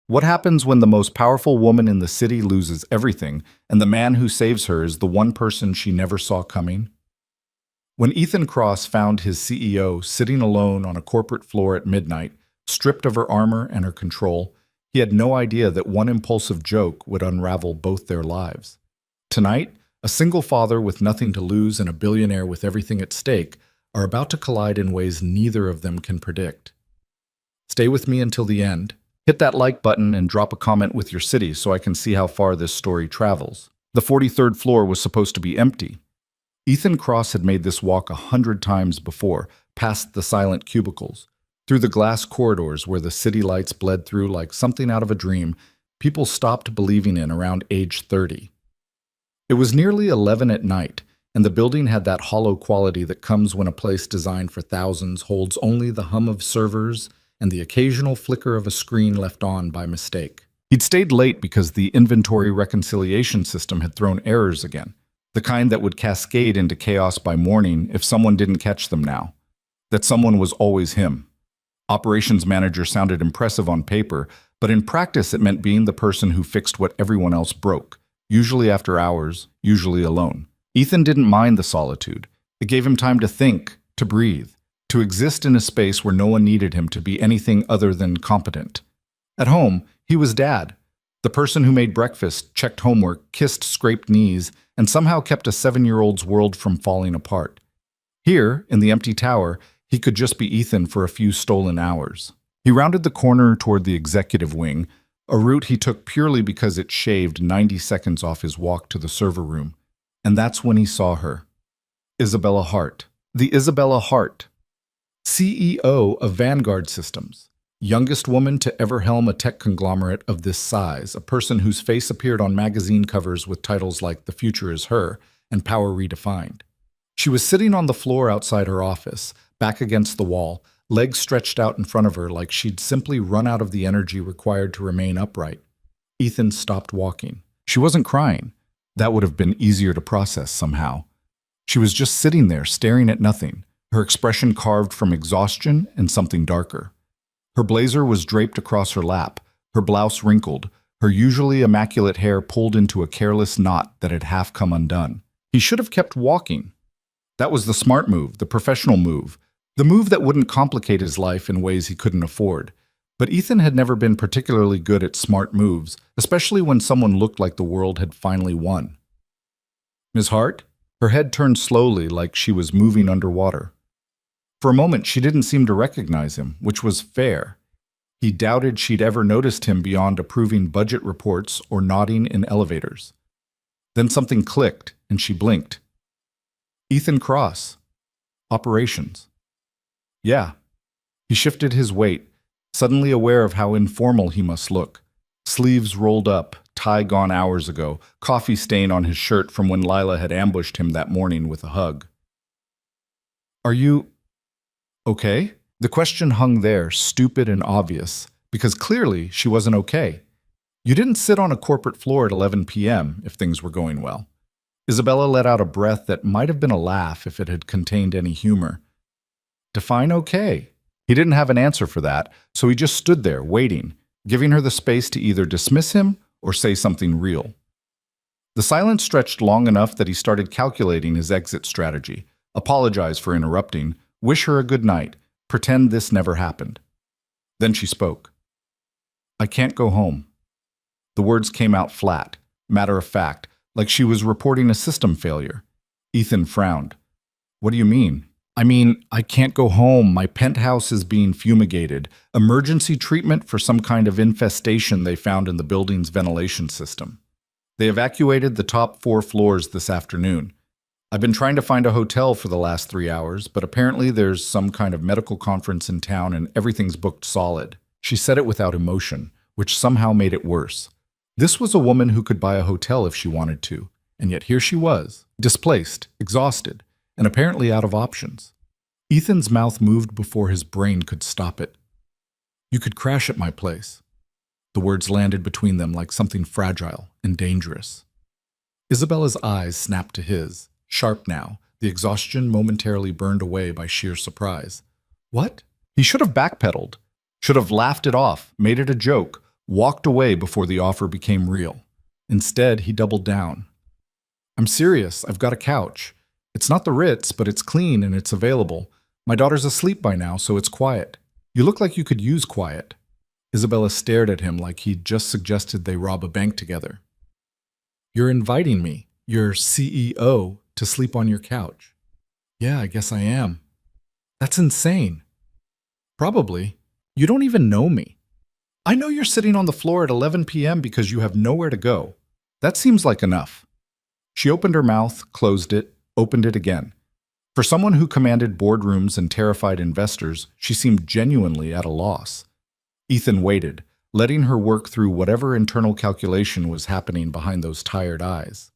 What happens when the most powerful woman in the city loses everything, and the man who saves her is the one person she never saw coming? When Ethan Cross found his CEO sitting alone on a corporate floor at midnight, stripped of her armor and her control, he had no idea that one impulsive joke would unravel both their lives. Tonight, a single father with nothing to lose and a billionaire with everything at stake are about to collide in ways neither of them can predict. Stay with me until the end. Hit that like button and drop a comment with your city so I can see how far this story travels. The 43rd floor was supposed to be empty. Ethan Cross had made this walk 100 times before, past the silent cubicles. Through the glass corridors where the city lights bled through like something out of a dream, people stopped believing in around age 30. It was nearly 11 at night, and the building had that hollow quality that comes when a place designed for thousands holds only the hum of servers and the occasional flicker of a screen left on by mistake. He'd stayed late because the inventory reconciliation system had thrown errors again, the kind that would cascade into chaos by morning if someone didn't catch them now. That someone was always him. Operations manager sounded impressive on paper, but in practice it meant being the person who fixed what everyone else broke, usually after hours, usually alone. Ethan didn't mind the solitude. It gave him time to think, to breathe, to exist in a space where no one needed him to be anything other than competent. At home, he was dad, the person who made breakfast, checked homework, kissed scraped knees, and somehow kept a 7-year-old's world from falling apart. Here, in the empty tower, he could just be Ethan for a few stolen hours. He rounded the corner toward the executive wing, a route he took purely because it shaved 90 seconds off his walk to the server room. And that's when he saw her. Isabella Hart. The Isabella Hart, CEO of Vanguard Systems, youngest woman to ever helm a tech conglomerate of this size, a person whose face appeared on magazine covers with titles like The Future is Her and Power Redefined. She was sitting on the floor outside her office, back against the wall, legs stretched out in front of her like she'd simply run out of the energy required to remain upright. Ethan stopped walking. She wasn't crying. That would have been easier to process somehow. She was just sitting there, staring at nothing, her expression carved from exhaustion and something darker. Her blazer was draped across her lap, her blouse wrinkled, her usually immaculate hair pulled into a careless knot that had half come undone. He should have kept walking. That was the smart move, the professional move, the move that wouldn't complicate his life in ways he couldn't afford. But Ethan had never been particularly good at smart moves, especially when someone looked like the world had finally won. Ms. Hart? Her head turned slowly like she was moving underwater. For a moment, she didn't seem to recognize him, which was fair. He doubted she'd ever noticed him beyond approving budget reports or nodding in elevators. Then something clicked, and she blinked. Ethan Cross. Operations. Yeah. He shifted his weight, suddenly aware of how informal he must look. Sleeves rolled up, tie gone hours ago, coffee stain on his shirt from when Lila had ambushed him that morning with a hug. Are you okay? The question hung there, stupid and obvious, because clearly she wasn't okay. You didn't sit on a corporate floor at 11 p.m. if things were going well. Isabella let out a breath that might have been a laugh if it had contained any humor. Define okay. He didn't have an answer for that, so he just stood there, waiting, giving her the space to either dismiss him or say something real. The silence stretched long enough that he started calculating his exit strategy, apologize for interrupting, wish her a good night, pretend this never happened. Then she spoke. I can't go home. The words came out flat, matter of fact, like she was reporting a system failure. Ethan frowned. What do you mean? I can't go home. My penthouse is being fumigated. Emergency treatment for some kind of infestation they found in the building's ventilation system. They evacuated the top 4 floors this afternoon. I've been trying to find a hotel for the last 3 hours, but apparently there's some kind of medical conference in town and everything's booked solid. She said it without emotion, which somehow made it worse. This was a woman who could buy a hotel if she wanted to, and yet here she was, displaced, exhausted, and apparently out of options. Ethan's mouth moved before his brain could stop it. You could crash at my place. The words landed between them like something fragile and dangerous. Isabella's eyes snapped to his, sharp now, the exhaustion momentarily burned away by sheer surprise. What? He should have backpedaled, should have laughed it off, made it a joke, walked away before the offer became real. Instead, he doubled down. I'm serious, I've got a couch. It's not the Ritz, but it's clean and it's available. My daughter's asleep by now, so it's quiet. You look like you could use quiet. Isabella stared at him like he'd just suggested they rob a bank together. You're inviting me, your CEO, to sleep on your couch. Yeah, I guess I am. That's insane. Probably. You don't even know me. I know you're sitting on the floor at 11 p.m. because you have nowhere to go. That seems like enough. She opened her mouth, closed it, opened it again. For someone who commanded boardrooms and terrified investors, she seemed genuinely at a loss. Ethan waited, letting her work through whatever internal calculation was happening behind those tired eyes.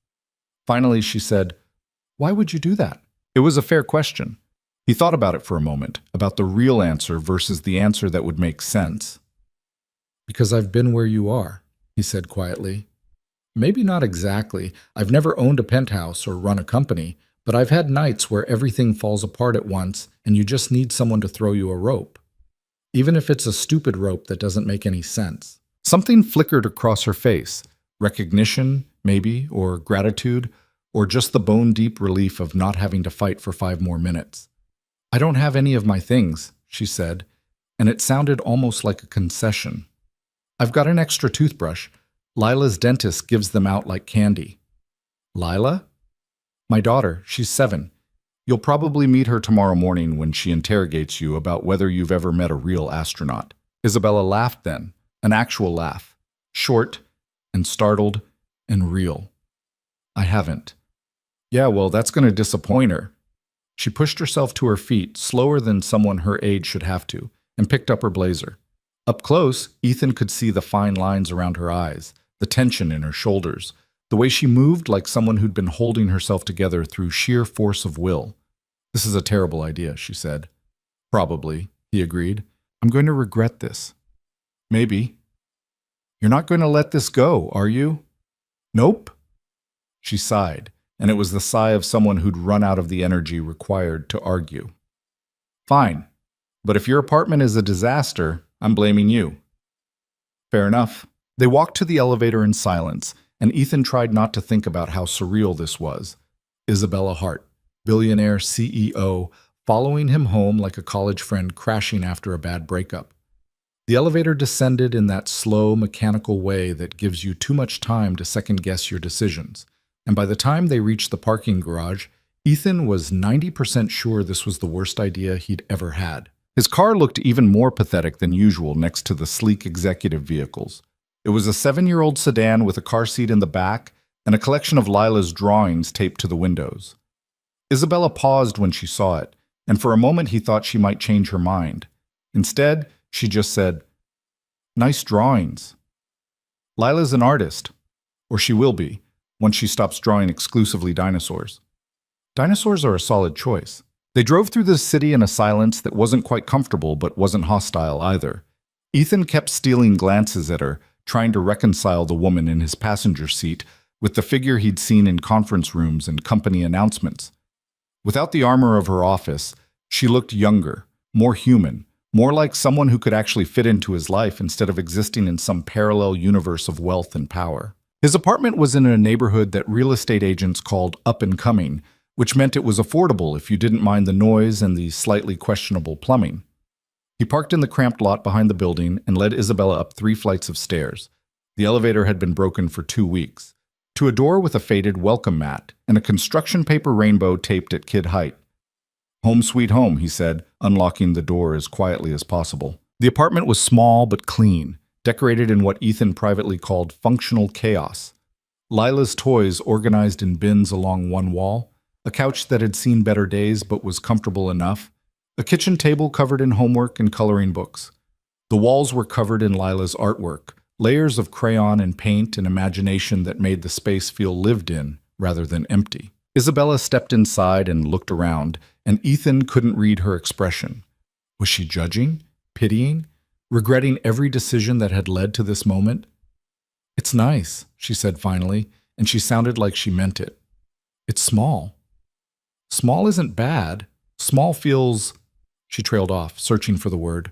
Finally, she said, "Why would you do that?" It was a fair question. He thought about it for a moment, about the real answer versus the answer that would make sense. Because I've been where you are, he said quietly. Maybe not exactly. I've never owned a penthouse or run a company, but I've had nights where everything falls apart at once and you just need someone to throw you a rope. Even if it's a stupid rope that doesn't make any sense. Something flickered across her face. Recognition, maybe, or gratitude, or just the bone-deep relief of not having to fight for 5 more minutes. I don't have any of my things, she said, and it sounded almost like a concession. I've got an extra toothbrush. Lila's dentist gives them out like candy. Lila? My daughter, she's 7. You'll probably meet her tomorrow morning when she interrogates you about whether you've ever met a real astronaut. Isabella laughed then, an actual laugh, short and startled and real. I haven't. Yeah, well, that's going to disappoint her. She pushed herself to her feet, slower than someone her age should have to, and picked up her blazer. Up close, Ethan could see the fine lines around her eyes, the tension in her shoulders, the way she moved like someone who'd been holding herself together through sheer force of will. This is a terrible idea, she said. Probably, he agreed. I'm going to regret this. Maybe. You're not going to let this go, are you? Nope. She sighed, and it was the sigh of someone who'd run out of the energy required to argue. Fine, but if your apartment is a disaster, I'm blaming you. Fair enough. They walked to the elevator in silence, and Ethan tried not to think about how surreal this was. Isabella Hart, billionaire CEO, following him home like a college friend crashing after a bad breakup. The elevator descended in that slow, mechanical way that gives you too much time to second-guess your decisions. And by the time they reached the parking garage, Ethan was 90% sure this was the worst idea he'd ever had. His car looked even more pathetic than usual next to the sleek executive vehicles. It was a 7-year-old sedan with a car seat in the back and a collection of Lila's drawings taped to the windows. Isabella paused when she saw it, and for a moment he thought she might change her mind. Instead, she just said, "Nice drawings." Lila's an artist, or she will be, once she stops drawing exclusively dinosaurs. Dinosaurs are a solid choice. They drove through the city in a silence that wasn't quite comfortable but wasn't hostile either. Ethan kept stealing glances at her, trying to reconcile the woman in his passenger seat with the figure he'd seen in conference rooms and company announcements. Without the armor of her office, she looked younger, more human, more like someone who could actually fit into his life instead of existing in some parallel universe of wealth and power. His apartment was in a neighborhood that real estate agents called up and coming, which meant it was affordable if you didn't mind the noise and the slightly questionable plumbing. He parked in the cramped lot behind the building and led Isabella up 3 flights of stairs. The elevator had been broken for 2 weeks, to a door with a faded welcome mat and a construction paper rainbow taped at kid height. "Home sweet home," he said, unlocking the door as quietly as possible. The apartment was small but clean, decorated in what Ethan privately called functional chaos. Lila's toys organized in bins along one wall, a couch that had seen better days but was comfortable enough, a kitchen table covered in homework and coloring books. The walls were covered in Lila's artwork, layers of crayon and paint and imagination that made the space feel lived in rather than empty. Isabella stepped inside and looked around, and Ethan couldn't read her expression. Was she judging? Pitying? Regretting every decision that had led to this moment? "It's nice," she said finally, and she sounded like she meant it. "It's small." "Small isn't bad. Small feels—" She trailed off, searching for the word.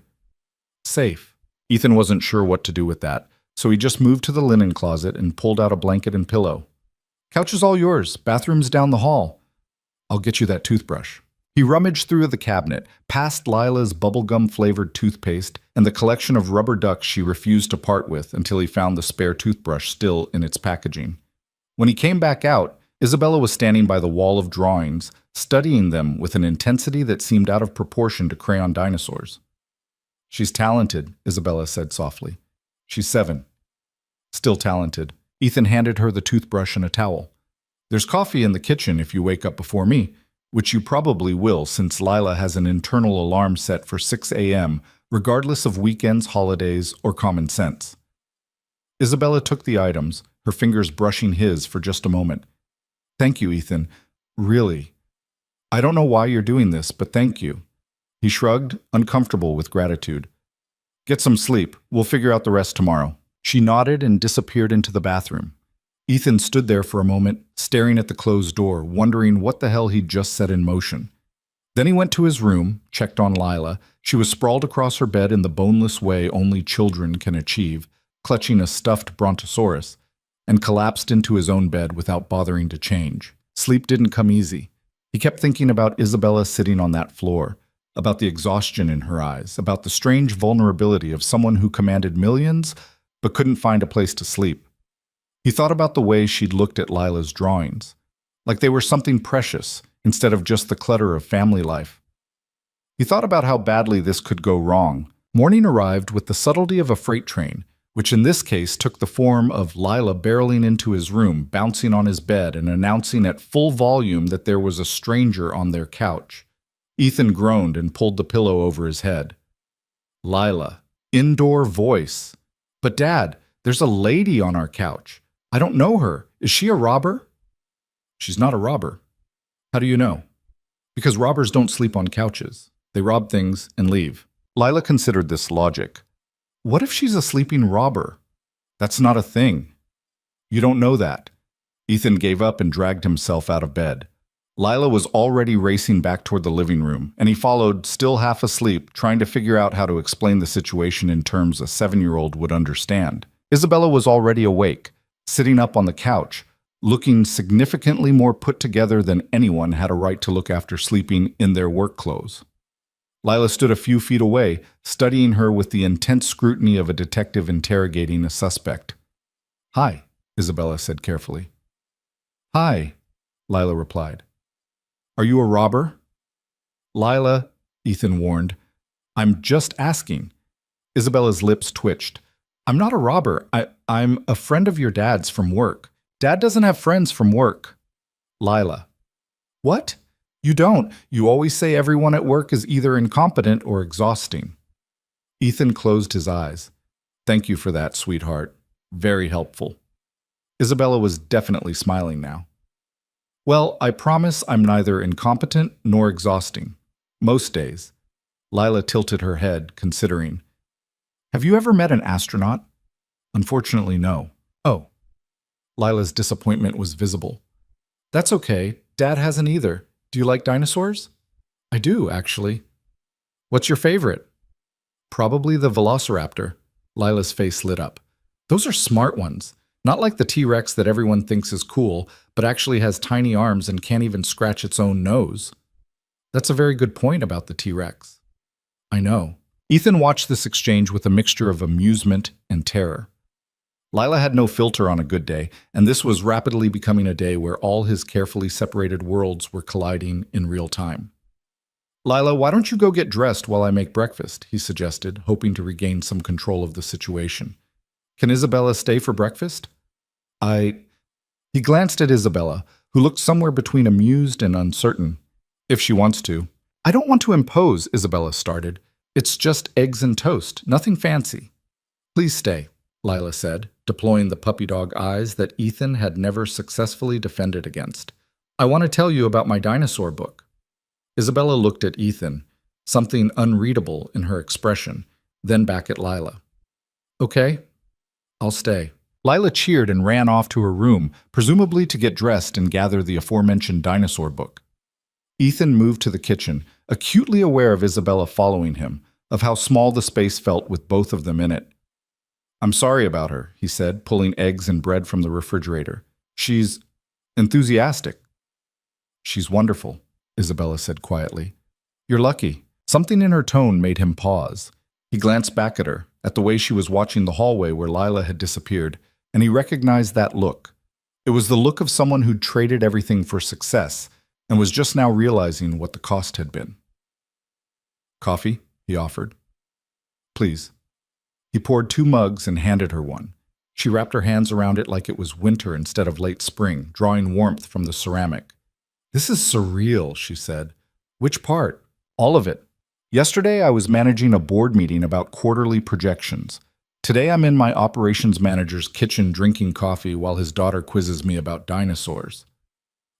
"Safe." Ethan wasn't sure what to do with that, so he just moved to the linen closet and pulled out a blanket and pillow. Couch is all yours. Bathroom's down the hall. I'll get you that toothbrush. He rummaged through the cabinet, past Lila's bubblegum-flavored toothpaste and the collection of rubber ducks she refused to part with until he found the spare toothbrush still in its packaging. When he came back out, Isabella was standing by the wall of drawings, studying them with an intensity that seemed out of proportion to crayon dinosaurs. She's talented, Isabella said softly. She's 7. Still talented. Ethan handed her the toothbrush and a towel. There's coffee in the kitchen if you wake up before me, which you probably will since Lila has an internal alarm set for 6 a.m., regardless of weekends, holidays, or common sense. Isabella took the items, her fingers brushing his for just a moment. Thank you, Ethan. Really. I don't know why you're doing this, but thank you. He shrugged, uncomfortable with gratitude. Get some sleep. We'll figure out the rest tomorrow. She nodded and disappeared into the bathroom. Ethan stood there for a moment, staring at the closed door, wondering what the hell he'd just set in motion. Then he went to his room, checked on Lila. She was sprawled across her bed in the boneless way only children can achieve, clutching a stuffed brontosaurus, and collapsed into his own bed without bothering to change. Sleep didn't come easy. He kept thinking about Isabella sitting on that floor, about the exhaustion in her eyes, about the strange vulnerability of someone who commanded millions but couldn't find a place to sleep. He thought about the way she'd looked at Lila's drawings, like they were something precious instead of just the clutter of family life. He thought about how badly this could go wrong. Morning arrived with the subtlety of a freight train, which in this case took the form of Lila barreling into his room, bouncing on his bed and announcing at full volume that there was a stranger on their couch. Ethan groaned and pulled the pillow over his head. Lila. Indoor voice. But Dad, there's a lady on our couch. I don't know her. Is she a robber? She's not a robber. How do you know? Because robbers don't sleep on couches. They rob things and leave. Lila considered this logic. What if she's a sleeping robber? That's not a thing. You don't know that. Ethan gave up and dragged himself out of bed. Lila was already racing back toward the living room, and he followed, still half asleep, trying to figure out how to explain the situation in terms a 7-year-old would understand. Isabella was already awake, sitting up on the couch, looking significantly more put together than anyone had a right to look after sleeping in their work clothes. Lila stood a few feet away, studying her with the intense scrutiny of a detective interrogating a suspect. Hi, Isabella said carefully. Hi, Lila replied. Are you a robber? Lila, Ethan warned. I'm just asking. Isabella's lips twitched. I'm not a robber. I'm a friend of your dad's from work. Dad doesn't have friends from work. Lila. What? You don't. You always say everyone at work is either incompetent or exhausting. Ethan closed his eyes. Thank you for that, sweetheart. Very helpful. Isabella was definitely smiling now. Well, I promise I'm neither incompetent nor exhausting. Most days. Lila tilted her head, considering. Have you ever met an astronaut? Unfortunately, no. Oh. Lila's disappointment was visible. That's okay. Dad hasn't either. Do you like dinosaurs? I do, actually. What's your favorite? Probably the velociraptor. Lila's face lit up. Those are smart ones. Not like the T-Rex that everyone thinks is cool, but actually has tiny arms and can't even scratch its own nose. That's a very good point about the T-Rex. I know. Ethan watched this exchange with a mixture of amusement and terror. Lila had no filter on a good day, and this was rapidly becoming a day where all his carefully separated worlds were colliding in real time. Lila, why don't you go get dressed while I make breakfast? He suggested, hoping to regain some control of the situation. Can Isabella stay for breakfast? He glanced at Isabella, who looked somewhere between amused and uncertain. If she wants to. I don't want to impose, Isabella started. It's just eggs and toast, nothing fancy. Please stay, Lila said, deploying the puppy dog eyes that Ethan had never successfully defended against. I want to tell you about my dinosaur book. Isabella looked at Ethan, something unreadable in her expression, then back at Lila. Okay, I'll stay. Lila cheered and ran off to her room, presumably to get dressed and gather the aforementioned dinosaur book. Ethan moved to the kitchen, acutely aware of Isabella following him, of how small the space felt with both of them in it. I'm sorry about her, he said, pulling eggs and bread from the refrigerator. She's enthusiastic. She's wonderful, Isabella said quietly. You're lucky. Something in her tone made him pause. He glanced back at her, at the way she was watching the hallway where Lila had disappeared, and he recognized that look. It was the look of someone who'd traded everything for success and was just now realizing what the cost had been. Coffee, he offered. Please. He poured 2 mugs and handed her one. She wrapped her hands around it like it was winter instead of late spring, drawing warmth from the ceramic. This is surreal, she said. Which part? All of it. Yesterday I was managing a board meeting about quarterly projections. Today I'm in my operations manager's kitchen drinking coffee while his daughter quizzes me about dinosaurs.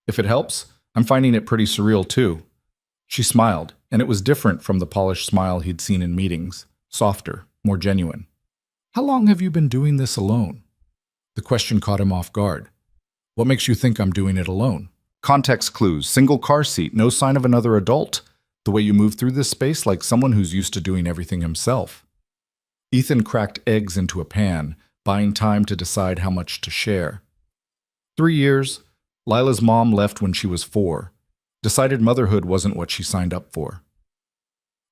If it helps, I'm finding it pretty surreal too. She smiled, and it was different from the polished smile he'd seen in meetings. Softer, more genuine. How long have you been doing this alone? The question caught him off guard. What makes you think I'm doing it alone? Context clues, single car seat, no sign of another adult. The way you move through this space like someone who's used to doing everything himself. Ethan cracked eggs into a pan, buying time to decide how much to share. 3 years. Lila's mom left when she was 4. Decided motherhood wasn't what she signed up for.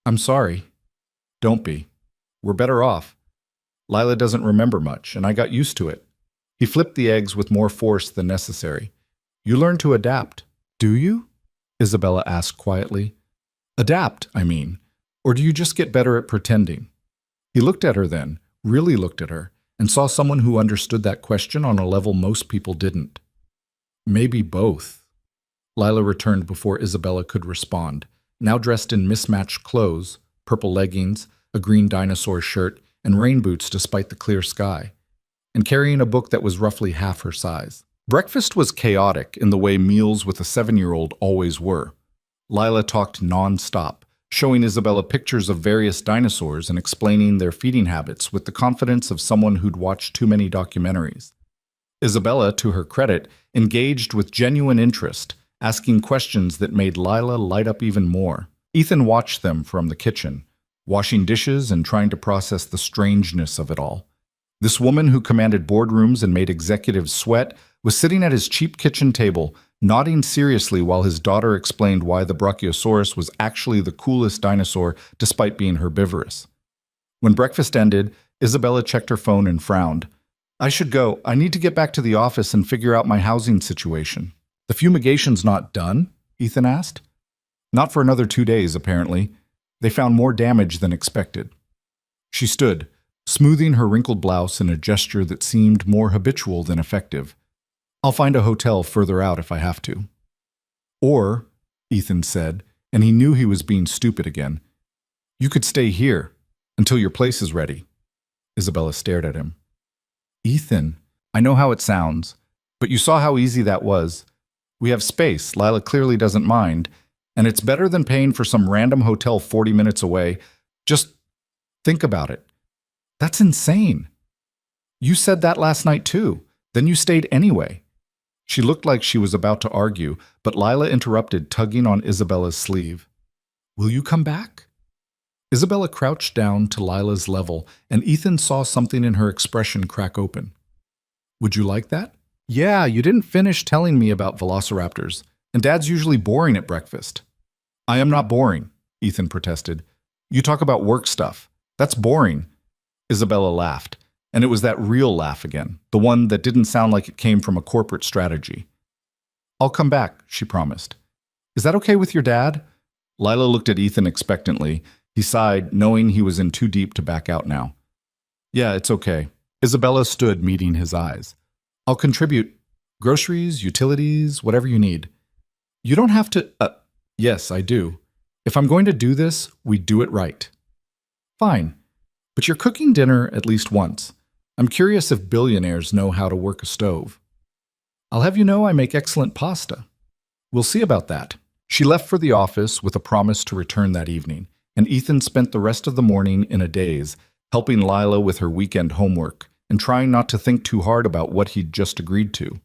I'm sorry. Don't be. We're better off. Lila doesn't remember much, and I got used to it. He flipped the eggs with more force than necessary. You learn to adapt. Do you? Isabella asked quietly. Adapt, I mean. Or do you just get better at pretending? He looked at her then, really looked at her, and saw someone who understood that question on a level most people didn't. Maybe both. Lila returned before Isabella could respond, now dressed in mismatched clothes, purple leggings, a green dinosaur shirt, and rain boots despite the clear sky, and carrying a book that was roughly half her size. Breakfast was chaotic in the way meals with a 7-year-old always were. Lila talked non-stop, showing Isabella pictures of various dinosaurs and explaining their feeding habits with the confidence of someone who'd watched too many documentaries. Isabella, to her credit, engaged with genuine interest, asking questions that made Lila light up even more. Ethan watched them from the kitchen, washing dishes and trying to process the strangeness of it all. This woman who commanded boardrooms and made executives sweat was sitting at his cheap kitchen table, nodding seriously while his daughter explained why the Brachiosaurus was actually the coolest dinosaur despite being herbivorous. When breakfast ended, Isabella checked her phone and frowned. I should go. I need to get back to the office and figure out my housing situation. The fumigation's not done? Ethan asked. Not for another 2 days, apparently. They found more damage than expected. She stood, smoothing her wrinkled blouse in a gesture that seemed more habitual than effective. I'll find a hotel further out if I have to. Or, Ethan said, and he knew he was being stupid again, you could stay here until your place is ready. Isabella stared at him. Ethan, I know how it sounds, but you saw how easy that was. We have space, Lila clearly doesn't mind, and it's better than paying for some random hotel 40 minutes away. Just think about it. That's insane. You said that last night too. Then you stayed anyway. She looked like she was about to argue, but Lila interrupted, tugging on Isabella's sleeve. Will you come back? Isabella crouched down to Lila's level, and Ethan saw something in her expression crack open. Would you like that? Yeah, you didn't finish telling me about velociraptors, and Dad's usually boring at breakfast. I am not boring, Ethan protested. You talk about work stuff. That's boring. Isabella laughed, and it was that real laugh again, the one that didn't sound like it came from a corporate strategy. I'll come back, she promised. Is that okay with your dad? Lila looked at Ethan expectantly. He sighed, knowing he was in too deep to back out now. Yeah, it's okay. Isabella stood, meeting his eyes. I'll contribute. Groceries, utilities, whatever you need. You don't have to… Yes, I do. If I'm going to do this, we do it right. Fine. But you're cooking dinner at least once. I'm curious if billionaires know how to work a stove. I'll have you know I make excellent pasta. We'll see about that. She left for the office with a promise to return that evening, and Ethan spent the rest of the morning in a daze, helping Lila with her weekend homework and trying not to think too hard about what he'd just agreed to.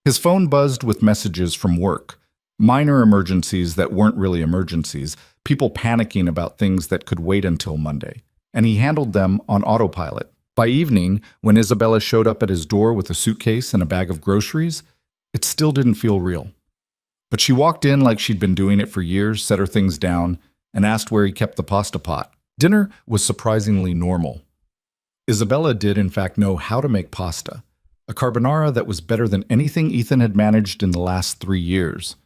His phone buzzed with messages from work, minor emergencies that weren't really emergencies, people panicking about things that could wait until Monday, and he handled them on autopilot. By evening, when Isabella showed up at his door with a suitcase and a bag of groceries, it still didn't feel real. But she walked in like she'd been doing it for years, set her things down, and asked where he kept the pasta pot. Dinner was surprisingly normal. Isabella did, in fact, know how to make pasta, a carbonara that was better than anything Ethan had managed in the last 3 years.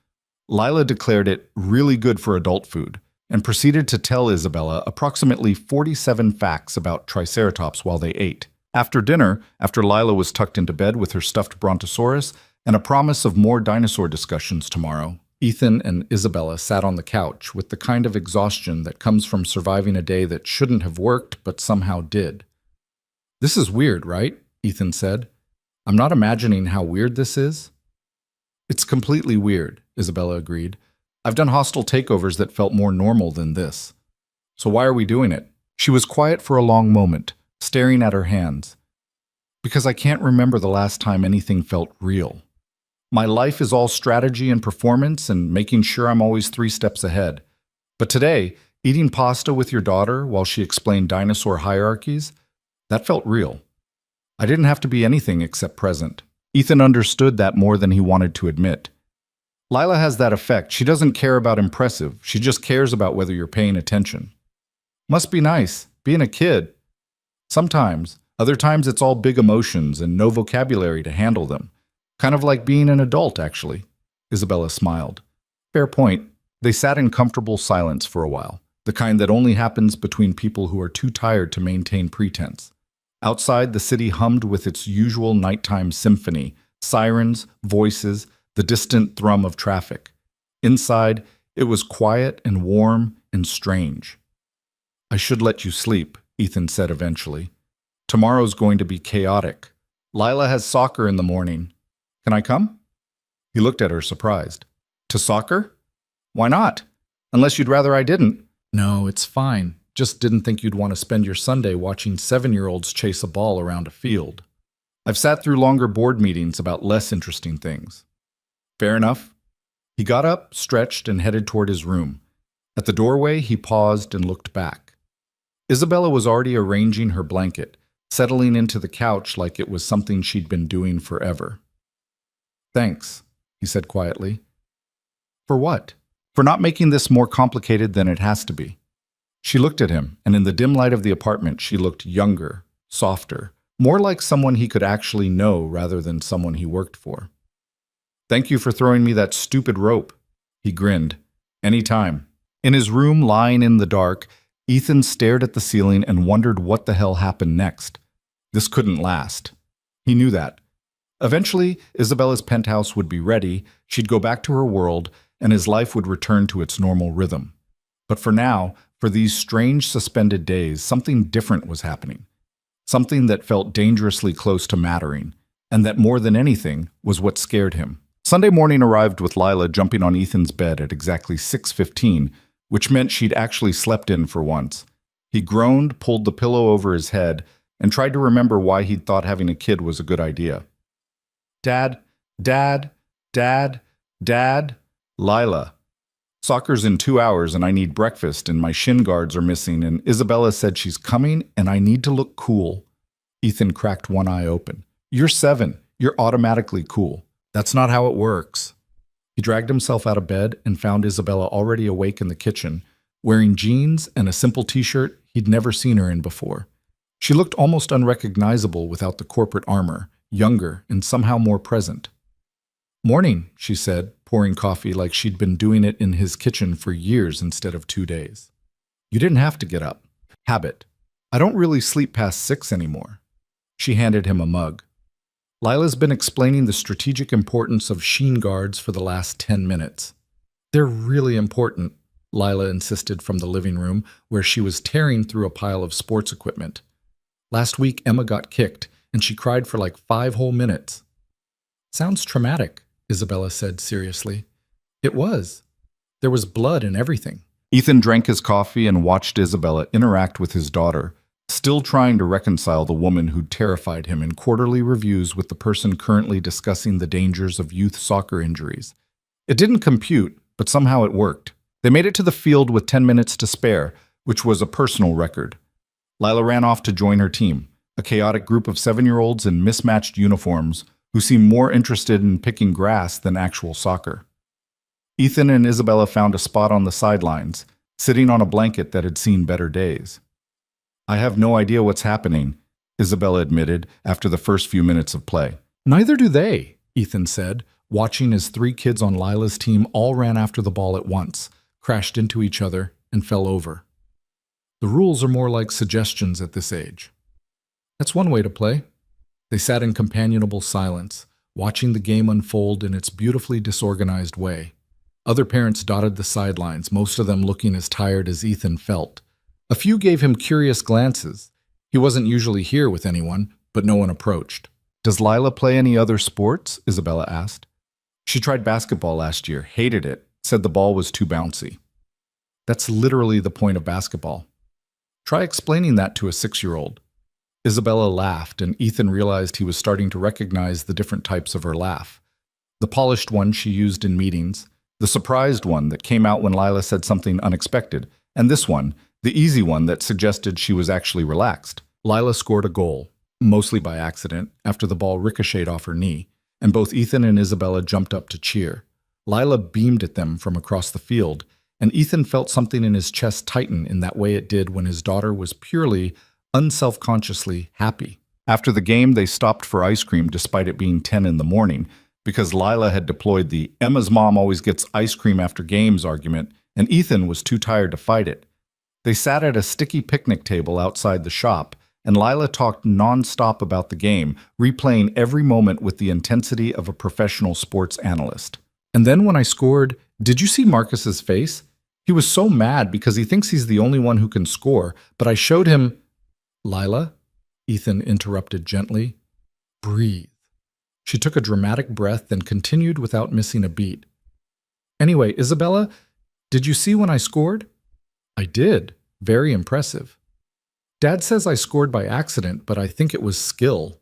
Lila declared it really good for adult food and proceeded to tell Isabella approximately 47 facts about Triceratops while they ate. After dinner, after Lila was tucked into bed with her stuffed brontosaurus and a promise of more dinosaur discussions tomorrow, Ethan and Isabella sat on the couch with the kind of exhaustion that comes from surviving a day that shouldn't have worked but somehow did. "This is weird, right?" Ethan said. "I'm not imagining how weird this is." "It's completely weird," Isabella agreed. "I've done hostile takeovers that felt more normal than this. So why are we doing it?" She was quiet for a long moment, staring at her hands. "Because I can't remember the last time anything felt real. My life is all strategy and performance and making sure I'm always 3 steps ahead. But today, eating pasta with your daughter while she explained dinosaur hierarchies, that felt real. I didn't have to be anything except present." Ethan understood that more than he wanted to admit. Lila has that effect. She doesn't care about impressive. She just cares about whether you're paying attention. Must be nice, being a kid. Sometimes. Other times it's all big emotions and no vocabulary to handle them. Kind of like being an adult, actually. Isabella smiled. Fair point. They sat in comfortable silence for a while, the kind that only happens between people who are too tired to maintain pretense. Outside, the city hummed with its usual nighttime symphony, sirens, voices, the distant thrum of traffic. Inside, it was quiet and warm and strange. "I should let you sleep," Ethan said eventually. "Tomorrow's going to be chaotic. Lila has soccer in the morning. Can I come?" He looked at her surprised. "To soccer? Why not? Unless you'd rather I didn't." "No, it's fine. Just didn't think you'd want to spend your Sunday watching 7-year-olds chase a ball around a field. I've sat through longer board meetings about less interesting things." "Fair enough." He got up, stretched, and headed toward his room. At the doorway, he paused and looked back. Isabella was already arranging her blanket, settling into the couch like it was something she'd been doing forever. "Thanks," he said quietly. "For what?" "For not making this more complicated than it has to be." She looked at him, and in the dim light of the apartment, she looked younger, softer, more like someone he could actually know rather than someone he worked for. "Thank you for throwing me that stupid rope." He grinned. "Anytime." In his room, lying in the dark, Ethan stared at the ceiling and wondered what the hell happened next. This couldn't last. He knew that. Eventually, Isabella's penthouse would be ready, she'd go back to her world, and his life would return to its normal rhythm. But for now, for these strange suspended days, something different was happening. Something that felt dangerously close to mattering, and that more than anything was what scared him. Sunday morning arrived with Lila jumping on Ethan's bed at exactly 6:15, which meant she'd actually slept in for once. He groaned, pulled the pillow over his head, and tried to remember why he'd thought having a kid was a good idea. "Dad, Dad, Dad, Dad, Lila. Soccer's in 2 hours and I need breakfast and my shin guards are missing and Isabella said she's coming and I need to look cool." Ethan cracked one eye open. "You're 7. You're automatically cool. That's not how it works." He dragged himself out of bed and found Isabella already awake in the kitchen, wearing jeans and a simple t-shirt he'd never seen her in before. She looked almost unrecognizable without the corporate armor, younger and somehow more present. "Morning," she said, pouring coffee like she'd been doing it in his kitchen for years instead of 2 days. "You didn't have to get up. Habit. I don't really sleep past 6 anymore." She handed him a mug. Lila's been explaining the strategic importance of sheen guards for the last 10 minutes. "They're really important," Lila insisted from the living room, where she was tearing through a pile of sports equipment. "Last week, Emma got kicked, and she cried for like 5 whole minutes." "Sounds traumatic," Isabella said seriously. "It was. There was blood and everything." Ethan drank his coffee and watched Isabella interact with his daughter, still trying to reconcile the woman who terrified him in quarterly reviews with the person currently discussing the dangers of youth soccer injuries. It didn't compute, but somehow it worked. They made it to the field with 10 minutes to spare, which was a personal record. Lila ran off to join her team, a chaotic group of 7-year-olds in mismatched uniforms who seemed more interested in picking grass than actual soccer. Ethan and Isabella found a spot on the sidelines, sitting on a blanket that had seen better days. I have no idea what's happening, Isabella admitted after the first few minutes of play. Neither do they, Ethan said, watching as 3 kids on Lila's team all ran after the ball at once, crashed into each other, and fell over. The rules are more like suggestions at this age. That's one way to play. They sat in companionable silence, watching the game unfold in its beautifully disorganized way. Other parents dotted the sidelines, most of them looking as tired as Ethan felt. A few gave him curious glances. He wasn't usually here with anyone, but no one approached. Does Lila play any other sports? Isabella asked. She tried basketball last year, hated it, said the ball was too bouncy. That's literally the point of basketball. Try explaining that to a 6-year-old. Isabella laughed, and Ethan realized he was starting to recognize the different types of her laugh. The polished one she used in meetings, the surprised one that came out when Lila said something unexpected, and this one, the easy one that suggested she was actually relaxed. Lila scored a goal, mostly by accident, after the ball ricocheted off her knee, and both Ethan and Isabella jumped up to cheer. Lila beamed at them from across the field, and Ethan felt something in his chest tighten in that way it did when his daughter was purely, unselfconsciously happy. After the game, they stopped for ice cream despite it being 10 in the morning, because Lila had deployed the "Emma's mom always gets ice cream after games" argument, and Ethan was too tired to fight it. They sat at a sticky picnic table outside the shop, and Lila talked non-stop about the game, replaying every moment with the intensity of a professional sports analyst. And then when I scored, did you see Marcus's face? He was so mad because he thinks he's the only one who can score, but I showed him... Lila? Ethan interrupted gently. Breathe. She took a dramatic breath, then continued without missing a beat. Anyway, Isabella, did you see when I scored? I did. Very impressive. Dad says I scored by accident, but I think it was skill.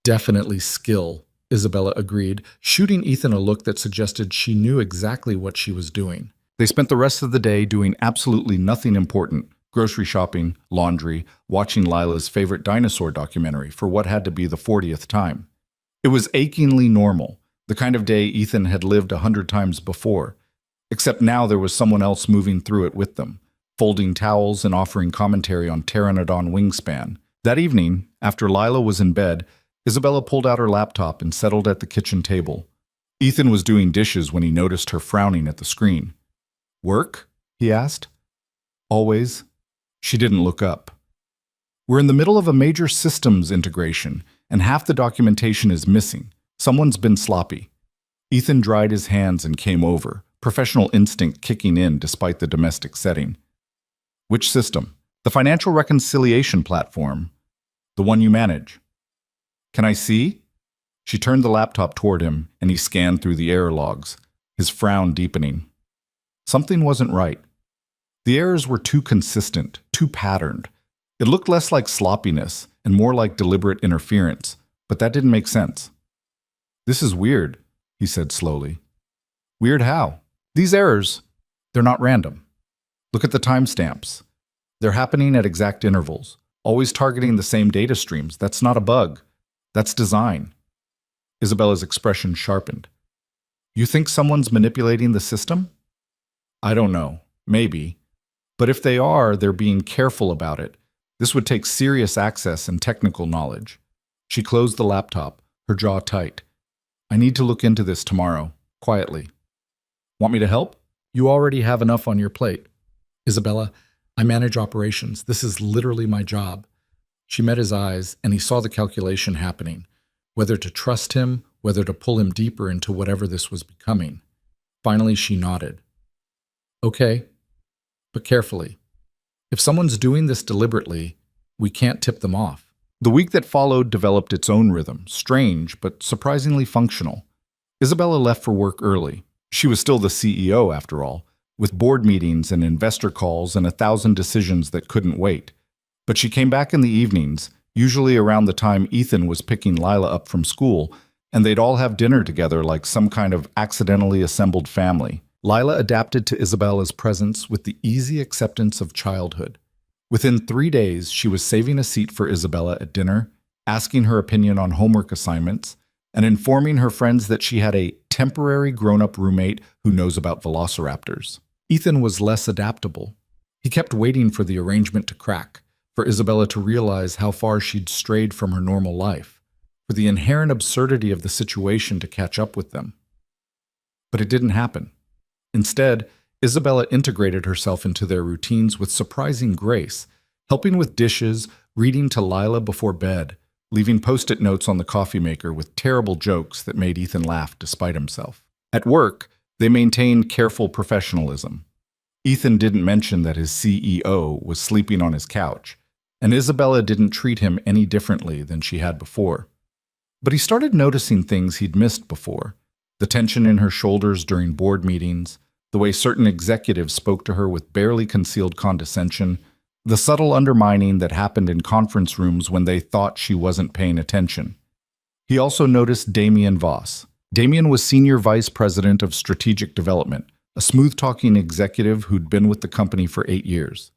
Definitely skill, Isabella agreed, shooting Ethan a look that suggested she knew exactly what she was doing. They spent the rest of the day doing absolutely nothing important. Grocery shopping, laundry, watching Lila's favorite dinosaur documentary for what had to be the 40th time. It was achingly normal, the kind of day Ethan had lived 100 times before, except now there was someone else moving through it with them, folding towels and offering commentary on Pteranodon wingspan. That evening, after Lila was in bed, Isabella pulled out her laptop and settled at the kitchen table. Ethan was doing dishes when he noticed her frowning at the screen. Work? He asked. Always. She didn't look up. We're in the middle of a major systems integration, and half the documentation is missing. Someone's been sloppy. Ethan dried his hands and came over, professional instinct kicking in despite the domestic setting. Which system? The financial reconciliation platform. The one you manage. Can I see? She turned the laptop toward him, and he scanned through the error logs, his frown deepening. Something wasn't right. The errors were too consistent, too patterned. It looked less like sloppiness and more like deliberate interference, but that didn't make sense. This is weird, he said slowly. Weird how? These errors, they're not random. Look at the timestamps. They're happening at exact intervals, always targeting the same data streams. That's not a bug. That's design. Isabella's expression sharpened. You think someone's manipulating the system? I don't know. Maybe. But if they are, they're being careful about it. This would take serious access and technical knowledge. She closed the laptop, her jaw tight. I need to look into this tomorrow, quietly. Want me to help? You already have enough on your plate. Isabella, I manage operations. This is literally my job. She met his eyes, and he saw the calculation happening, whether to trust him, whether to pull him deeper into whatever this was becoming. Finally, she nodded. Okay, but carefully. If someone's doing this deliberately, we can't tip them off. The week that followed developed its own rhythm, strange but surprisingly functional. Isabella left for work early. She was still the CEO, after all, with board meetings and investor calls and 1,000 decisions that couldn't wait. But she came back in the evenings, usually around the time Ethan was picking Lila up from school, and they'd all have dinner together like some kind of accidentally assembled family. Lila adapted to Isabella's presence with the easy acceptance of childhood. Within 3 days, she was saving a seat for Isabella at dinner, asking her opinion on homework assignments, and informing her friends that she had a temporary grown-up roommate who knows about velociraptors. Ethan was less adaptable. He kept waiting for the arrangement to crack, for Isabella to realize how far she'd strayed from her normal life, for the inherent absurdity of the situation to catch up with them. But it didn't happen. Instead, Isabella integrated herself into their routines with surprising grace, helping with dishes, reading to Lila before bed, leaving post-it notes on the coffee maker with terrible jokes that made Ethan laugh despite himself. At work, they maintained careful professionalism. Ethan didn't mention that his CEO was sleeping on his couch, and Isabella didn't treat him any differently than she had before. But he started noticing things he'd missed before: the tension in her shoulders during board meetings, the way certain executives spoke to her with barely concealed condescension, the subtle undermining that happened in conference rooms when they thought she wasn't paying attention. He also noticed Damien Voss. Damien was Senior Vice President of Strategic Development, a smooth-talking executive who'd been with the company for 8 years.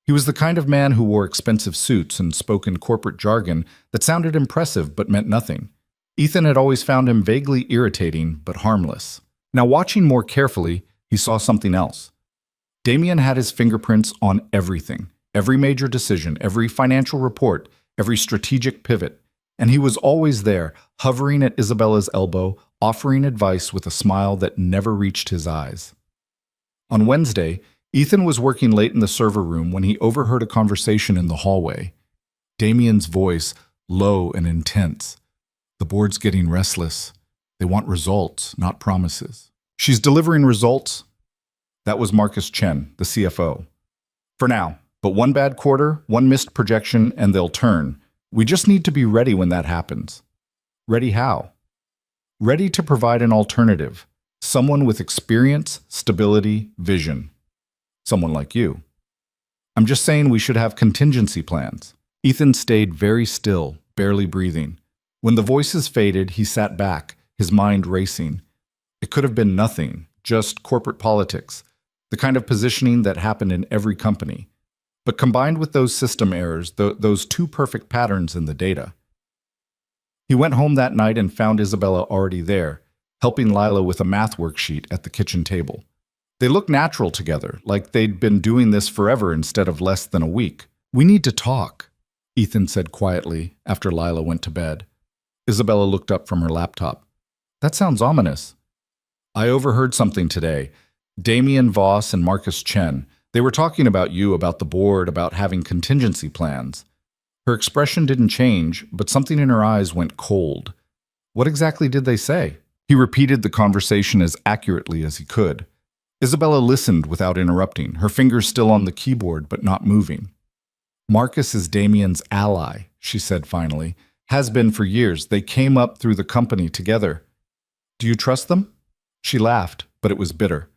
He was the kind of man who wore expensive suits and spoke in corporate jargon that sounded impressive but meant nothing. Ethan had always found him vaguely irritating but harmless. Now, watching more carefully, he saw something else. Damien had his fingerprints on everything. Every major decision, every financial report, every strategic pivot, and he was always there, hovering at Isabella's elbow, offering advice with a smile that never reached his eyes. On Wednesday, Ethan was working late in the server room when he overheard a conversation in the hallway. Damien's voice, low and intense. "The board's getting restless. They want results, not promises." "She's delivering results?" That was Marcus Chen, the CFO. "For now. But one bad quarter, one missed projection, and they'll turn. We just need to be ready when that happens." "Ready how?" "Ready to provide an alternative. Someone with experience, stability, vision. Someone like you." "I'm just saying we should have contingency plans." Ethan stayed very still, barely breathing. When the voices faded, he sat back, his mind racing. It could have been nothing, just corporate politics, the kind of positioning that happened in every company. But combined with those system errors, those two perfect patterns in the data. He went home that night and found Isabella already there, helping Lila with a math worksheet at the kitchen table. They looked natural together, like they'd been doing this forever instead of less than a week. "We need to talk," Ethan said quietly after Lila went to bed. Isabella looked up from her laptop. "That sounds ominous." "I overheard something today. Damien Voss and Marcus Chen. They were talking about you, about the board, about having contingency plans." Her expression didn't change, but something in her eyes went cold. "What exactly did they say?" He repeated the conversation as accurately as he could. Isabella listened without interrupting, her fingers still on the keyboard but not moving. "Marcus is Damien's ally," she said finally. "Has been for years. They came up through the company together. Do you trust them?" She laughed, but it was bitter.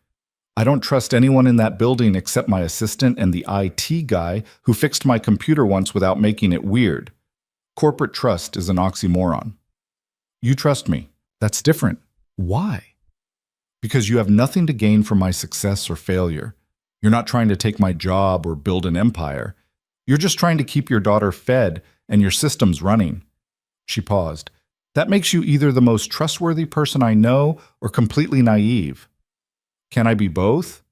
"I don't trust anyone in that building except my assistant and the IT guy who fixed my computer once without making it weird. Corporate trust is an oxymoron." "You trust me. That's different." "Why?" "Because you have nothing to gain from my success or failure. You're not trying to take my job or build an empire. You're just trying to keep your daughter fed and your systems running." She paused. "That makes you either the most trustworthy person I know or completely naive. Can I be both?"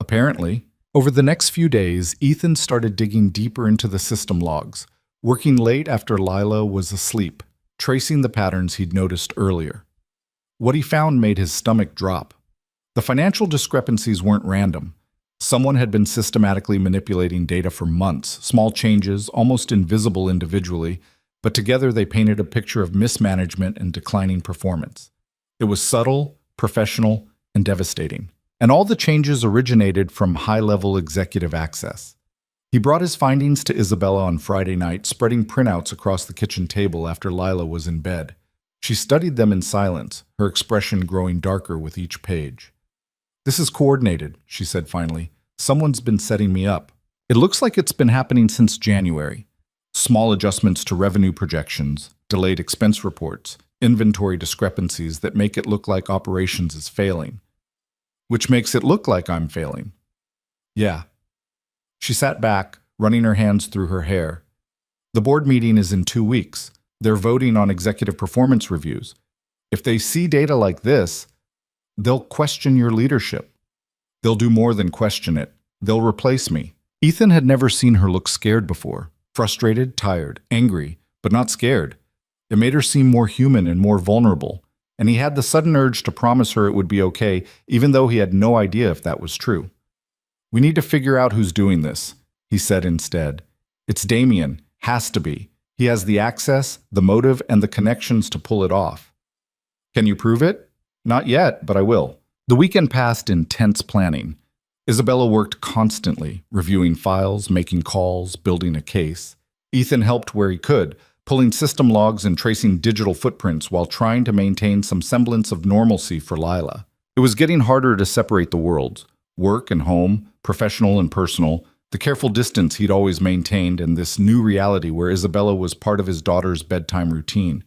"Apparently." Over the next few days, Ethan started digging deeper into the system logs, working late after Lila was asleep, tracing the patterns he'd noticed earlier. What he found made his stomach drop. The financial discrepancies weren't random. Someone had been systematically manipulating data for months, small changes, almost invisible individually, but together they painted a picture of mismanagement and declining performance. It was subtle, professional, and devastating. And all the changes originated from high-level executive access. He brought his findings to Isabella on Friday night, spreading printouts across the kitchen table after Lila was in bed. She studied them in silence, her expression growing darker with each page. "This is coordinated," she said finally. "Someone's been setting me up. It looks like it's been happening since January. Small adjustments to revenue projections, delayed expense reports, inventory discrepancies that make it look like operations is failing." "Which makes it look like I'm failing." "Yeah." She sat back, running her hands through her hair. The board meeting is in 2 weeks. They're voting on executive performance reviews. If they see data like this, they'll question your leadership. They'll do more than question it. They'll replace me. Ethan had never seen her look scared before. Frustrated, tired, angry, but not scared. It made her seem more human and more vulnerable, and he had the sudden urge to promise her it would be okay, even though he had no idea if that was true. "We need to figure out who's doing this," he said instead. "It's Damien. Has to be. He has the access, the motive, and the connections to pull it off." "Can you prove it?" "Not yet, but I will." The weekend passed in tense planning. Isabella worked constantly, reviewing files, making calls, building a case. Ethan helped where he could, pulling system logs and tracing digital footprints while trying to maintain some semblance of normalcy for Lila. It was getting harder to separate the worlds, work and home, professional and personal, the careful distance he'd always maintained, and this new reality where Isabella was part of his daughter's bedtime routine.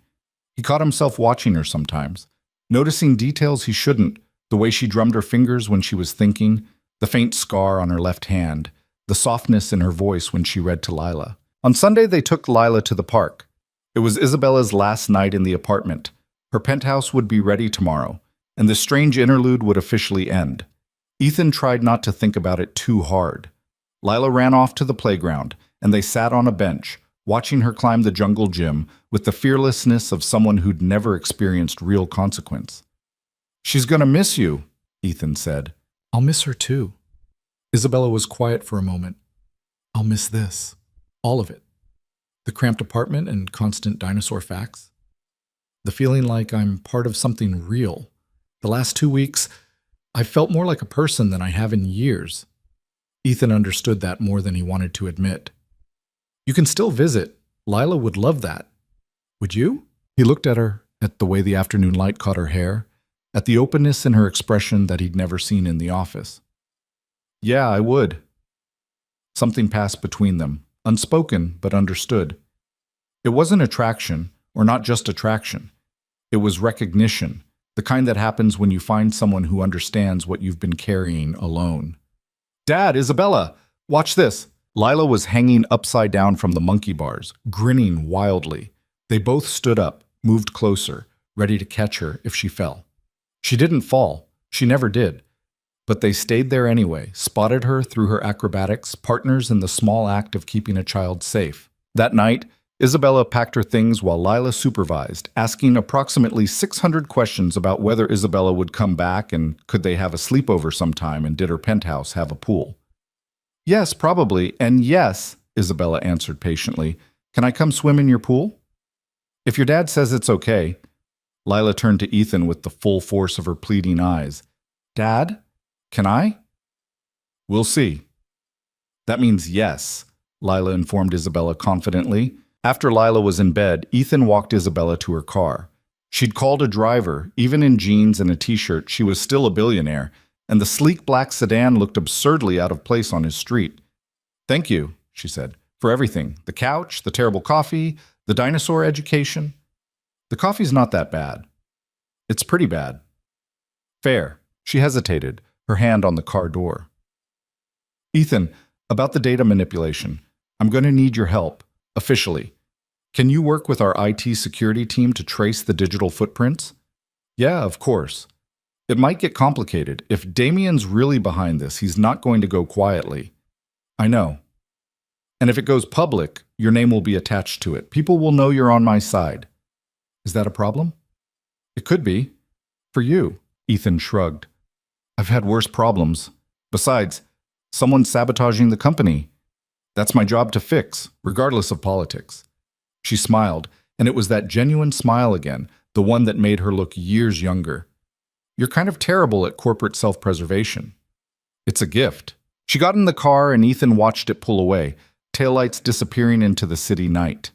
He caught himself watching her sometimes, noticing details he shouldn't, the way she drummed her fingers when she was thinking, the faint scar on her left hand, the softness in her voice when she read to Lila. On Sunday, they took Lila to the park. It was Isabella's last night in the apartment. Her penthouse would be ready tomorrow, and the strange interlude would officially end. Ethan tried not to think about it too hard. Lila ran off to the playground, and they sat on a bench, watching her climb the jungle gym with the fearlessness of someone who'd never experienced real consequence. "She's gonna miss you," Ethan said. "I'll miss her too." Isabella was quiet for a moment. "I'll miss this. All of it. The cramped apartment and constant dinosaur facts. The feeling like I'm part of something real. The last 2 weeks, I've felt more like a person than I have in years." Ethan understood that more than he wanted to admit. "You can still visit. Lila would love that. Would you?" He looked at her, at the way the afternoon light caught her hair, at the openness in her expression that he'd never seen in the office. "Yeah, I would." Something passed between them, unspoken but understood. It wasn't attraction, or not just attraction. It was recognition, the kind that happens when you find someone who understands what you've been carrying alone. "Dad, Isabella, watch this." Lila was hanging upside down from the monkey bars, grinning wildly. They both stood up, moved closer, ready to catch her if she fell. She didn't fall. She never did. But they stayed there anyway, spotted her through her acrobatics, partners in the small act of keeping a child safe. That night, Isabella packed her things while Lila supervised, asking approximately 600 questions about whether Isabella would come back and could they have a sleepover sometime and did her penthouse have a pool. "Yes, probably, and yes," Isabella answered patiently. "Can I come swim in your pool?" "If your dad says it's okay." Lila turned to Ethan with the full force of her pleading eyes. "Dad? Can I?" "We'll see." "That means yes," Lila informed Isabella confidently. After Lila was in bed, Ethan walked Isabella to her car. She'd called a driver. Even in jeans and a t-shirt, she was still a billionaire, and the sleek black sedan looked absurdly out of place on his street. "Thank you," she said, "for everything. The couch, the terrible coffee, the dinosaur education." "The coffee's not that bad." "It's pretty bad." "Fair." She hesitated, her hand on the car door. "Ethan, about the data manipulation. I'm going to need your help, officially. Can you work with our IT security team to trace the digital footprints?" "Yeah, of course. It might get complicated. If Damien's really behind this, he's not going to go quietly." "I know. And if it goes public, your name will be attached to it. People will know you're on my side." "Is that a problem?" "It could be. For you." Ethan shrugged. "I've had worse problems. Besides, someone's sabotaging the company. That's my job to fix, regardless of politics." She smiled, and it was that genuine smile again, the one that made her look years younger. "You're kind of terrible at corporate self-preservation." "It's a gift." She got in the car and Ethan watched it pull away, taillights disappearing into the city night.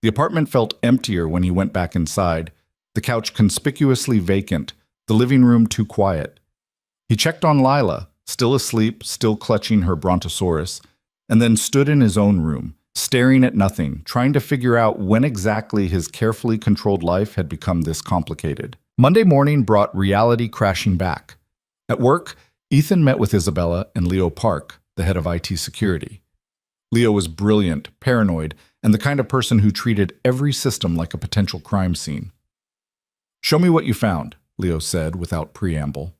The apartment felt emptier when he went back inside, the couch conspicuously vacant, the living room too quiet. He checked on Lila, still asleep, still clutching her brontosaurus, and then stood in his own room, staring at nothing, trying to figure out when exactly his carefully controlled life had become this complicated. Monday morning brought reality crashing back. At work, Ethan met with Isabella and Leo Park, the head of IT security. Leo was brilliant, paranoid, and the kind of person who treated every system like a potential crime scene. "Show me what you found," Leo said without preamble.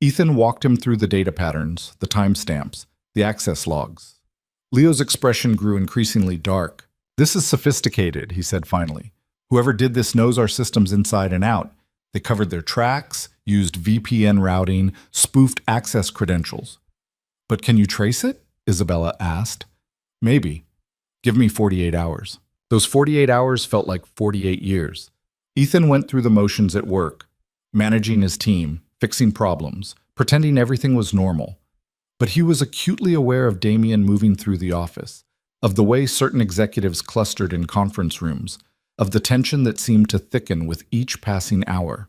Ethan walked him through the data patterns, the timestamps, the access logs. Leo's expression grew increasingly dark. "This is sophisticated," he said finally. "Whoever did this knows our systems inside and out. They covered their tracks, used VPN routing, spoofed access credentials." "But can you trace it?" Isabella asked. "Maybe. Give me 48 hours. Those 48 hours felt like 48 years. Ethan went through the motions at work, managing his team, fixing problems, pretending everything was normal. But he was acutely aware of Damien moving through the office, of the way certain executives clustered in conference rooms, of the tension that seemed to thicken with each passing hour.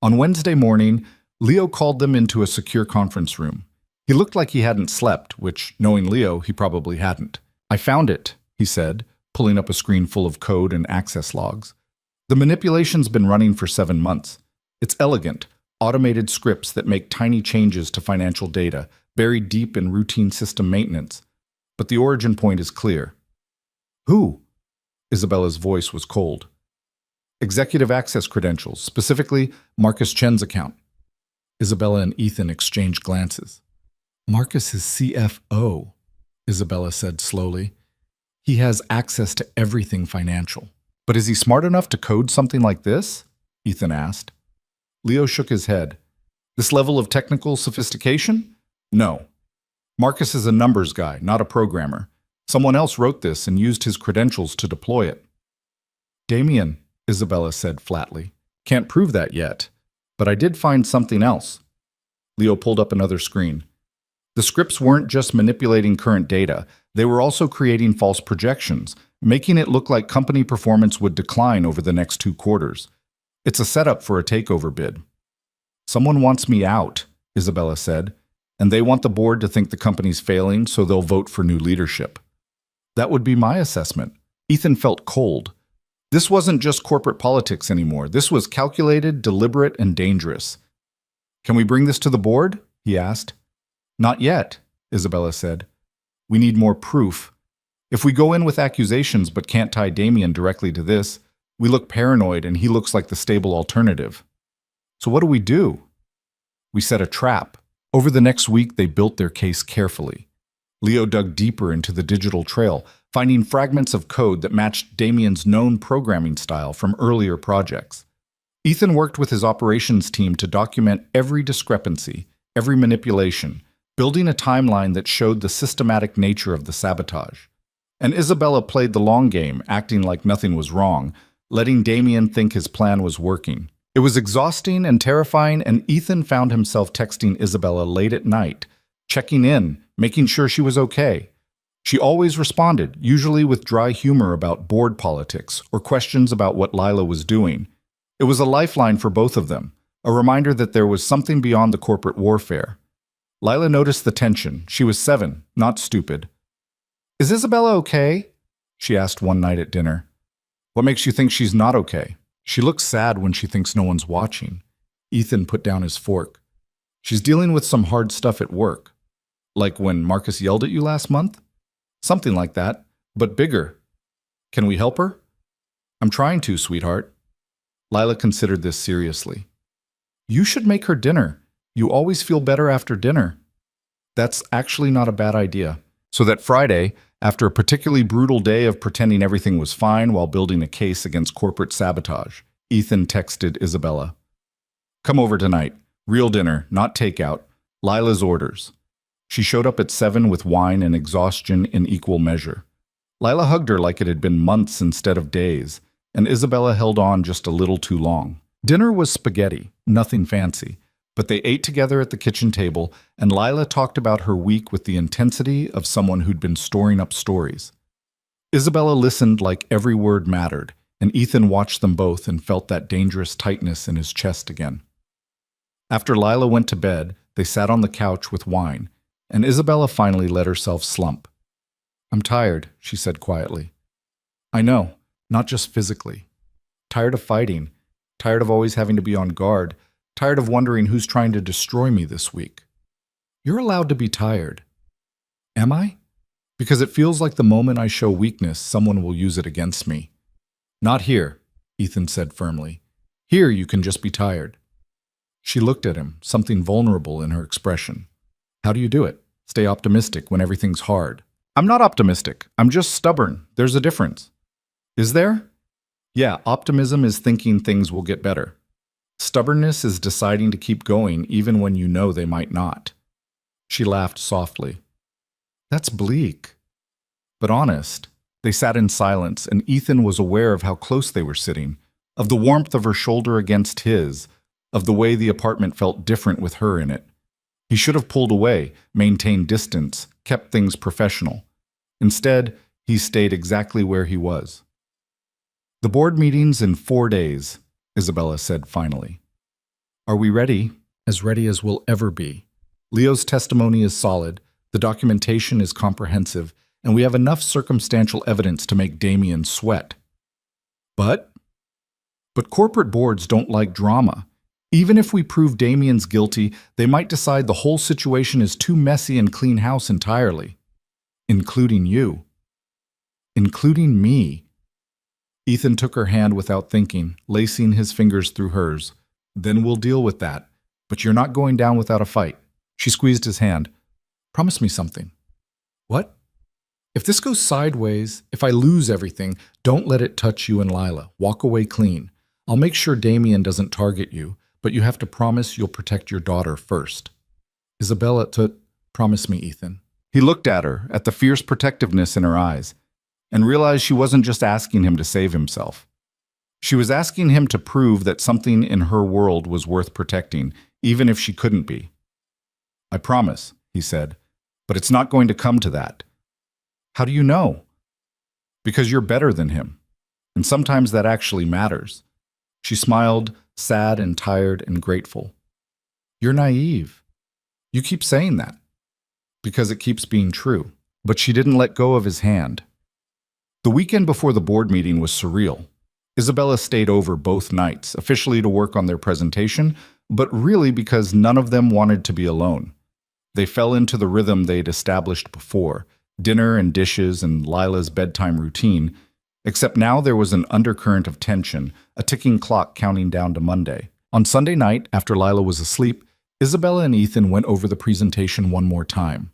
On Wednesday morning, Leo called them into a secure conference room. He looked like he hadn't slept, which, knowing Leo, he probably hadn't. "I found it," he said, pulling up a screen full of code and access logs. "The manipulation's been running for 7 months. It's elegant, automated scripts that make tiny changes to financial data, buried deep in routine system maintenance. But the origin point is clear." "Who?" Isabella's voice was cold. "Executive access credentials, specifically Marcus Chen's account." Isabella and Ethan exchanged glances. "Marcus is CFO," Isabella said slowly. "He has access to everything financial." "But is he smart enough to code something like this?" Ethan asked. Leo shook his head. "This level of technical sophistication? No. Marcus is a numbers guy, not a programmer. Someone else wrote this and used his credentials to deploy it." "Damien," Isabella said flatly, "can't prove that yet. But I did find something else." Leo pulled up another screen. The scripts weren't just manipulating current data, they were also creating false projections, making it look like company performance would decline over the next 2 quarters. "It's a setup for a takeover bid." "Someone wants me out," Isabella said, "and they want the board to think the company's failing, so they'll vote for new leadership." "That would be my assessment." Ethan felt cold. This wasn't just corporate politics anymore. This was calculated, deliberate, and dangerous. "Can we bring this to the board?" he asked. "Not yet," Isabella said. "We need more proof. If we go in with accusations but can't tie Damien directly to this, we look paranoid and he looks like the stable alternative. So what do we do?" "We set a trap." Over the next week, they built their case carefully. Leo dug deeper into the digital trail, finding fragments of code that matched Damien's known programming style from earlier projects. Ethan worked with his operations team to document every discrepancy, every manipulation, building a timeline that showed the systematic nature of the sabotage. And Isabella played the long game, acting like nothing was wrong, letting Damien think his plan was working. It was exhausting and terrifying, and Ethan found himself texting Isabella late at night, checking in, making sure she was okay. She always responded, usually with dry humor about board politics or questions about what Lila was doing. It was a lifeline for both of them, a reminder that there was something beyond the corporate warfare. Lila noticed the tension. She was 7, not stupid. "Is Isabella okay?" she asked one night at dinner. "What makes you think she's not okay?" "She looks sad when she thinks no one's watching." Ethan put down his fork. "She's dealing with some hard stuff at work." "Like when Marcus yelled at you last month?" "Something like that, but bigger." "Can we help her?" "I'm trying to, sweetheart." Lila considered this seriously. "You should make her dinner. You always feel better after dinner." "That's actually not a bad idea." So that Friday, after a particularly brutal day of pretending everything was fine while building a case against corporate sabotage, Ethan texted Isabella. "Come over tonight. Real dinner, not takeout. Lila's orders." She showed up at 7 with wine and exhaustion in equal measure. Lila hugged her like it had been months instead of days, and Isabella held on just a little too long. Dinner was spaghetti, nothing fancy, but they ate together at the kitchen table, and Lila talked about her week with the intensity of someone who'd been storing up stories. Isabella listened like every word mattered, and Ethan watched them both and felt that dangerous tightness in his chest again. After Lila went to bed, they sat on the couch with wine, and Isabella finally let herself slump. "I'm tired," she said quietly. "I know, not just physically. Tired of fighting, tired of always having to be on guard, tired of wondering who's trying to destroy me this week." "You're allowed to be tired." "Am I?" Because it feels like the moment I show weakness, someone will use it against me. Not here, Ethan said firmly. Here you can just be tired. She looked at him, something vulnerable in her expression. How do you do it? Stay optimistic when everything's hard. I'm not optimistic. I'm just stubborn. There's a difference. Is there? Yeah, optimism is thinking things will get better. Stubbornness is deciding to keep going even when you know they might not. She laughed softly. That's bleak. But honest. They sat in silence, and Ethan was aware of how close they were sitting, of the warmth of her shoulder against his, of the way the apartment felt different with her in it. He should have pulled away, maintained distance, kept things professional. Instead, he stayed exactly where he was. The board meeting's in 4 days, Isabella said finally. Are we ready? As ready as we'll ever be. Leo's testimony is solid, the documentation is comprehensive, and we have enough circumstantial evidence to make Damien sweat. But corporate boards don't like drama. Even if we prove Damien's guilty, they might decide the whole situation is too messy and clean house entirely. Including you. Including me. Ethan took her hand without thinking, lacing his fingers through hers. Then we'll deal with that. But you're not going down without a fight. She squeezed his hand. Promise me something. What? If this goes sideways, if I lose everything, don't let it touch you and Lila. Walk away clean. I'll make sure Damien doesn't target you, but you have to promise you'll protect your daughter first. Isabella, promise me, Ethan. He looked at her, at the fierce protectiveness in her eyes, and realized she wasn't just asking him to save himself. She was asking him to prove that something in her world was worth protecting, even if she couldn't be. I promise, he said, but it's not going to come to that. How do you know? Because you're better than him, and sometimes that actually matters. She smiled, sad and tired and grateful. You're naive. You keep saying that. Because it keeps being true. But she didn't let go of his hand. The weekend before the board meeting was surreal. Isabella stayed over both nights, officially to work on their presentation, but really because none of them wanted to be alone. They fell into the rhythm they'd established before, dinner and dishes and Lila's bedtime routine, except now there was an undercurrent of tension, a ticking clock counting down to Monday. On Sunday night, after Lila was asleep, Isabella and Ethan went over the presentation one more time.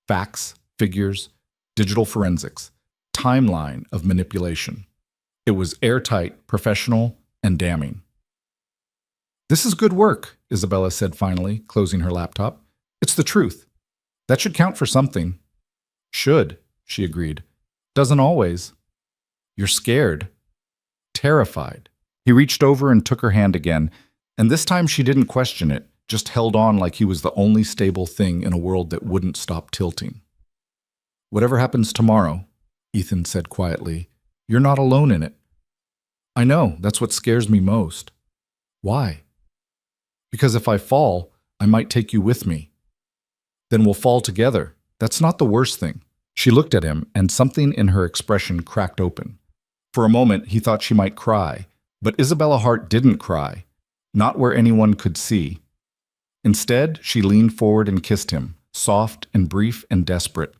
Facts, figures, digital forensics, timeline of manipulation. It was airtight, professional, and damning. This is good work, Isabella said finally, closing her laptop. It's the truth. That should count for something. Should, she agreed. Doesn't always. You're scared. Terrified. He reached over and took her hand again, and this time she didn't question it, just held on like he was the only stable thing in a world that wouldn't stop tilting. Whatever happens tomorrow, Ethan said quietly, you're not alone in it. I know, that's what scares me most. Why? Because if I fall, I might take you with me. Then we'll fall together. That's not the worst thing. She looked at him, and something in her expression cracked open. For a moment, he thought she might cry, but Isabella Hart didn't cry, not where anyone could see. Instead, she leaned forward and kissed him, soft and brief and desperate.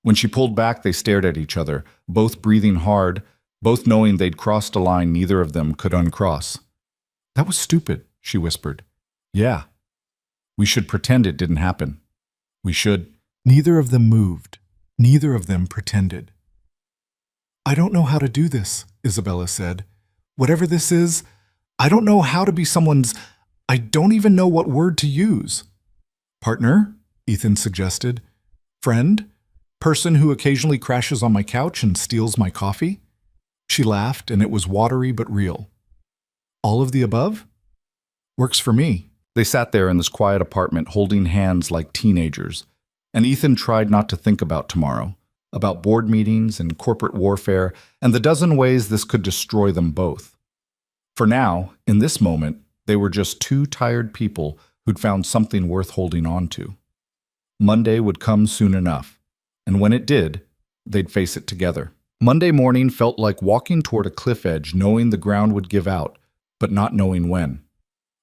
When she pulled back, they stared at each other, both breathing hard, both knowing they'd crossed a line neither of them could uncross. That was stupid, she whispered. Yeah. We should pretend it didn't happen. We should. Neither of them moved. Neither of them pretended. I don't know how to do this, Isabella said. Whatever this is, I don't know how to be someone's... I don't even know what word to use. Partner? Ethan suggested. Friend? Person who occasionally crashes on my couch and steals my coffee? She laughed, and it was watery but real. All of the above? Works for me. They sat there in this quiet apartment holding hands like teenagers, and Ethan tried not to think about tomorrow, about board meetings and corporate warfare, and the dozen ways this could destroy them both. For now, in this moment, they were just two tired people who'd found something worth holding on to. Monday would come soon enough, and when it did, they'd face it together. Monday morning felt like walking toward a cliff edge, knowing the ground would give out, but not knowing when.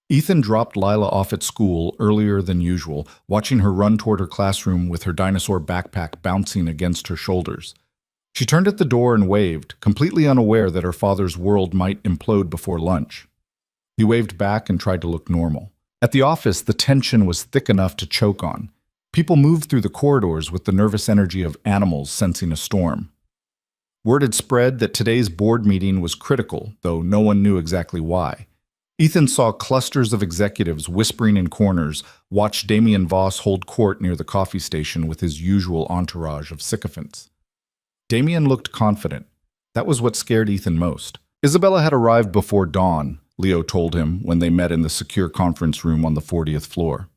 Ethan dropped Lila off at school earlier than usual, watching her run toward her classroom with her dinosaur backpack bouncing against her shoulders. She turned at the door and waved, completely unaware that her father's world might implode before lunch. He waved back and tried to look normal. At the office, the tension was thick enough to choke on. People moved through the corridors with the nervous energy of animals sensing a storm. Word had spread that today's board meeting was critical, though no one knew exactly why. Ethan saw clusters of executives whispering in corners, watched Damien Voss hold court near the coffee station with his usual entourage of sycophants. Damien looked confident. That was what scared Ethan most. Isabella had arrived before dawn, Leo told him when they met in the secure conference room on the 40th floor.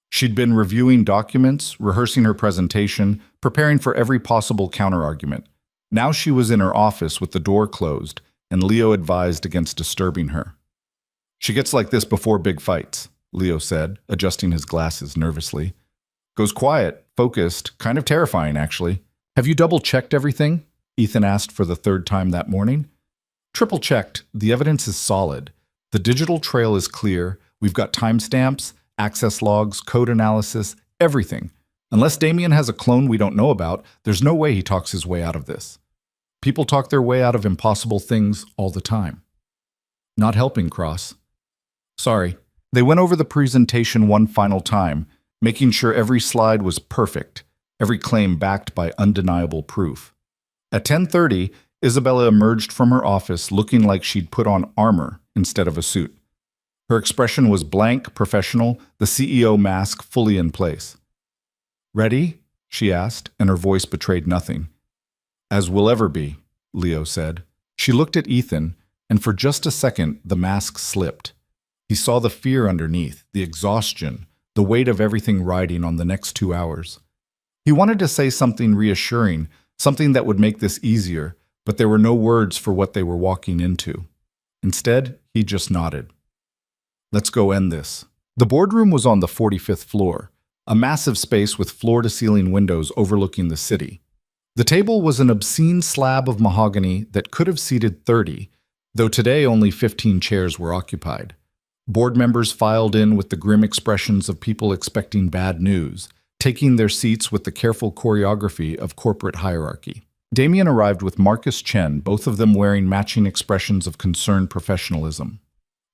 She'd been reviewing documents, rehearsing her presentation, preparing for every possible counterargument. Now she was in her office with the door closed, and Leo advised against disturbing her. She gets like this before big fights, Leo said, adjusting his glasses nervously. Goes quiet, focused, kind of terrifying, actually. Have you double-checked everything? Ethan asked for the third time that morning. Triple-checked. The evidence is solid. The digital trail is clear. We've got timestamps, access logs, code analysis, everything. Unless Damien has a clone we don't know about, there's no way he talks his way out of this. People talk their way out of impossible things all the time. Not helping, Cross. Sorry. They went over the presentation one final time, making sure every slide was perfect, every claim backed by undeniable proof. At 10:30, Isabella emerged from her office looking like she'd put on armor instead of a suit. Her expression was blank, professional, the CEO mask fully in place. Ready? She asked, and her voice betrayed nothing. As will ever be, Leo said. She looked at Ethan, and for just a second, the mask slipped. He saw the fear underneath, the exhaustion, the weight of everything riding on the next 2 hours. He wanted to say something reassuring, something that would make this easier, but there were no words for what they were walking into. Instead, he just nodded. Let's go end this. The boardroom was on the 45th floor, a massive space with floor-to-ceiling windows overlooking the city. The table was an obscene slab of mahogany that could have seated 30, though today only 15 chairs were occupied. Board members filed in with the grim expressions of people expecting bad news, taking their seats with the careful choreography of corporate hierarchy. Damien arrived with Marcus Chen, both of them wearing matching expressions of concerned professionalism.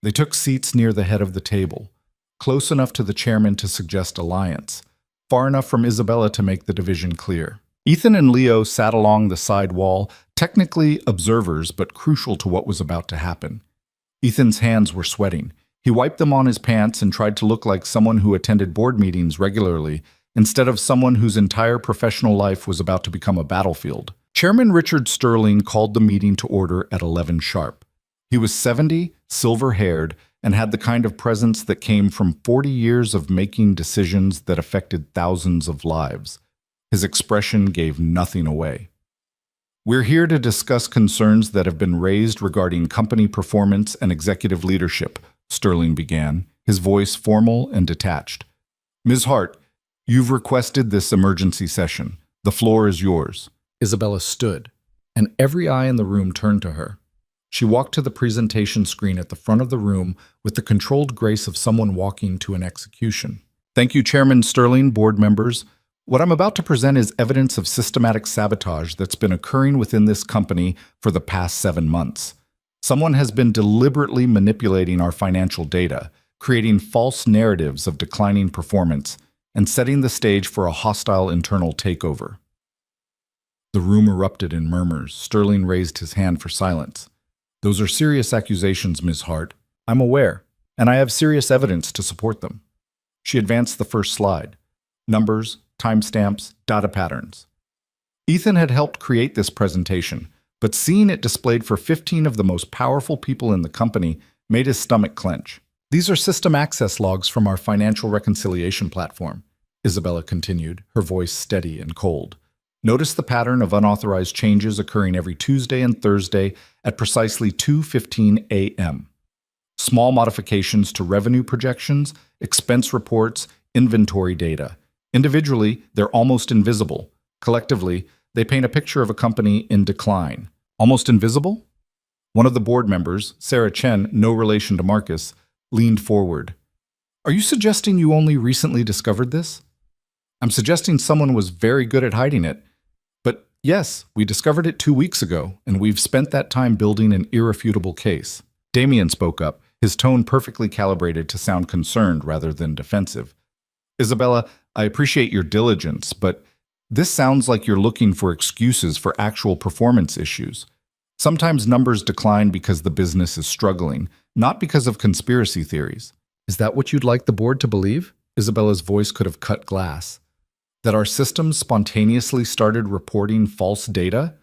They took seats near the head of the table, close enough to the chairman to suggest alliance, far enough from Isabella to make the division clear. Ethan and Leo sat along the side wall, technically observers but crucial to what was about to happen. Ethan's hands were sweating. He wiped them on his pants and tried to look like someone who attended board meetings regularly, instead of someone whose entire professional life was about to become a battlefield. Chairman Richard Sterling called the meeting to order at 11 sharp. He was 70, silver-haired, and had the kind of presence that came from 40 years of making decisions that affected thousands of lives. His expression gave nothing away. We're here to discuss concerns that have been raised regarding company performance and executive leadership, Sterling began, his voice formal and detached. Ms. Hart, you've requested this emergency session. The floor is yours. Isabella stood, and every eye in the room turned to her. She walked to the presentation screen at the front of the room with the controlled grace of someone walking to an execution. Thank you, Chairman Sterling, board members. What I'm about to present is evidence of systematic sabotage that's been occurring within this company for the past 7 months. Someone has been deliberately manipulating our financial data, creating false narratives of declining performance, and setting the stage for a hostile internal takeover. The room erupted in murmurs. Sterling raised his hand for silence. Those are serious accusations, Ms. Hart. I'm aware, and I have serious evidence to support them. She advanced the first slide. Numbers, timestamps, data patterns. Ethan had helped create this presentation, but seeing it displayed for 15 of the most powerful people in the company made his stomach clench. These are system access logs from our financial reconciliation platform, Isabella continued, her voice steady and cold. Notice the pattern of unauthorized changes occurring every Tuesday and Thursday at precisely 2:15 a.m. Small modifications to revenue projections, expense reports, inventory data. Individually, they're almost invisible. Collectively, they paint a picture of a company in decline. Almost invisible? One of the board members, Sarah Chen, no relation to Marcus, leaned forward. Are you suggesting you only recently discovered this? I'm suggesting someone was very good at hiding it. But yes, we discovered it 2 weeks ago, and we've spent that time building an irrefutable case. Damien spoke up, his tone perfectly calibrated to sound concerned rather than defensive. Isabella, I appreciate your diligence, but this sounds like you're looking for excuses for actual performance issues. Sometimes numbers decline because the business is struggling, not because of conspiracy theories. Is that what you'd like the board to believe? Isabella's voice could have cut glass. That our systems spontaneously started reporting false data?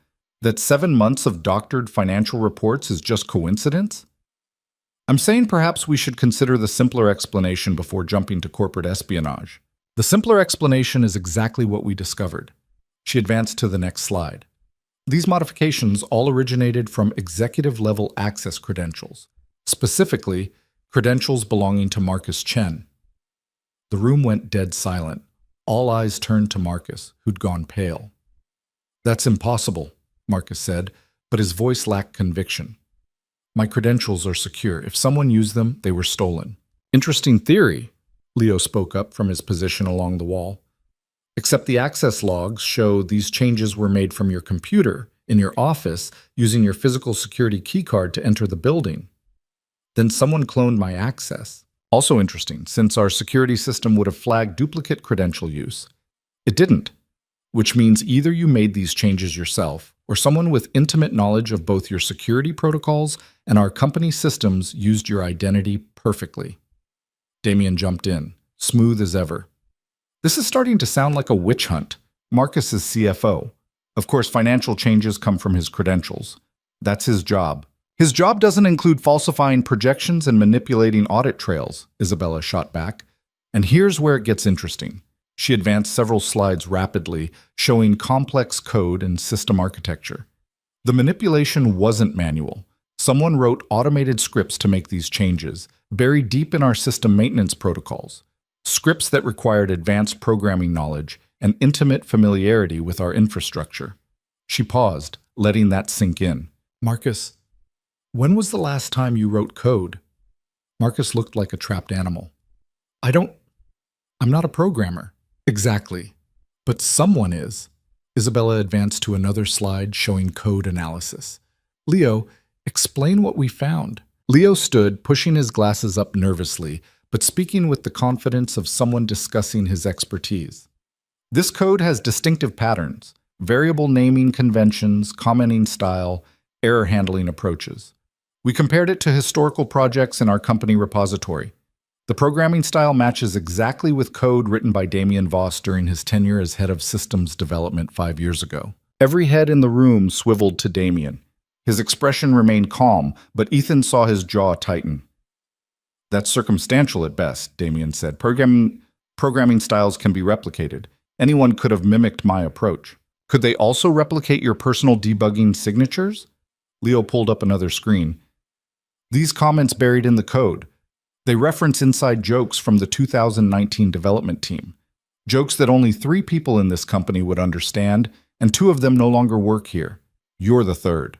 That 7 months of doctored financial reports is just coincidence? I'm saying perhaps we should consider the simpler explanation before jumping to corporate espionage. The simpler explanation is exactly what we discovered. She advanced to the next slide. These modifications all originated from executive-level access credentials, specifically credentials belonging to Marcus Chen. The room went dead silent. All eyes turned to Marcus, who'd gone pale. That's impossible, Marcus said, but his voice lacked conviction. My credentials are secure. If someone used them, they were stolen. Interesting theory, Leo spoke up from his position along the wall. Except the access logs show these changes were made from your computer, in your office, using your physical security keycard to enter the building. Then someone cloned my access. Also interesting, since our security system would have flagged duplicate credential use. It didn't, which means either you made these changes yourself, or someone with intimate knowledge of both your security protocols and our company systems used your identity perfectly. Damien jumped in, smooth as ever. This is starting to sound like a witch hunt. Marcus is CFO. Of course, financial changes come from his credentials. That's his job. His job doesn't include falsifying projections and manipulating audit trails, Isabella shot back. And here's where it gets interesting. She advanced several slides rapidly, showing complex code and system architecture. The manipulation wasn't manual. Someone wrote automated scripts to make these changes, buried deep in our system maintenance protocols. Scripts that required advanced programming knowledge and intimate familiarity with our infrastructure. She paused, letting that sink in. Marcus, when was the last time you wrote code? Marcus looked like a trapped animal. I'm not a programmer. Exactly. But someone is. Isabella advanced to another slide showing code analysis. Leo, explain what we found. Leo stood, pushing his glasses up nervously, but speaking with the confidence of someone discussing his expertise. This code has distinctive patterns, variable naming conventions, commenting style, error handling approaches. We compared it to historical projects in our company repository. The programming style matches exactly with code written by Damien Voss during his tenure as head of systems development 5 years ago. Every head in the room swiveled to Damien. His expression remained calm, but Ethan saw his jaw tighten. That's circumstantial at best, Damien said. Programming styles can be replicated. Anyone could have mimicked my approach. Could they also replicate your personal debugging signatures? Leo pulled up another screen. These comments buried in the code. They reference inside jokes from the 2019 development team. Jokes that only 3 people in this company would understand, and 2 of them no longer work here. You're the third.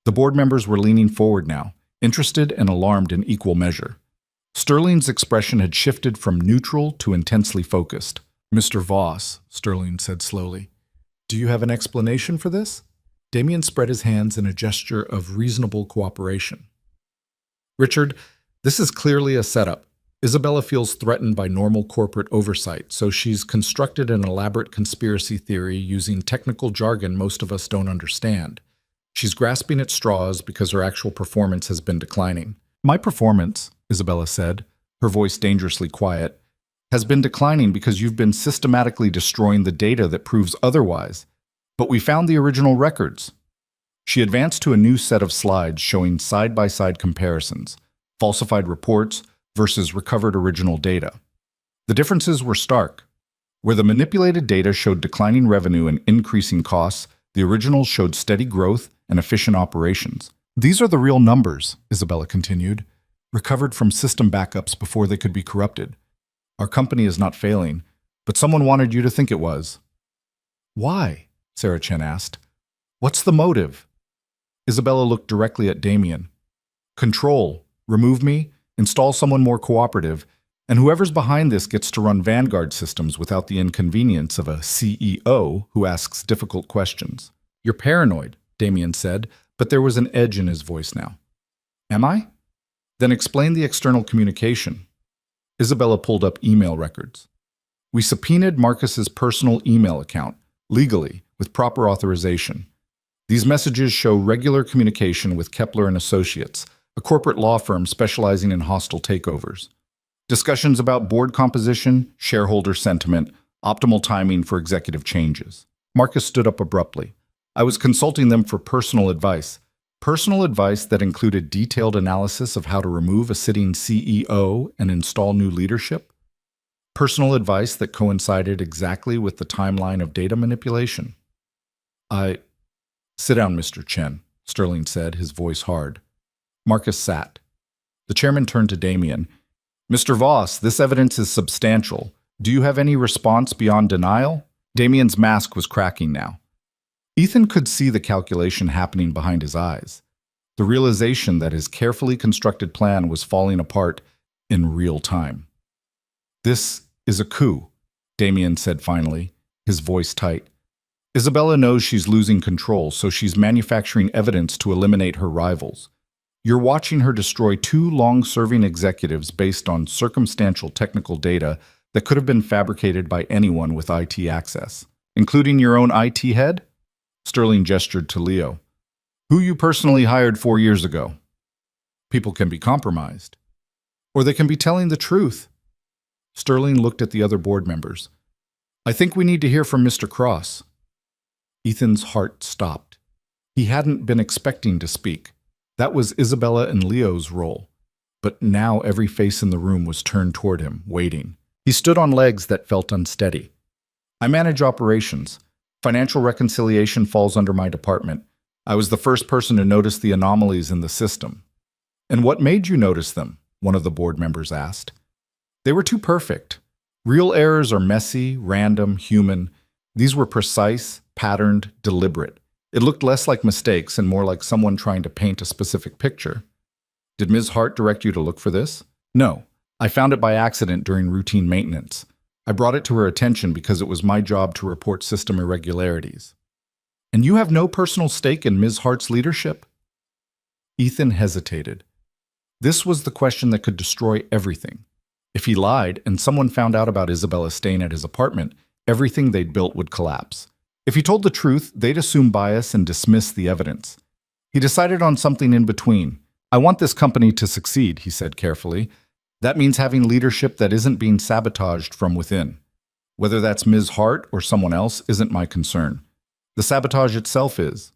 The board members were leaning forward now, interested and alarmed in equal measure. Sterling's expression had shifted from neutral to intensely focused. Mr. Voss, Sterling said slowly, do you have an explanation for this? Damien spread his hands in a gesture of reasonable cooperation. Richard, this is clearly a setup. Isabella feels threatened by normal corporate oversight, so she's constructed an elaborate conspiracy theory using technical jargon most of us don't understand. She's grasping at straws because her actual performance has been declining. My performance, Isabella said, her voice dangerously quiet, has been declining because you've been systematically destroying the data that proves otherwise. But we found the original records. She advanced to a new set of slides showing side-by-side comparisons, falsified reports versus recovered original data. The differences were stark. Where the manipulated data showed declining revenue and increasing costs, the originals showed steady growth and efficient operations. These are the real numbers, Isabella continued, recovered from system backups before they could be corrupted. Our company is not failing, but someone wanted you to think it was. Why? Sarah Chen asked. What's the motive? Isabella looked directly at Damien. Control. Remove me, install someone more cooperative, and whoever's behind this gets to run Vanguard systems without the inconvenience of a CEO who asks difficult questions. You're paranoid, Damien said, but there was an edge in his voice now. Am I? Then explain the external communication. Isabella pulled up email records. We subpoenaed Marcus's personal email account, legally, with proper authorization. These messages show regular communication with Kepler and Associates, a corporate law firm specializing in hostile takeovers. Discussions about board composition, shareholder sentiment, optimal timing for executive changes. Marcus stood up abruptly. I was consulting them for personal advice that included detailed analysis of how to remove a sitting CEO and install new leadership. Personal advice that coincided exactly with the timeline of data manipulation. Sit down, Mr. Chen, Sterling said, his voice hard. Marcus sat. The chairman turned to Damien. Mr. Voss, this evidence is substantial. Do you have any response beyond denial? Damien's mask was cracking now. Ethan could see the calculation happening behind his eyes. The realization that his carefully constructed plan was falling apart in real time. This is a coup, Damien said finally, his voice tight. Isabella knows she's losing control, so she's manufacturing evidence to eliminate her rivals. You're watching her destroy 2 long-serving executives based on circumstantial technical data that could have been fabricated by anyone with IT access, including your own IT head? Sterling gestured to Leo. Who you personally hired 4 years ago. People can be compromised. Or they can be telling the truth. Sterling looked at the other board members. I think we need to hear from Mr. Cross. Ethan's heart stopped. He hadn't been expecting to speak. That was Isabella and Leo's role. But now every face in the room was turned toward him, waiting. He stood on legs that felt unsteady. I manage operations. Financial reconciliation falls under my department. I was the first person to notice the anomalies in the system. And what made you notice them? One of the board members asked. They were too perfect. Real errors are messy, random, human. These were precise, patterned, deliberate. It looked less like mistakes and more like someone trying to paint a specific picture. Did Ms. Hart direct you to look for this? No. I found it by accident during routine maintenance. I brought it to her attention because it was my job to report system irregularities. And you have no personal stake in Ms. Hart's leadership? Ethan hesitated. This was the question that could destroy everything. If he lied and someone found out about Isabella staying at his apartment, everything they'd built would collapse. If he told the truth, they'd assume bias and dismiss the evidence. He decided on something in between. I want this company to succeed, he said carefully. That means having leadership that isn't being sabotaged from within. Whether that's Ms. Hart or someone else isn't my concern. The sabotage itself is.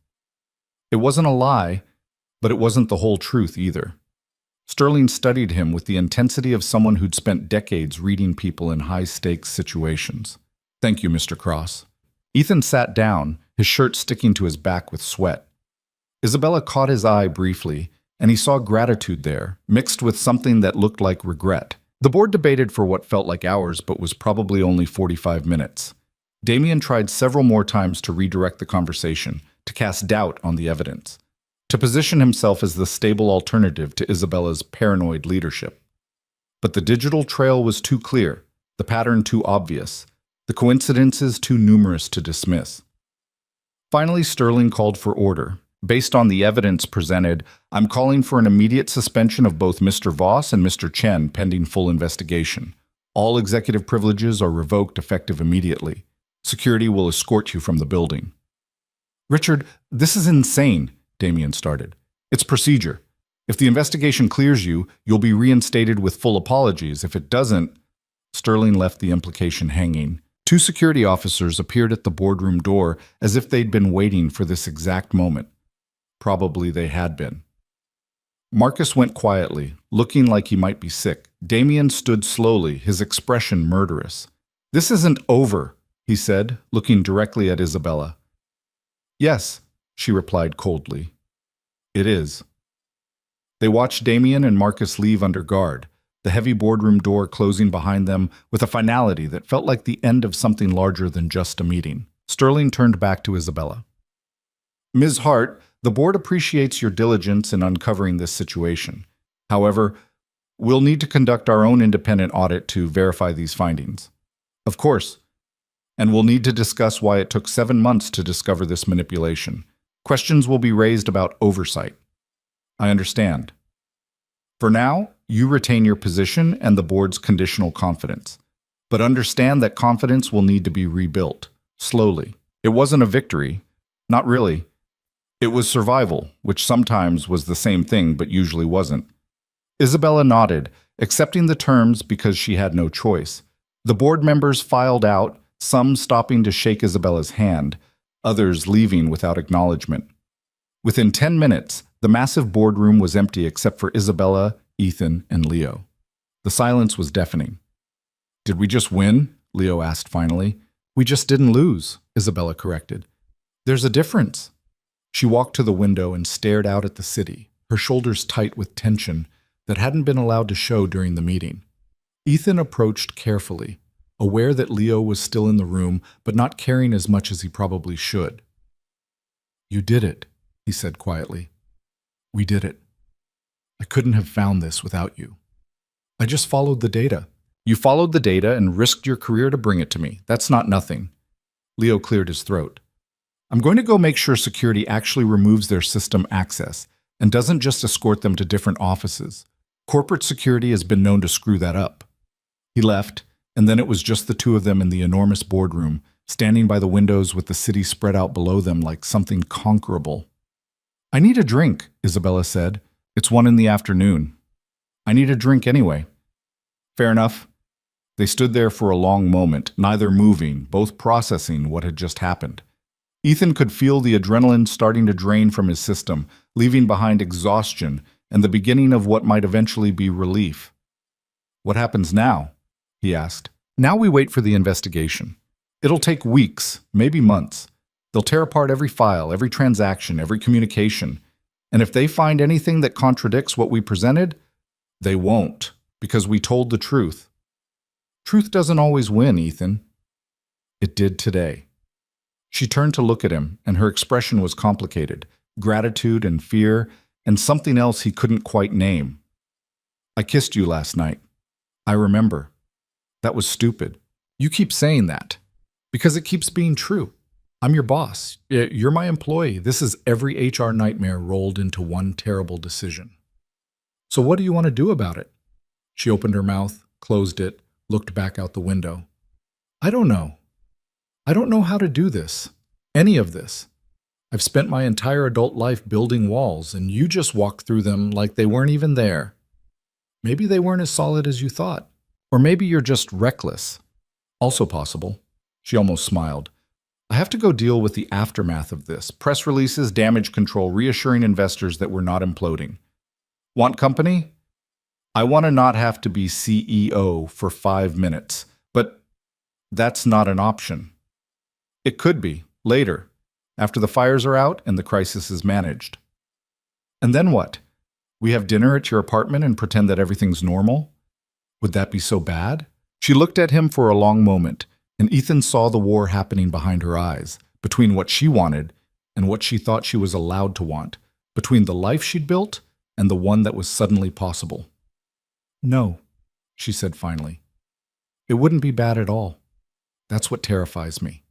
It wasn't a lie, but it wasn't the whole truth either. Sterling studied him with the intensity of someone who'd spent decades reading people in high-stakes situations. Thank you, Mr. Cross. Ethan sat down, his shirt sticking to his back with sweat. Isabella caught his eye briefly, and he saw gratitude there, mixed with something that looked like regret. The board debated for what felt like hours but was probably only 45 minutes. Damien tried several more times to redirect the conversation, to cast doubt on the evidence, to position himself as the stable alternative to Isabella's paranoid leadership. But the digital trail was too clear, the pattern too obvious, the coincidences too numerous to dismiss. Finally, Sterling called for order. Based on the evidence presented, I'm calling for an immediate suspension of both Mr. Voss and Mr. Chen pending full investigation. All executive privileges are revoked effective immediately. Security will escort you from the building. Richard, this is insane, Damien started. It's procedure. If the investigation clears you, you'll be reinstated with full apologies. If it doesn't, Sterling left the implication hanging. 2 security officers appeared at the boardroom door as if they'd been waiting for this exact moment. Probably they had been. Marcus went quietly, looking like he might be sick. Damien stood slowly, his expression murderous. This isn't over, he said, looking directly at Isabella. Yes, she replied coldly. It is. They watched Damien and Marcus leave under guard, the heavy boardroom door closing behind them with a finality that felt like the end of something larger than just a meeting. Sterling turned back to Isabella. Ms. Hart, the board appreciates your diligence in uncovering this situation. However, We'll need to conduct our own independent audit to verify these findings. Of course. And we'll need to discuss why it took 7 months to discover this manipulation. Questions will be raised about oversight. I understand. For now, you retain your position and the board's conditional confidence. But understand that confidence will need to be rebuilt, slowly. It wasn't a victory. Not really. It was survival, which sometimes was the same thing but usually wasn't. Isabella nodded, accepting the terms because she had no choice. The board members filed out, some stopping to shake Isabella's hand, others leaving without acknowledgement. Within 10 minutes, the massive boardroom was empty except for Isabella, Ethan, and Leo. The silence was deafening. "Did we just win?" Leo asked finally. "We just didn't lose," Isabella corrected. "There's a difference." She walked to the window and stared out at the city, her shoulders tight with tension that hadn't been allowed to show during the meeting. Ethan approached carefully, aware that Leo was still in the room, but not caring as much as he probably should. "You did it," he said quietly. "We did it. I couldn't have found this without you. I just followed the data." "You followed the data and risked your career to bring it to me. That's not nothing." Leo cleared his throat. "I'm going to go make sure security actually removes their system access and doesn't just escort them to different offices. Corporate security has been known to screw that up." He left, and then it was just the two of them in the enormous boardroom, standing by the windows with the city spread out below them like something conquerable. "I need a drink," Isabella said. "It's 1 in the afternoon. I need a drink anyway." "Fair enough." They stood there for a long moment, neither moving, both processing what had just happened. Ethan could feel the adrenaline starting to drain from his system, leaving behind exhaustion and the beginning of what might eventually be relief. "What happens now?" he asked. "Now we wait for the investigation. It'll take weeks, maybe months. They'll tear apart every file, every transaction, every communication. And if they find anything that contradicts what we presented, they won't, because we told the truth. Truth doesn't always win, Ethan." "It did today." She turned to look at him, and her expression was complicated, gratitude and fear, and something else he couldn't quite name. "I kissed you last night. I remember. That was stupid. You keep saying that, because it keeps being true. I'm your boss. You're my employee. This is every HR nightmare rolled into one terrible decision. So what do you want to do about it?" She opened her mouth, closed it, looked back out the window. "I don't know. I don't know how to do this. Any of this. I've spent my entire adult life building walls, and you just walked through them like they weren't even there. Maybe they weren't as solid as you thought. Or maybe you're just reckless. Also possible." She almost smiled. "I have to go deal with the aftermath of this. Press releases, damage control, reassuring investors that we're not imploding. Want company? I want to not have to be CEO for 5 minutes, but that's not an option. It could be, later, after the fires are out and the crisis is managed. And then what? We have dinner at your apartment and pretend that everything's normal? Would that be so bad?" She looked at him for a long moment, and Ethan saw the war happening behind her eyes, between what she wanted and what she thought she was allowed to want, between the life she'd built and the one that was suddenly possible. "No," she said finally. "It wouldn't be bad at all. That's what terrifies me."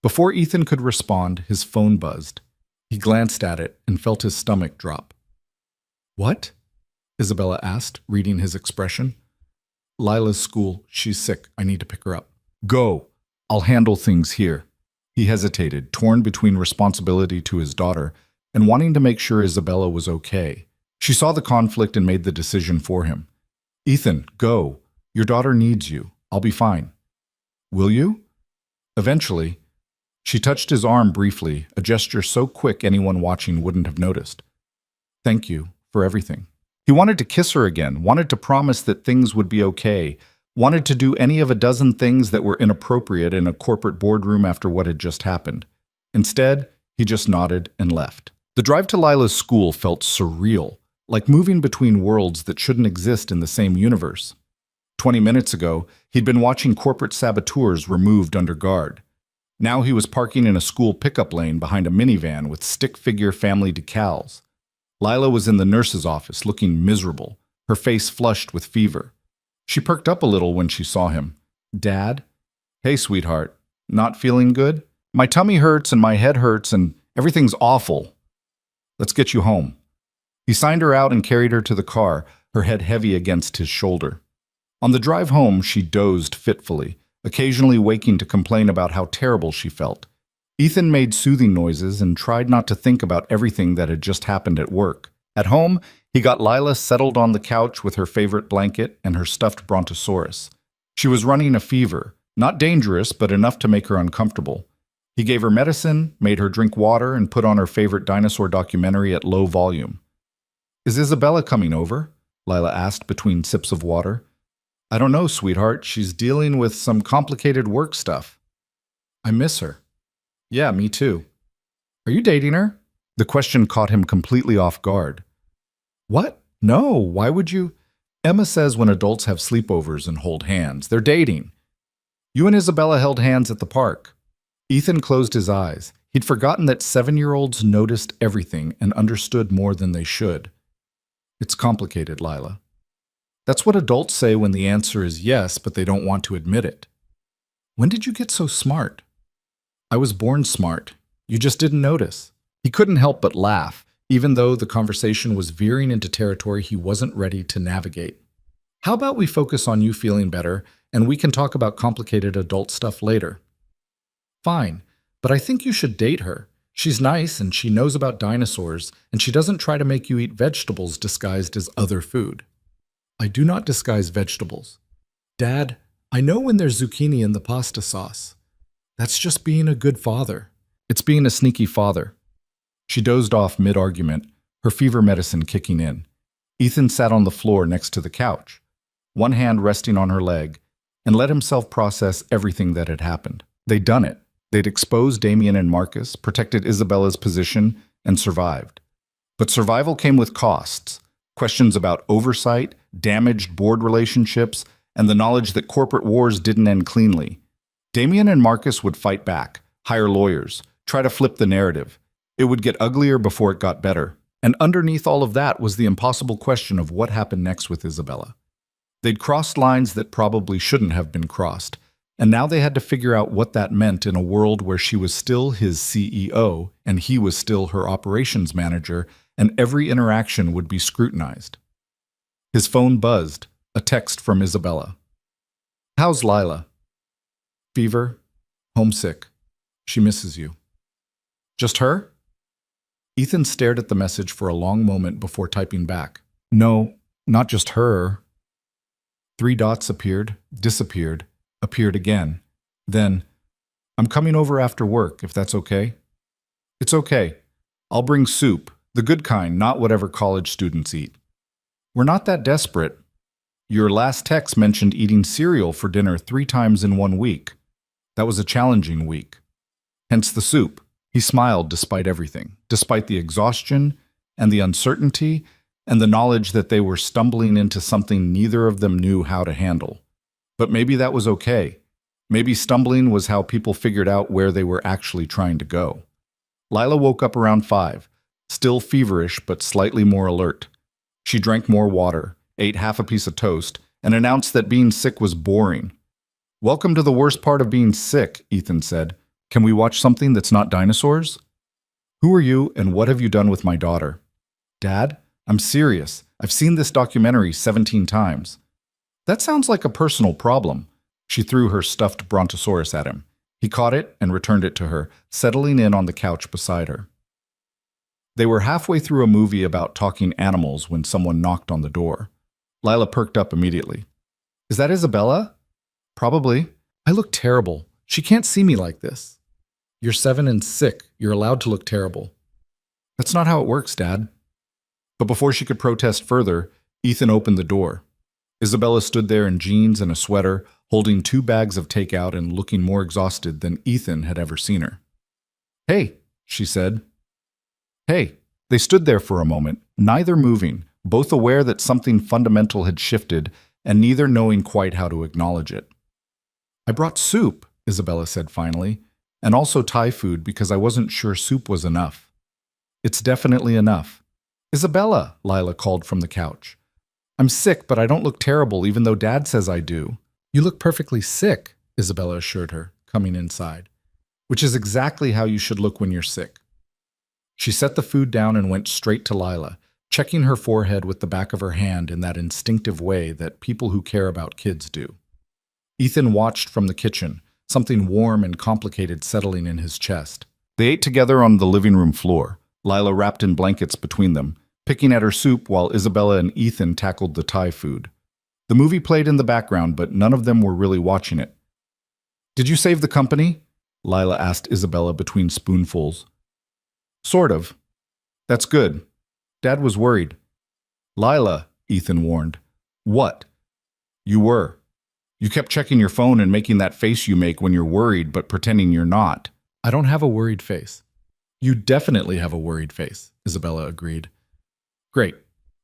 Before Ethan could respond, his phone buzzed. He glanced at it and felt his stomach drop. "What?" Isabella asked, reading his expression. "Lila's school. She's sick. I need to pick her up." "Go. I'll handle things here." He hesitated, torn between responsibility to his daughter and wanting to make sure Isabella was okay. She saw the conflict and made the decision for him. "Ethan, go. Your daughter needs you. I'll be fine." "Will you?" Eventually. She touched his arm briefly, a gesture so quick anyone watching wouldn't have noticed. "Thank you for everything." He wanted to kiss her again, wanted to promise that things would be okay, wanted to do any of a dozen things that were inappropriate in a corporate boardroom after what had just happened. Instead, he just nodded and left. The drive to Lila's school felt surreal, like moving between worlds that shouldn't exist in the same universe. 20 minutes ago, he'd been watching corporate saboteurs removed under guard. Now he was parking in a school pickup lane behind a minivan with stick-figure family decals. Lila was in the nurse's office, looking miserable, her face flushed with fever. She perked up a little when she saw him. "Dad?" "Hey, sweetheart. Not feeling good? My tummy hurts and my head hurts and everything's awful. Let's get you home." He signed her out and carried her to the car, her head heavy against his shoulder. On the drive home, she dozed fitfully, occasionally waking to complain about how terrible she felt. Ethan made soothing noises and tried not to think about everything that had just happened at work. At home, he got Lila settled on the couch with her favorite blanket and her stuffed brontosaurus. She was running a fever, not dangerous, but enough to make her uncomfortable. He gave her medicine, made her drink water, and put on her favorite dinosaur documentary at low volume. "Is Isabella coming over?" Lila asked between sips of water. "I don't know, sweetheart. She's dealing with some complicated work stuff." "I miss her." "Yeah, me too." "Are you dating her?" The question caught him completely off guard. "What? No, why would you?" "Emma says when adults have sleepovers and hold hands, they're dating. You and Isabella held hands at the park." Ethan closed his eyes. He'd forgotten that 7-year-olds noticed everything and understood more than they should. "It's complicated, Lila." "That's what adults say when the answer is yes, but they don't want to admit it." "When did you get so smart?" "I was born smart. You just didn't notice." He couldn't help but laugh, even though the conversation was veering into territory he wasn't ready to navigate. "How about we focus on you feeling better, and we can talk about complicated adult stuff later?" "Fine, but I think you should date her. She's nice, and she knows about dinosaurs, and she doesn't try to make you eat vegetables disguised as other food." "I do not disguise vegetables." "Dad, I know when there's zucchini in the pasta sauce. That's just being a good father." "It's being a sneaky father." She dozed off mid-argument, her fever medicine kicking in. Ethan sat on the floor next to the couch, one hand resting on her leg, and let himself process everything that had happened. They'd done it. They'd exposed Damien and Marcus, protected Isabella's position, and survived. But survival came with costs. Questions about oversight, damaged board relationships, and the knowledge that corporate wars didn't end cleanly. Damien and Marcus would fight back, hire lawyers, try to flip the narrative. It would get uglier before it got better. And underneath all of that was the impossible question of what happened next with Isabella. They'd crossed lines that probably shouldn't have been crossed, and now they had to figure out what that meant in a world where she was still his CEO and he was still her operations manager, and every interaction would be scrutinized. His phone buzzed, a text from Isabella. "How's Lila?" "Fever, homesick. She misses you." "Just her?" Ethan stared at the message for a long moment before typing back. "No, not just her." 3 dots appeared, disappeared, appeared again. Then, "I'm coming over after work, if that's okay." "It's okay. I'll bring soup, the good kind, not whatever college students eat." "We're not that desperate. Your last text mentioned eating cereal for dinner 3 times in 1 week. That was a challenging week. Hence the soup." He smiled despite everything, despite the exhaustion and the uncertainty and the knowledge that they were stumbling into something neither of them knew how to handle. But maybe that was okay. Maybe stumbling was how people figured out where they were actually trying to go. Lila woke up around 5, still feverish but slightly more alert. She drank more water, ate half a piece of toast, and announced that being sick was boring. "Welcome to the worst part of being sick," Ethan said. "Can we watch something that's not dinosaurs?" "Who are you and what have you done with my daughter?" "Dad, I'm serious. I've seen this documentary 17 times. "That sounds like a personal problem." She threw her stuffed brontosaurus at him. He caught it and returned it to her, settling in on the couch beside her. They were halfway through a movie about talking animals when someone knocked on the door. Lila perked up immediately. "Is that Isabella?" "Probably. I look terrible. She can't see me like this." "You're 7 and sick. You're allowed to look terrible." "That's not how it works, Dad." But before she could protest further, Ethan opened the door. Isabella stood there in jeans and a sweater, holding 2 bags of takeout and looking more exhausted than Ethan had ever seen her. "Hey," she said. "Hey." They stood there for a moment, neither moving, both aware that something fundamental had shifted and neither knowing quite how to acknowledge it. "I brought soup," Isabella said finally, "and also Thai food because I wasn't sure soup was enough." "It's definitely enough." "Isabella," Lila called from the couch. I'm sick, but I don't look terrible, even though Dad says I do. You look perfectly sick, Isabella assured her, coming inside, which is exactly how you should look when you're sick. She set the food down and went straight to Lila, checking her forehead with the back of her hand in that instinctive way that people who care about kids do. Ethan watched from the kitchen, something warm and complicated settling in his chest. They ate together on the living room floor, Lila wrapped in blankets between them, picking at her soup while Isabella and Ethan tackled the Thai food. The movie played in the background, but none of them were really watching it. Did you save the company? Lila asked Isabella between spoonfuls. Sort of. That's good. Dad was worried. Lila, Ethan warned. What? You were. You kept checking your phone and making that face you make when you're worried but pretending you're not. I don't have a worried face. You definitely have a worried face, Isabella agreed. Great.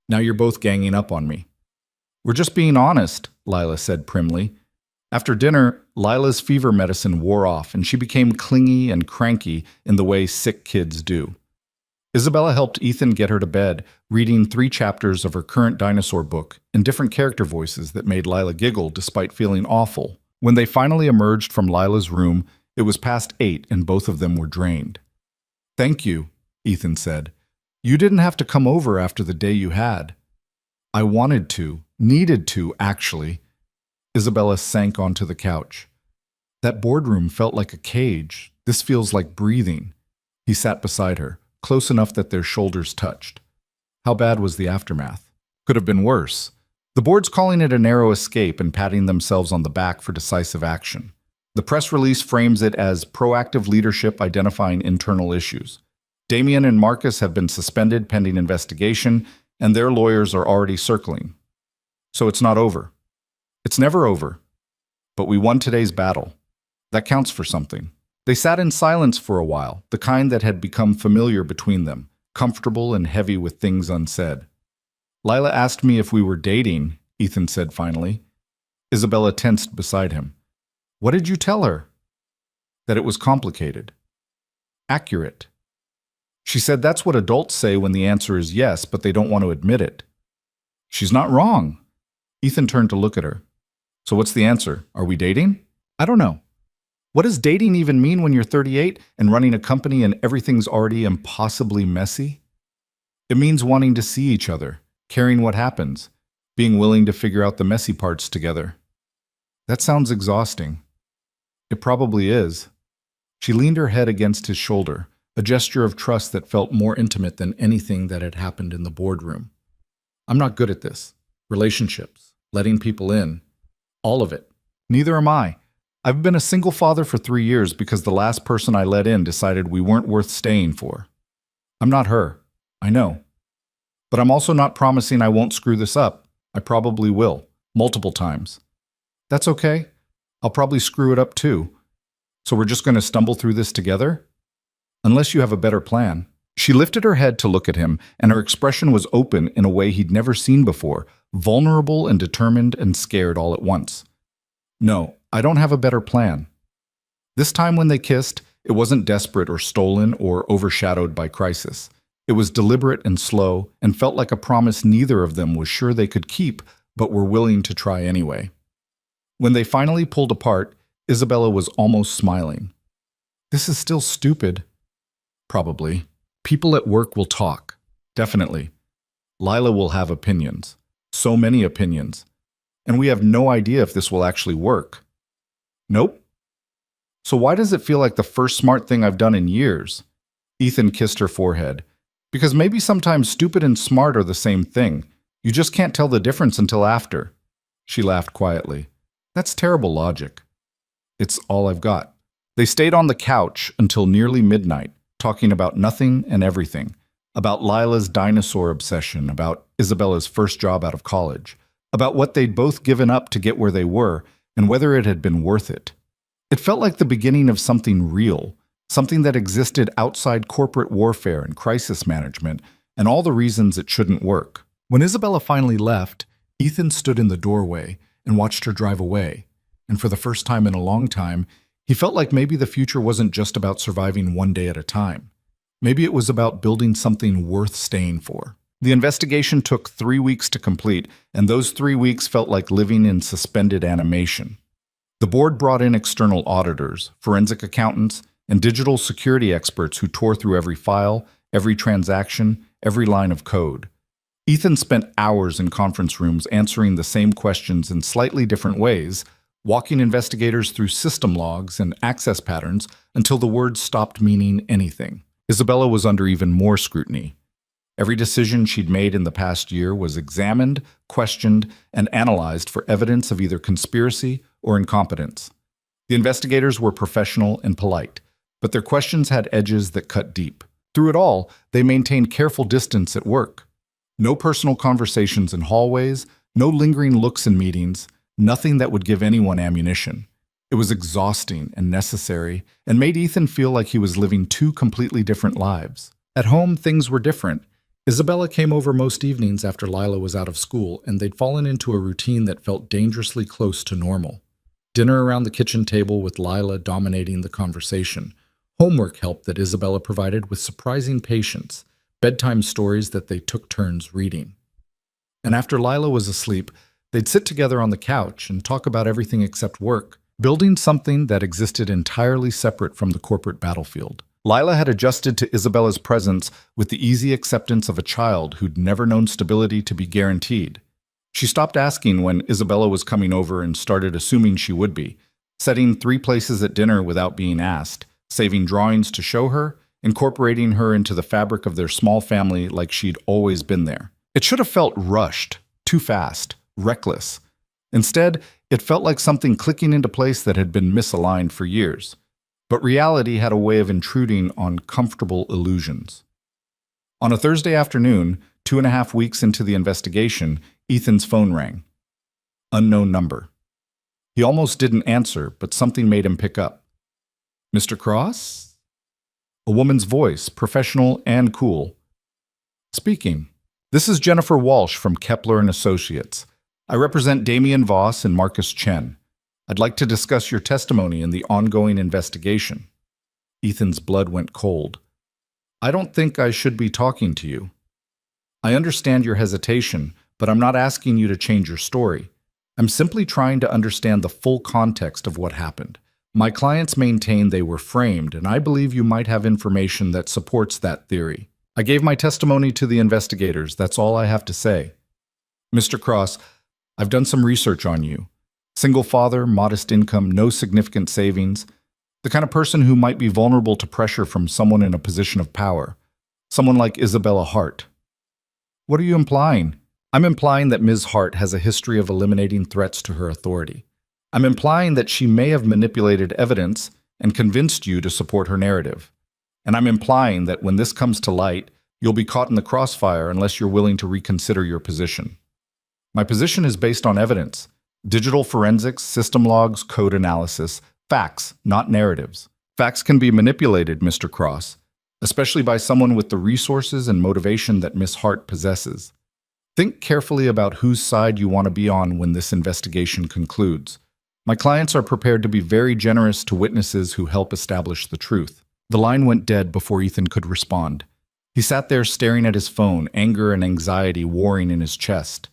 Now you're both ganging up on me. We're just being honest, Lila said primly. After dinner, Lila's fever medicine wore off and she became clingy and cranky in the way sick kids do. Isabella helped Ethan get her to bed, reading 3 chapters of her current dinosaur book in different character voices that made Lila giggle despite feeling awful. When they finally emerged from Lila's room, it was past 8 and both of them were drained. Thank you, Ethan said. You didn't have to come over after the day you had. I wanted to, needed to, actually. Isabella sank onto the couch. That boardroom felt like a cage. This feels like breathing. He sat beside her, close enough that their shoulders touched. How bad was the aftermath? Could have been worse. The board's calling it a narrow escape and patting themselves on the back for decisive action. The press release frames it as proactive leadership identifying internal issues. Damien and Marcus have been suspended pending investigation, and their lawyers are already circling. So it's not over. It's never over. But we won today's battle. That counts for something. They sat in silence for a while, the kind that had become familiar between them, comfortable and heavy with things unsaid. Lila asked me if we were dating, Ethan said finally. Isabella tensed beside him. What did you tell her? That it was complicated. Accurate. She said that's what adults say when the answer is yes, but they don't want to admit it. She's not wrong. Ethan turned to look at her. So what's the answer? Are we dating? I don't know. What does dating even mean when you're 38 and running a company and everything's already impossibly messy? It means wanting to see each other, caring what happens, being willing to figure out the messy parts together. That sounds exhausting. It probably is. She leaned her head against his shoulder, a gesture of trust that felt more intimate than anything that had happened in the boardroom. I'm not good at this. Relationships, letting people in, all of it. Neither am I. I've been a single father for 3 years because the last person I let in decided we weren't worth staying for. I'm not her. I know. But I'm also not promising I won't screw this up. I probably will, multiple times. That's okay. I'll probably screw it up too. So we're just going to stumble through this together? Unless you have a better plan. She lifted her head to look at him, and her expression was open in a way he'd never seen before, vulnerable and determined and scared all at once. No, I don't have a better plan. This time when they kissed, it wasn't desperate or stolen or overshadowed by crisis. It was deliberate and slow and felt like a promise neither of them was sure they could keep, but were willing to try anyway. When they finally pulled apart, Isabella was almost smiling. This is still stupid. Probably. People at work will talk. Definitely. Lila will have opinions. So many opinions. And we have no idea if this will actually work. Nope. So why does it feel like the first smart thing I've done in years? Ethan kissed her forehead. Because maybe sometimes stupid and smart are the same thing. You just can't tell the difference until after. She laughed quietly. That's terrible logic. It's all I've got. They stayed on the couch until nearly midnight, talking about nothing and everything. About Lila's dinosaur obsession, about Isabella's first job out of college, about what they'd both given up to get where they were, and whether it had been worth it. It felt like the beginning of something real, something that existed outside corporate warfare and crisis management, and all the reasons it shouldn't work. When Isabella finally left, Ethan stood in the doorway and watched her drive away, and for the first time in a long time, he felt like maybe the future wasn't just about surviving one day at a time. Maybe it was about building something worth staying for. The investigation took 3 weeks to complete, and those 3 weeks felt like living in suspended animation. The board brought in external auditors, forensic accountants, and digital security experts who tore through every file, every transaction, every line of code. Ethan spent hours in conference rooms answering the same questions in slightly different ways, walking investigators through system logs and access patterns until the words stopped meaning anything. Isabella was under even more scrutiny. Every decision she'd made in the past year was examined, questioned, and analyzed for evidence of either conspiracy or incompetence. The investigators were professional and polite, but their questions had edges that cut deep. Through it all, they maintained careful distance at work. No personal conversations in hallways, no lingering looks in meetings, nothing that would give anyone ammunition. It was exhausting and necessary, and made Ethan feel like he was living two completely different lives. At home, things were different. Isabella came over most evenings after Lila was out of school, and they'd fallen into a routine that felt dangerously close to normal. Dinner around the kitchen table with Lila dominating the conversation. Homework help that Isabella provided with surprising patience. Bedtime stories that they took turns reading. And after Lila was asleep, they'd sit together on the couch and talk about everything except work, building something that existed entirely separate from the corporate battlefield. Lila had adjusted to Isabella's presence with the easy acceptance of a child who'd never known stability to be guaranteed. She stopped asking when Isabella was coming over and started assuming she would be, setting 3 places at dinner without being asked, saving drawings to show her, incorporating her into the fabric of their small family like she'd always been there. It should have felt rushed, too fast, reckless. Instead, it felt like something clicking into place that had been misaligned for years. But reality had a way of intruding on comfortable illusions. On a Thursday afternoon, 2.5 weeks into the investigation, Ethan's phone rang. Unknown number. He almost didn't answer, but something made him pick up. "Mr. Cross?" A woman's voice, professional and cool. "Speaking. This is Jennifer Walsh from Kepler and Associates. I represent Damian Voss and Marcus Chen. I'd like to discuss your testimony in the ongoing investigation." Ethan's blood went cold. "I don't think I should be talking to you. I understand your hesitation, but I'm not asking you to change your story. I'm simply trying to understand the full context of what happened. My clients maintain they were framed, and I believe you might have information that supports that theory. I gave my testimony to the investigators. That's all I have to say. Mr. Cross, I've done some research on you. Single father, modest income, no significant savings. The kind of person who might be vulnerable to pressure from someone in a position of power. Someone like Isabella Hart." "What are you implying?" "I'm implying that Ms. Hart has a history of eliminating threats to her authority. I'm implying that she may have manipulated evidence and convinced you to support her narrative. And I'm implying that when this comes to light, you'll be caught in the crossfire unless you're willing to reconsider your position. My position is based on evidence. Digital forensics, system logs, code analysis, facts, not narratives. Facts can be manipulated, Mr. Cross, especially by someone with the resources and motivation that Miss Hart possesses. Think carefully about whose side you want to be on when this investigation concludes. My clients are prepared to be very generous to witnesses who help establish the truth." The line went dead before Ethan could respond. He sat there staring at his phone, anger and anxiety warring in his chest.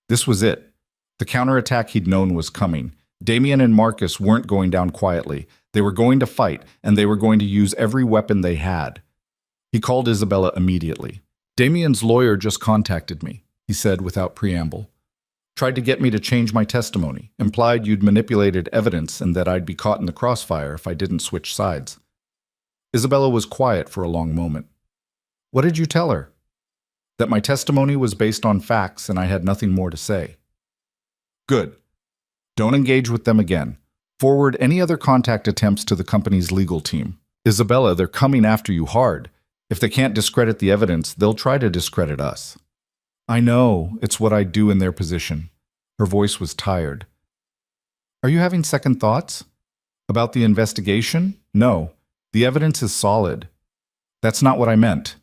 This was it. The counterattack he'd known was coming. Damian and Marcus weren't going down quietly. They were going to fight, and they were going to use every weapon they had. He called Isabella immediately. "Damian's lawyer just contacted me," he said without preamble. "Tried to get me to change my testimony, implied you'd manipulated evidence and that I'd be caught in the crossfire if I didn't switch sides." Isabella was quiet for a long moment. "What did you tell her?" "That my testimony was based on facts and I had nothing more to say." "Good. Don't engage with them again. Forward any other contact attempts to the company's legal team. Isabella, they're coming after you hard. If they can't discredit the evidence, they'll try to discredit us." "I know. It's what I'd do in their position." Her voice was tired. "Are you having second thoughts? About the investigation? No. The evidence is solid." "That's not what I meant."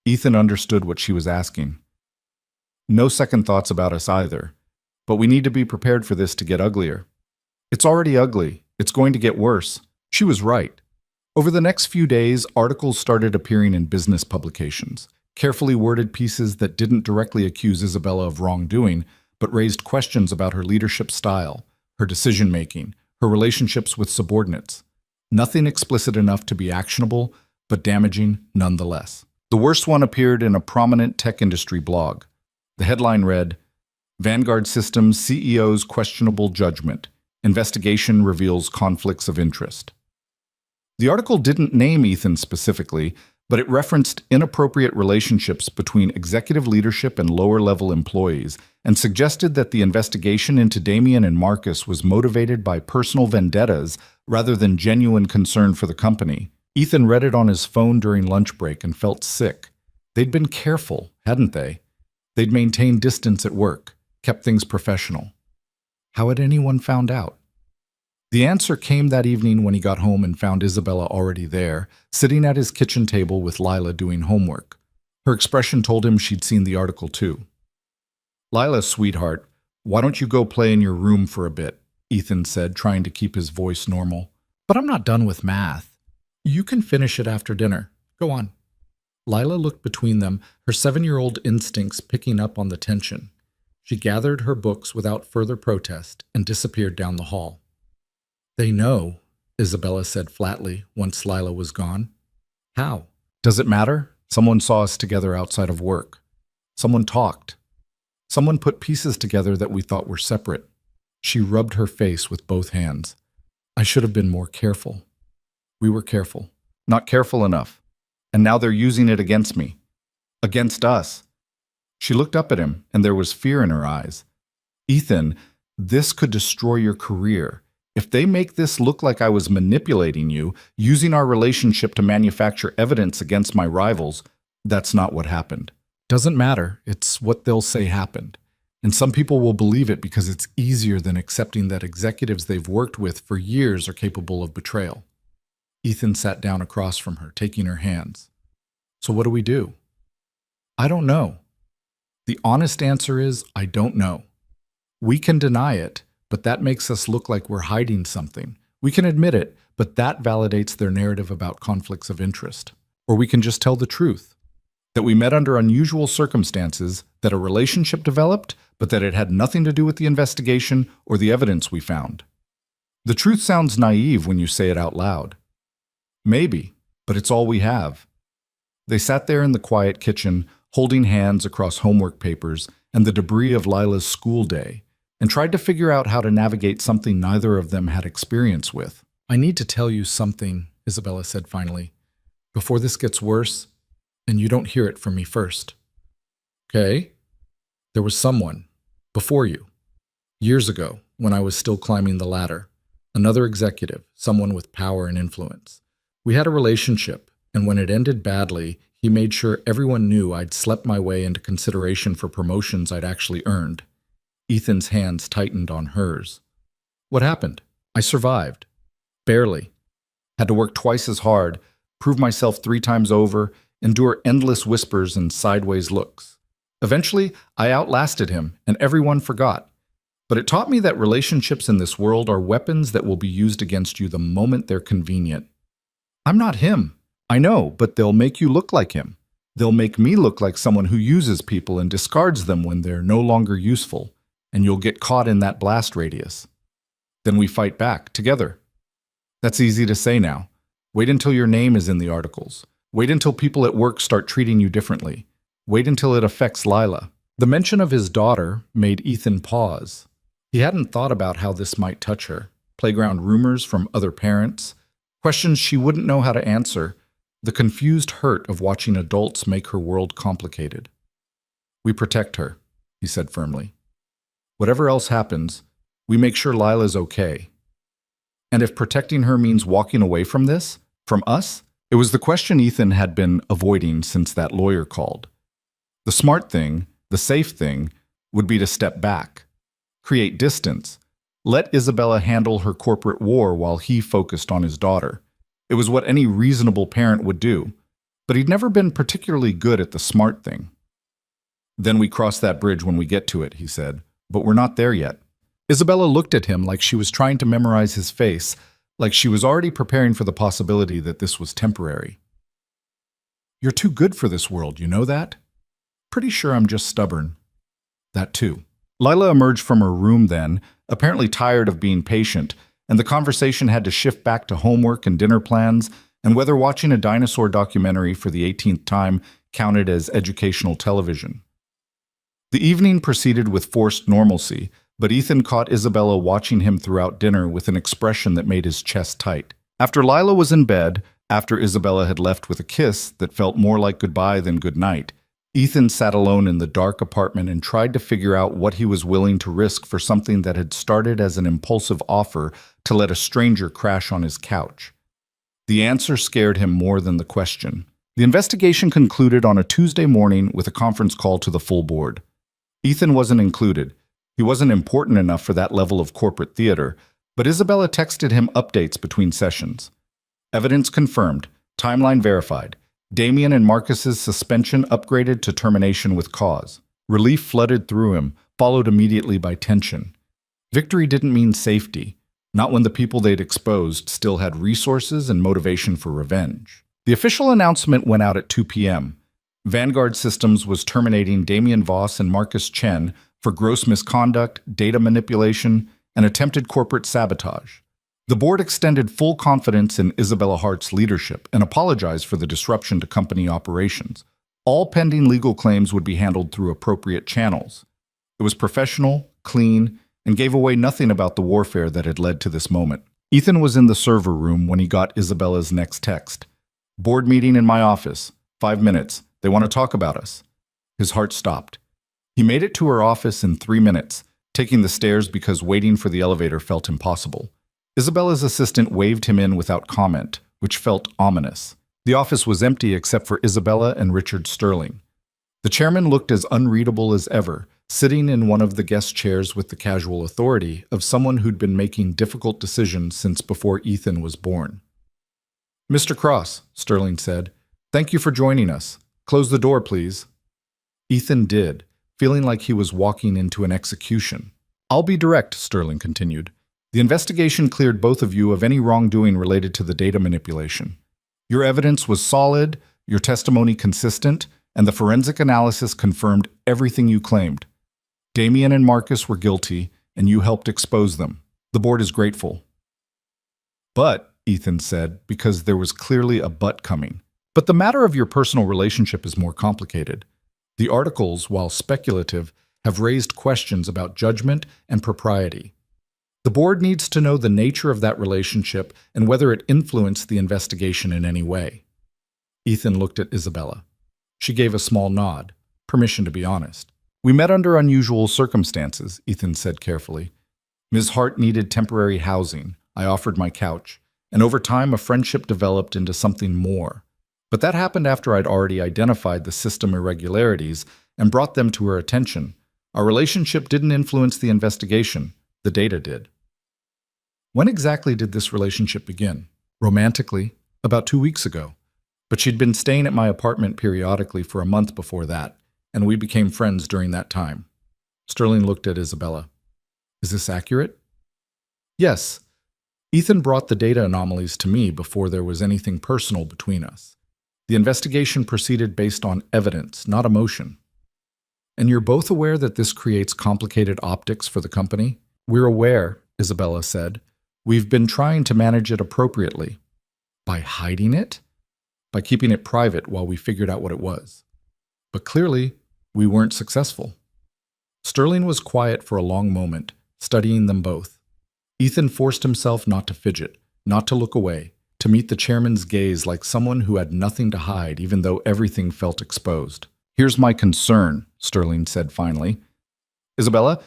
Ethan understood what she was asking. "No second thoughts about us either. But we need to be prepared for this to get uglier." "It's already ugly. It's going to get worse." She was right. Over the next few days, articles started appearing in business publications. carefully worded pieces that didn't directly accuse Isabella of wrongdoing, but raised questions about her leadership style, her decision-making, her relationships with subordinates. Nothing explicit enough to be actionable, but damaging nonetheless. The worst one appeared in a prominent tech industry blog. The headline read, "Vanguard Systems CEO's questionable judgment. Investigation reveals conflicts of interest." The article didn't name Ethan specifically, but it referenced inappropriate relationships between executive leadership and lower-level employees and suggested that the investigation into Damien and Marcus was motivated by personal vendettas rather than genuine concern for the company. Ethan read it on his phone during lunch break and felt sick. They'd been careful, hadn't they? They'd maintained distance at work, kept things professional. How had anyone found out? The answer came that evening when he got home and found Isabella already there, sitting at his kitchen table with Lila doing homework. Her expression told him she'd seen the article too. "Lila, sweetheart, why don't you go play in your room for a bit?" Ethan said, trying to keep his voice normal. "But I'm not done with math." "You can finish it after dinner. Go on." Lila looked between them, her 7-year-old instincts picking up on the tension. She gathered her books without further protest and disappeared down the hall. "They know," Isabella said flatly once Lila was gone. "How?" "Does it matter? Someone saw us together outside of work. Someone talked. Someone put pieces together that we thought were separate." She rubbed her face with both hands. "I should have been more careful. We were careful. Not careful enough. And now they're using it against me. Against us." She looked up at him, and there was fear in her eyes. "Ethan, this could destroy your career. If they make this look like I was manipulating you, using our relationship to manufacture evidence against my rivals, that's not what happened." "Doesn't matter. It's what they'll say happened. And some people will believe it because it's easier than accepting that executives they've worked with for years are capable of betrayal." Ethan sat down across from her, taking her hands. "So what do we do?" "I don't know. The honest answer is, I don't know. We can deny it, but that makes us look like we're hiding something. We can admit it, but that validates their narrative about conflicts of interest. Or we can just tell the truth, that we met under unusual circumstances, that a relationship developed, but that it had nothing to do with the investigation or the evidence we found. The truth sounds naive when you say it out loud. Maybe, but it's all we have." They sat there in the quiet kitchen, holding hands across homework papers and the debris of Lila's school day, and tried to figure out how to navigate something neither of them had experience with. "I need to tell you something," Isabella said finally, "before this gets worse, and you don't hear it from me first." "Okay?" "There was someone, before you, years ago, when I was still climbing the ladder, another executive, someone with power and influence. We had a relationship, and when it ended badly, he made sure everyone knew I'd slept my way into consideration for promotions I'd actually earned." Ethan's hands tightened on hers. "What happened?" "I survived. Barely. Had to work twice as hard, prove myself 3 times over, endure endless whispers and sideways looks. Eventually, I outlasted him, and everyone forgot. But it taught me that relationships in this world are weapons that will be used against you the moment they're convenient. I'm not him. I know, but they'll make you look like him. They'll make me look like someone who uses people and discards them when they're no longer useful, and you'll get caught in that blast radius. Then we fight back, together. That's easy to say now. Wait until your name is in the articles. Wait until people at work start treating you differently. Wait until it affects Lila." The mention of his daughter made Ethan pause. He hadn't thought about how this might touch her. Playground rumors from other parents, questions she wouldn't know how to answer, the confused hurt of watching adults make her world complicated. "We protect her," he said firmly. "Whatever else happens, we make sure Lila's okay. And if protecting her means walking away from this, from us?" It was the question Ethan had been avoiding since that lawyer called. The smart thing, the safe thing, would be to step back, create distance, let Isabella handle her corporate war while he focused on his daughter. It was what any reasonable parent would do, but he'd never been particularly good at the smart thing. "Then we cross that bridge when we get to it," he said, "but we're not there yet." Isabella looked at him like she was trying to memorize his face, like she was already preparing for the possibility that this was temporary. You're too good for this world, you know that? Pretty sure I'm just stubborn. That too. Lila emerged from her room then, apparently tired of being patient, and the conversation had to shift back to homework and dinner plans, and whether watching a dinosaur documentary for the 18th time counted as educational television. The evening proceeded with forced normalcy, but Ethan caught Isabella watching him throughout dinner with an expression that made his chest tight. After Lila was in bed, after Isabella had left with a kiss that felt more like goodbye than goodnight, Ethan sat alone in the dark apartment and tried to figure out what he was willing to risk for something that had started as an impulsive offer to let a stranger crash on his couch. The answer scared him more than the question. The investigation concluded on a Tuesday morning with a conference call to the full board. Ethan wasn't included. He wasn't important enough for that level of corporate theater, but Isabella texted him updates between sessions. Evidence confirmed. Timeline verified. Damien and Marcus's suspension upgraded to termination with cause. Relief flooded through him, followed immediately by tension. Victory didn't mean safety, not when the people they'd exposed still had resources and motivation for revenge. The official announcement went out at 2 p.m. Vanguard Systems was terminating Damien Voss and Marcus Chen for gross misconduct, data manipulation, and attempted corporate sabotage. The board extended full confidence in Isabella Hart's leadership and apologized for the disruption to company operations. All pending legal claims would be handled through appropriate channels. It was professional, clean, and gave away nothing about the warfare that had led to this moment. Ethan was in the server room when he got Isabella's next text. Board meeting in my office. 5 minutes. They want to talk about us. His heart stopped. He made it to her office in 3 minutes, taking the stairs because waiting for the elevator felt impossible. Isabella's assistant waved him in without comment, which felt ominous. The office was empty except for Isabella and Richard Sterling. The chairman looked as unreadable as ever, sitting in one of the guest chairs with the casual authority of someone who'd been making difficult decisions since before Ethan was born. "Mr. Cross," Sterling said, "thank you for joining us. Close the door, please." Ethan did, feeling like he was walking into an execution. "I'll be direct," Sterling continued. "The investigation cleared both of you of any wrongdoing related to the data manipulation. Your evidence was solid, your testimony consistent, and the forensic analysis confirmed everything you claimed. Damien and Marcus were guilty, and you helped expose them. The board is grateful." "But," Ethan said, because there was clearly a but coming, "but the matter of your personal relationship is more complicated. The articles, while speculative, have raised questions about judgment and propriety. The board needs to know the nature of that relationship and whether it influenced the investigation in any way." Ethan looked at Isabella. She gave a small nod, permission to be honest. "We met under unusual circumstances," Ethan said carefully. "Ms. Hart needed temporary housing. I offered my couch, and over time a friendship developed into something more. But that happened after I'd already identified the system irregularities and brought them to her attention. Our relationship didn't influence the investigation. The data did." "When exactly did this relationship begin?" "Romantically, about 2 weeks ago. But she'd been staying at my apartment periodically for a month before that, and we became friends during that time." Sterling looked at Isabella. "Is this accurate?" "Yes. Ethan brought the data anomalies to me before there was anything personal between us. The investigation proceeded based on evidence, not emotion." "And you're both aware that this creates complicated optics for the company?" "We're aware," Isabella said. "We've been trying to manage it appropriately." "By hiding it?" "By keeping it private while we figured out what it was. But clearly, we weren't successful." Sterling was quiet for a long moment, studying them both. Ethan forced himself not to fidget, not to look away, to meet the chairman's gaze like someone who had nothing to hide even though everything felt exposed. "Here's my concern," Sterling said finally. "Isabella,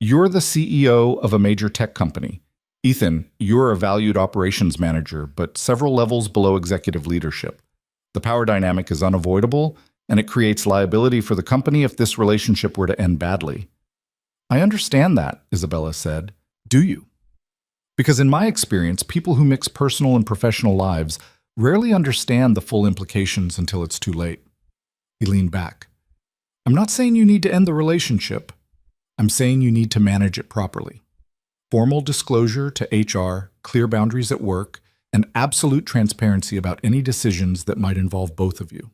you're the CEO of a major tech company. Ethan, you're a valued operations manager, but several levels below executive leadership. The power dynamic is unavoidable, and it creates liability for the company if this relationship were to end badly." "I understand that," Isabella said. "Do you?" "Because in my experience, people who mix personal and professional lives rarely understand the full implications until it's too late." He leaned back. "I'm not saying you need to end the relationship. I'm saying you need to manage it properly. Formal disclosure to HR, clear boundaries at work, and absolute transparency about any decisions that might involve both of you."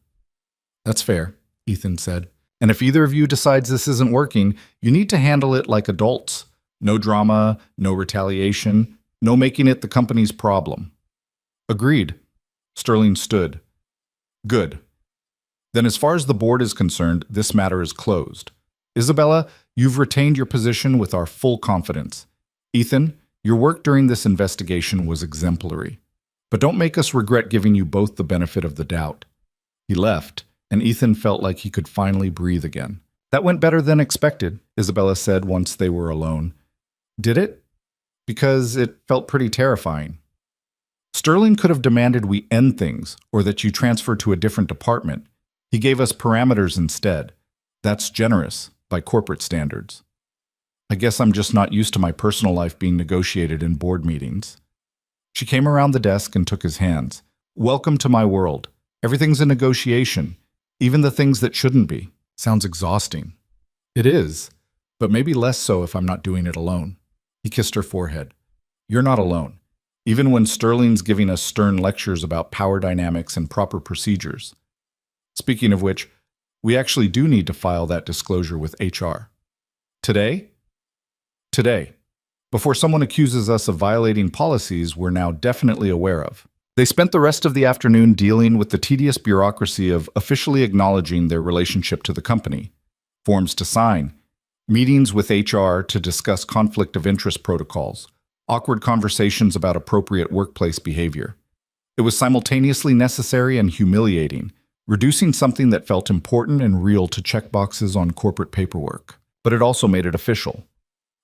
That's fair, Ethan said. And if either of you decides this isn't working, you need to handle it like adults. No drama, no retaliation, no making it the company's problem. Agreed. Sterling stood. Good. Then as far as the board is concerned, this matter is closed. Isabella, you've retained your position with our full confidence. Ethan, your work during this investigation was exemplary. But don't make us regret giving you both the benefit of the doubt. He left, and Ethan felt like he could finally breathe again. That went better than expected, Isabella said once they were alone. Did it? Because it felt pretty terrifying. Sterling could have demanded we end things, or that you transfer to a different department. He gave us parameters instead. That's generous, by corporate standards. I guess I'm just not used to my personal life being negotiated in board meetings. She came around the desk and took his hands. Welcome to my world. Everything's a negotiation, even the things that shouldn't be. Sounds exhausting. It is, but maybe less so if I'm not doing it alone. He kissed her forehead. You're not alone, even when Sterling's giving us stern lectures about power dynamics and proper procedures. Speaking of which, we actually do need to file that disclosure with HR. Today? Today. Before someone accuses us of violating policies we're now definitely aware of. They spent the rest of the afternoon dealing with the tedious bureaucracy of officially acknowledging their relationship to the company, forms to sign, meetings with HR to discuss conflict of interest protocols, awkward conversations about appropriate workplace behavior. It was simultaneously necessary and humiliating, reducing something that felt important and real to checkboxes on corporate paperwork. But it also made it official.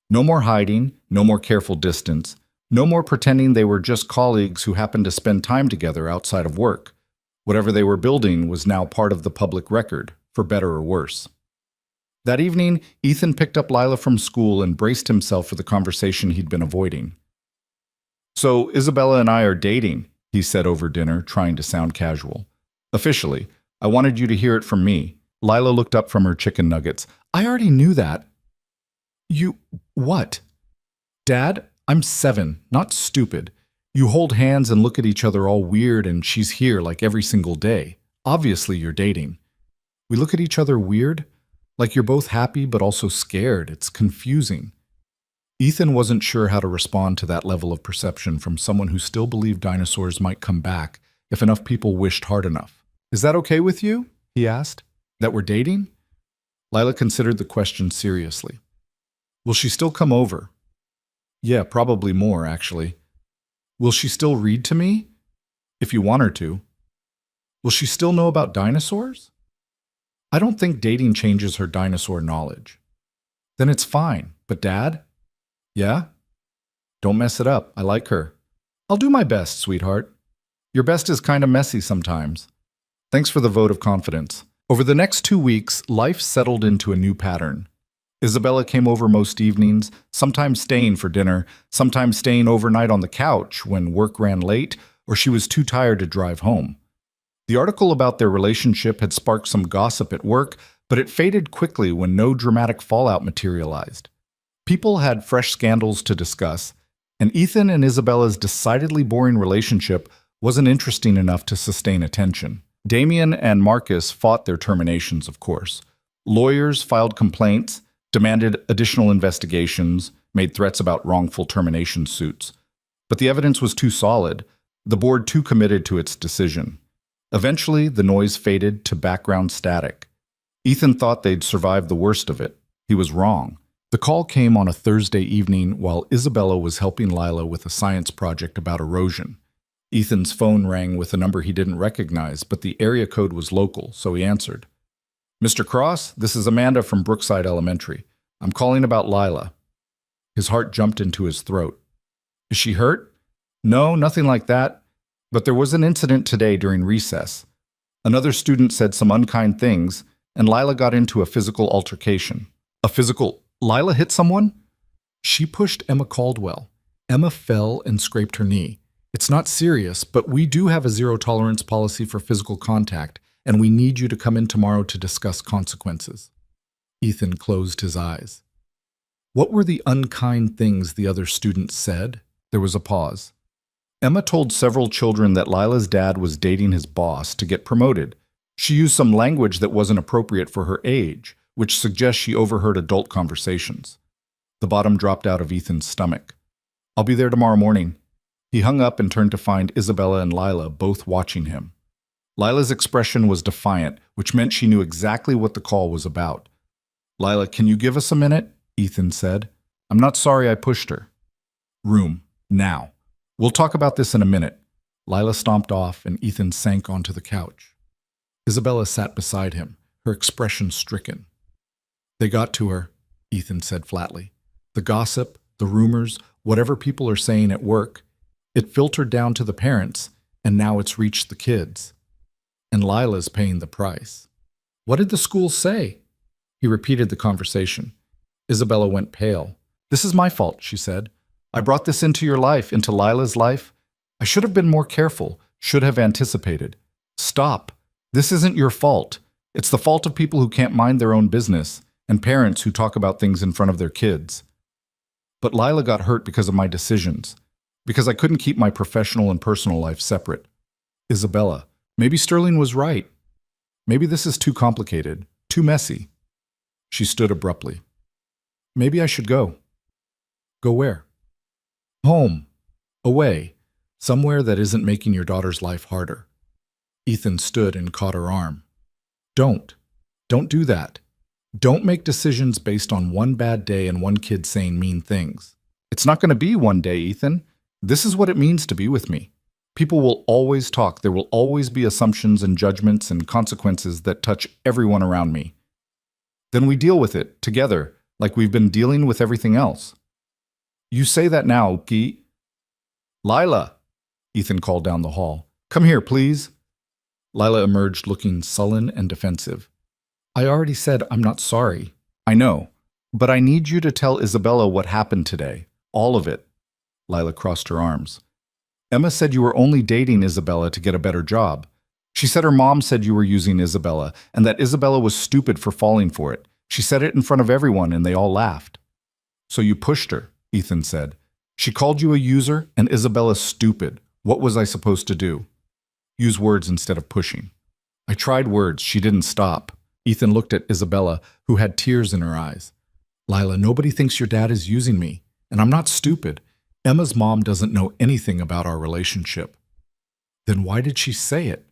No more hiding, no more careful distance, no more pretending they were just colleagues who happened to spend time together outside of work. Whatever they were building was now part of the public record, for better or worse. That evening, Ethan picked up Lila from school and braced himself for the conversation he'd been avoiding. So, Isabella and I are dating, he said over dinner, trying to sound casual. Officially, I wanted you to hear it from me. Lila looked up from her chicken nuggets. I already knew that. You, what? Dad, I'm 7, not stupid. You hold hands and look at each other all weird and she's here like every single day. Obviously you're dating. We look at each other weird? Like you're both happy but also scared. It's confusing. Ethan wasn't sure how to respond to that level of perception from someone who still believed dinosaurs might come back if enough people wished hard enough. Is that okay with you? He asked. That we're dating? Lila considered the question seriously. Will she still come over? Yeah, probably more, actually. Will she still read to me? If you want her to. Will she still know about dinosaurs? I don't think dating changes her dinosaur knowledge. Then it's fine. But Dad? Yeah? Don't mess it up. I like her. I'll do my best, sweetheart. Your best is kind of messy sometimes. Thanks for the vote of confidence. Over the next 2 weeks, life settled into a new pattern. Isabella came over most evenings, sometimes staying for dinner, sometimes staying overnight on the couch when work ran late or she was too tired to drive home. The article about their relationship had sparked some gossip at work, but it faded quickly when no dramatic fallout materialized. People had fresh scandals to discuss, and Ethan and Isabella's decidedly boring relationship wasn't interesting enough to sustain attention. Damien and Marcus fought their terminations, of course. Lawyers filed complaints, demanded additional investigations, made threats about wrongful termination suits. But the evidence was too solid, the board too committed to its decision. Eventually, the noise faded to background static. Ethan thought they'd survived the worst of it. He was wrong. The call came on a Thursday evening while Isabella was helping Lila with a science project about erosion. Ethan's phone rang with a number he didn't recognize, but the area code was local, so he answered. Mr. Cross, this is Amanda from Brookside Elementary. I'm calling about Lila. His heart jumped into his throat. Is she hurt? No, nothing like that. But there was an incident today during recess. Another student said some unkind things, and Lila got into a physical altercation. A physical... Lila hit someone? She pushed Emma Caldwell. Emma fell and scraped her knee. It's not serious, but we do have a zero-tolerance policy for physical contact, and we need you to come in tomorrow to discuss consequences. Ethan closed his eyes. What were the unkind things the other students said? There was a pause. Emma told several children that Lila's dad was dating his boss to get promoted. She used some language that wasn't appropriate for her age, which suggests she overheard adult conversations. The bottom dropped out of Ethan's stomach. I'll be there tomorrow morning. He hung up and turned to find Isabella and Lila both watching him. Lila's expression was defiant, which meant she knew exactly what the call was about. Lila, can you give us a minute? Ethan said. I'm not sorry I pushed her. Room, now. We'll talk about this in a minute. Lila stomped off and Ethan sank onto the couch. Isabella sat beside him, her expression stricken. They got to her, Ethan said flatly. The gossip, the rumors, whatever people are saying at work, it filtered down to the parents, and now it's reached the kids. And Lila's paying the price. What did the school say? He repeated the conversation. Isabella went pale. This is my fault, she said. I brought this into your life, into Lila's life. I should have been more careful, should have anticipated. Stop. This isn't your fault. It's the fault of people who can't mind their own business, and parents who talk about things in front of their kids. But Lila got hurt because of my decisions, because I couldn't keep my professional and personal life separate. Isabella, maybe Sterling was right. Maybe this is too complicated, too messy. She stood abruptly. Maybe I should go. Go where? Home. Away. Somewhere that isn't making your daughter's life harder. Ethan stood and caught her arm. Don't. Don't do that. Don't make decisions based on one bad day and one kid saying mean things. It's not going to be one day, Ethan. This is what it means to be with me. People will always talk. There will always be assumptions and judgments and consequences that touch everyone around me. Then we deal with it, together, like we've been dealing with everything else. You say that now, Guy. Lila, Ethan called down the hall. Come here, please. Lila emerged looking sullen and defensive. I already said I'm not sorry. I know, but I need you to tell Isabella what happened today. All of it. Lila crossed her arms. Emma said you were only dating Isabella to get a better job. She said her mom said you were using Isabella, and that Isabella was stupid for falling for it. She said it in front of everyone, and they all laughed. So you pushed her, Ethan said. She called you a user, and Isabella stupid. What was I supposed to do? Use words instead of pushing. I tried words. She didn't stop. Ethan looked at Isabella, who had tears in her eyes. Lila, nobody thinks your dad is using me, and I'm not stupid. Emma's mom doesn't know anything about our relationship. Then why did she say it?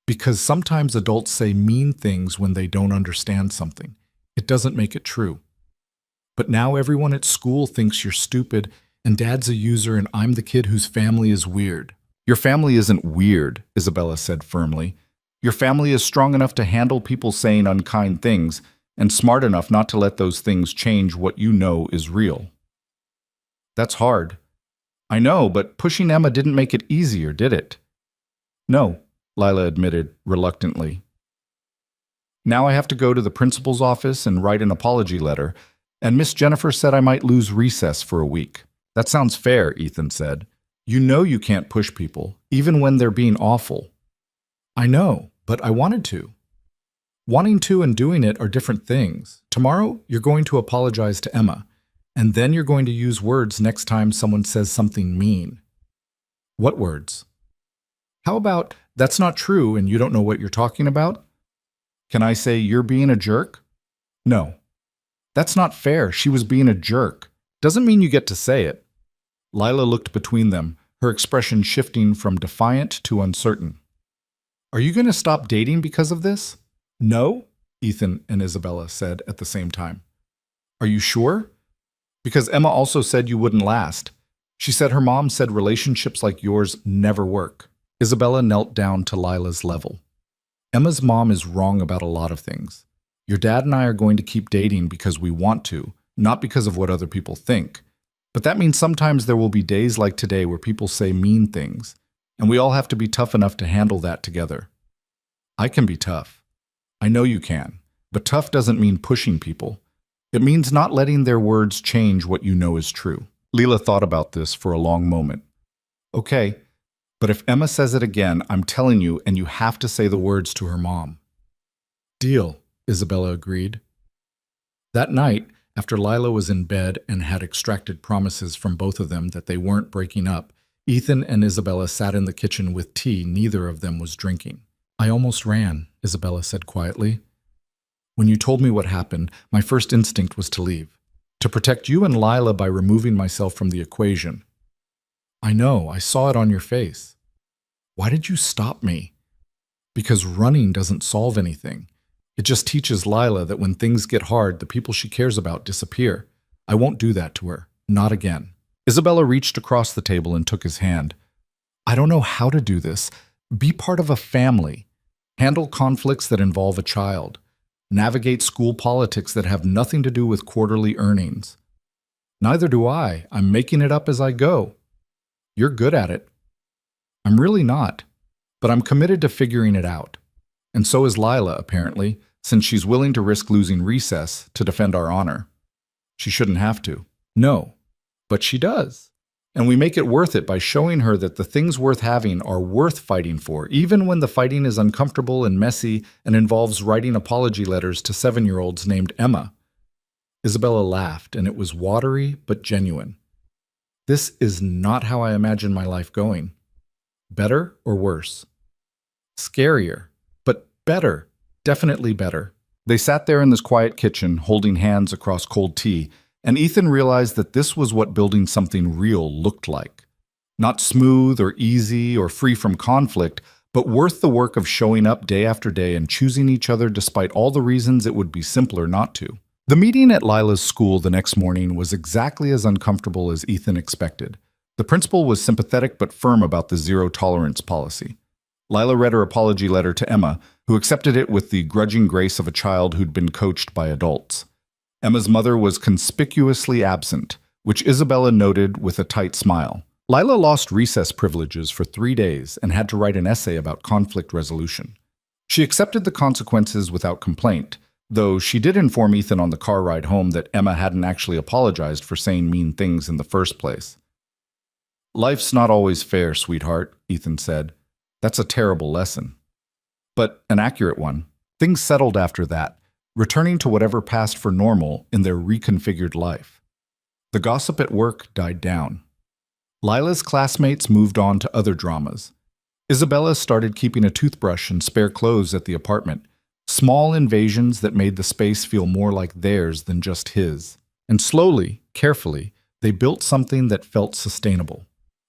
Because sometimes adults say mean things when they don't understand something. It doesn't make it true. But now everyone at school thinks you're stupid, and Dad's a user, and I'm the kid whose family is weird. Your family isn't weird, Isabella said firmly. Your family is strong enough to handle people saying unkind things, and smart enough not to let those things change what you know is real. That's hard. I know, but pushing Emma didn't make it easier, did it? No, Lila admitted reluctantly. Now I have to go to the principal's office and write an apology letter, and Miss Jennifer said I might lose recess for a week. That sounds fair, Ethan said. You know you can't push people, even when they're being awful. I know, but I wanted to. Wanting to and doing it are different things. Tomorrow, you're going to apologize to Emma, and then you're going to use words next time someone says something mean. What words? How about, that's not true and you don't know what you're talking about? Can I say you're being a jerk? No. That's not fair. She was being a jerk. Doesn't mean you get to say it. Lila looked between them, her expression shifting from defiant to uncertain. Are you going to stop dating because of this? No, Ethan and Isabella said at the same time. Are you sure? Because Emma also said you wouldn't last. She said her mom said relationships like yours never work. Isabella knelt down to Lila's level. Emma's mom is wrong about a lot of things. Your dad and I are going to keep dating because we want to, not because of what other people think. But that means sometimes there will be days like today where people say mean things, and we all have to be tough enough to handle that together. I can be tough. I know you can, but tough doesn't mean pushing people. It means not letting their words change what you know is true. Lila thought about this for a long moment. Okay, but if Emma says it again, I'm telling you, and you have to say the words to her mom. Deal, Isabella agreed. That night, after Lila was in bed and had extracted promises from both of them that they weren't breaking up, Ethan and Isabella sat in the kitchen with tea neither of them was drinking. I almost ran, Isabella said quietly. When you told me what happened, my first instinct was to leave. To protect you and Lila by removing myself from the equation. I know, I saw it on your face. Why did you stop me? Because running doesn't solve anything. It just teaches Lila that when things get hard, the people she cares about disappear. I won't do that to her. Not again. Isabella reached across the table and took his hand. I don't know how to do this. Be part of a family. Handle conflicts that involve a child. Navigate school politics that have nothing to do with quarterly earnings. Neither do I. I'm making it up as I go. You're good at it. I'm really not. But I'm committed to figuring it out. And so is Lila, apparently, since she's willing to risk losing recess to defend our honor. She shouldn't have to. No. But she does. And we make it worth it by showing her that the things worth having are worth fighting for, even when the fighting is uncomfortable and messy and involves writing apology letters to 7-year-olds named Emma. Isabella laughed, and it was watery but genuine. This is not how I imagine my life going. Better or worse? Scarier, but better. Definitely better. They sat there in this quiet kitchen, holding hands across cold tea, and Ethan realized that this was what building something real looked like. Not smooth or easy or free from conflict, but worth the work of showing up day after day and choosing each other despite all the reasons it would be simpler not to. The meeting at Lila's school the next morning was exactly as uncomfortable as Ethan expected. The principal was sympathetic but firm about the zero-tolerance policy. Lila read her apology letter to Emma, who accepted it with the grudging grace of a child who'd been coached by adults. Emma's mother was conspicuously absent, which Isabella noted with a tight smile. Lila lost recess privileges for 3 days and had to write an essay about conflict resolution. She accepted the consequences without complaint, though she did inform Ethan on the car ride home that Emma hadn't actually apologized for saying mean things in the first place. Life's not always fair, sweetheart, Ethan said. That's a terrible lesson. But an accurate one. Things settled after that, returning to whatever passed for normal in their reconfigured life. The gossip at work died down. Lila's classmates moved on to other dramas. Isabella started keeping a toothbrush and spare clothes at the apartment, small invasions that made the space feel more like theirs than just his. And slowly, carefully, they built something that felt sustainable.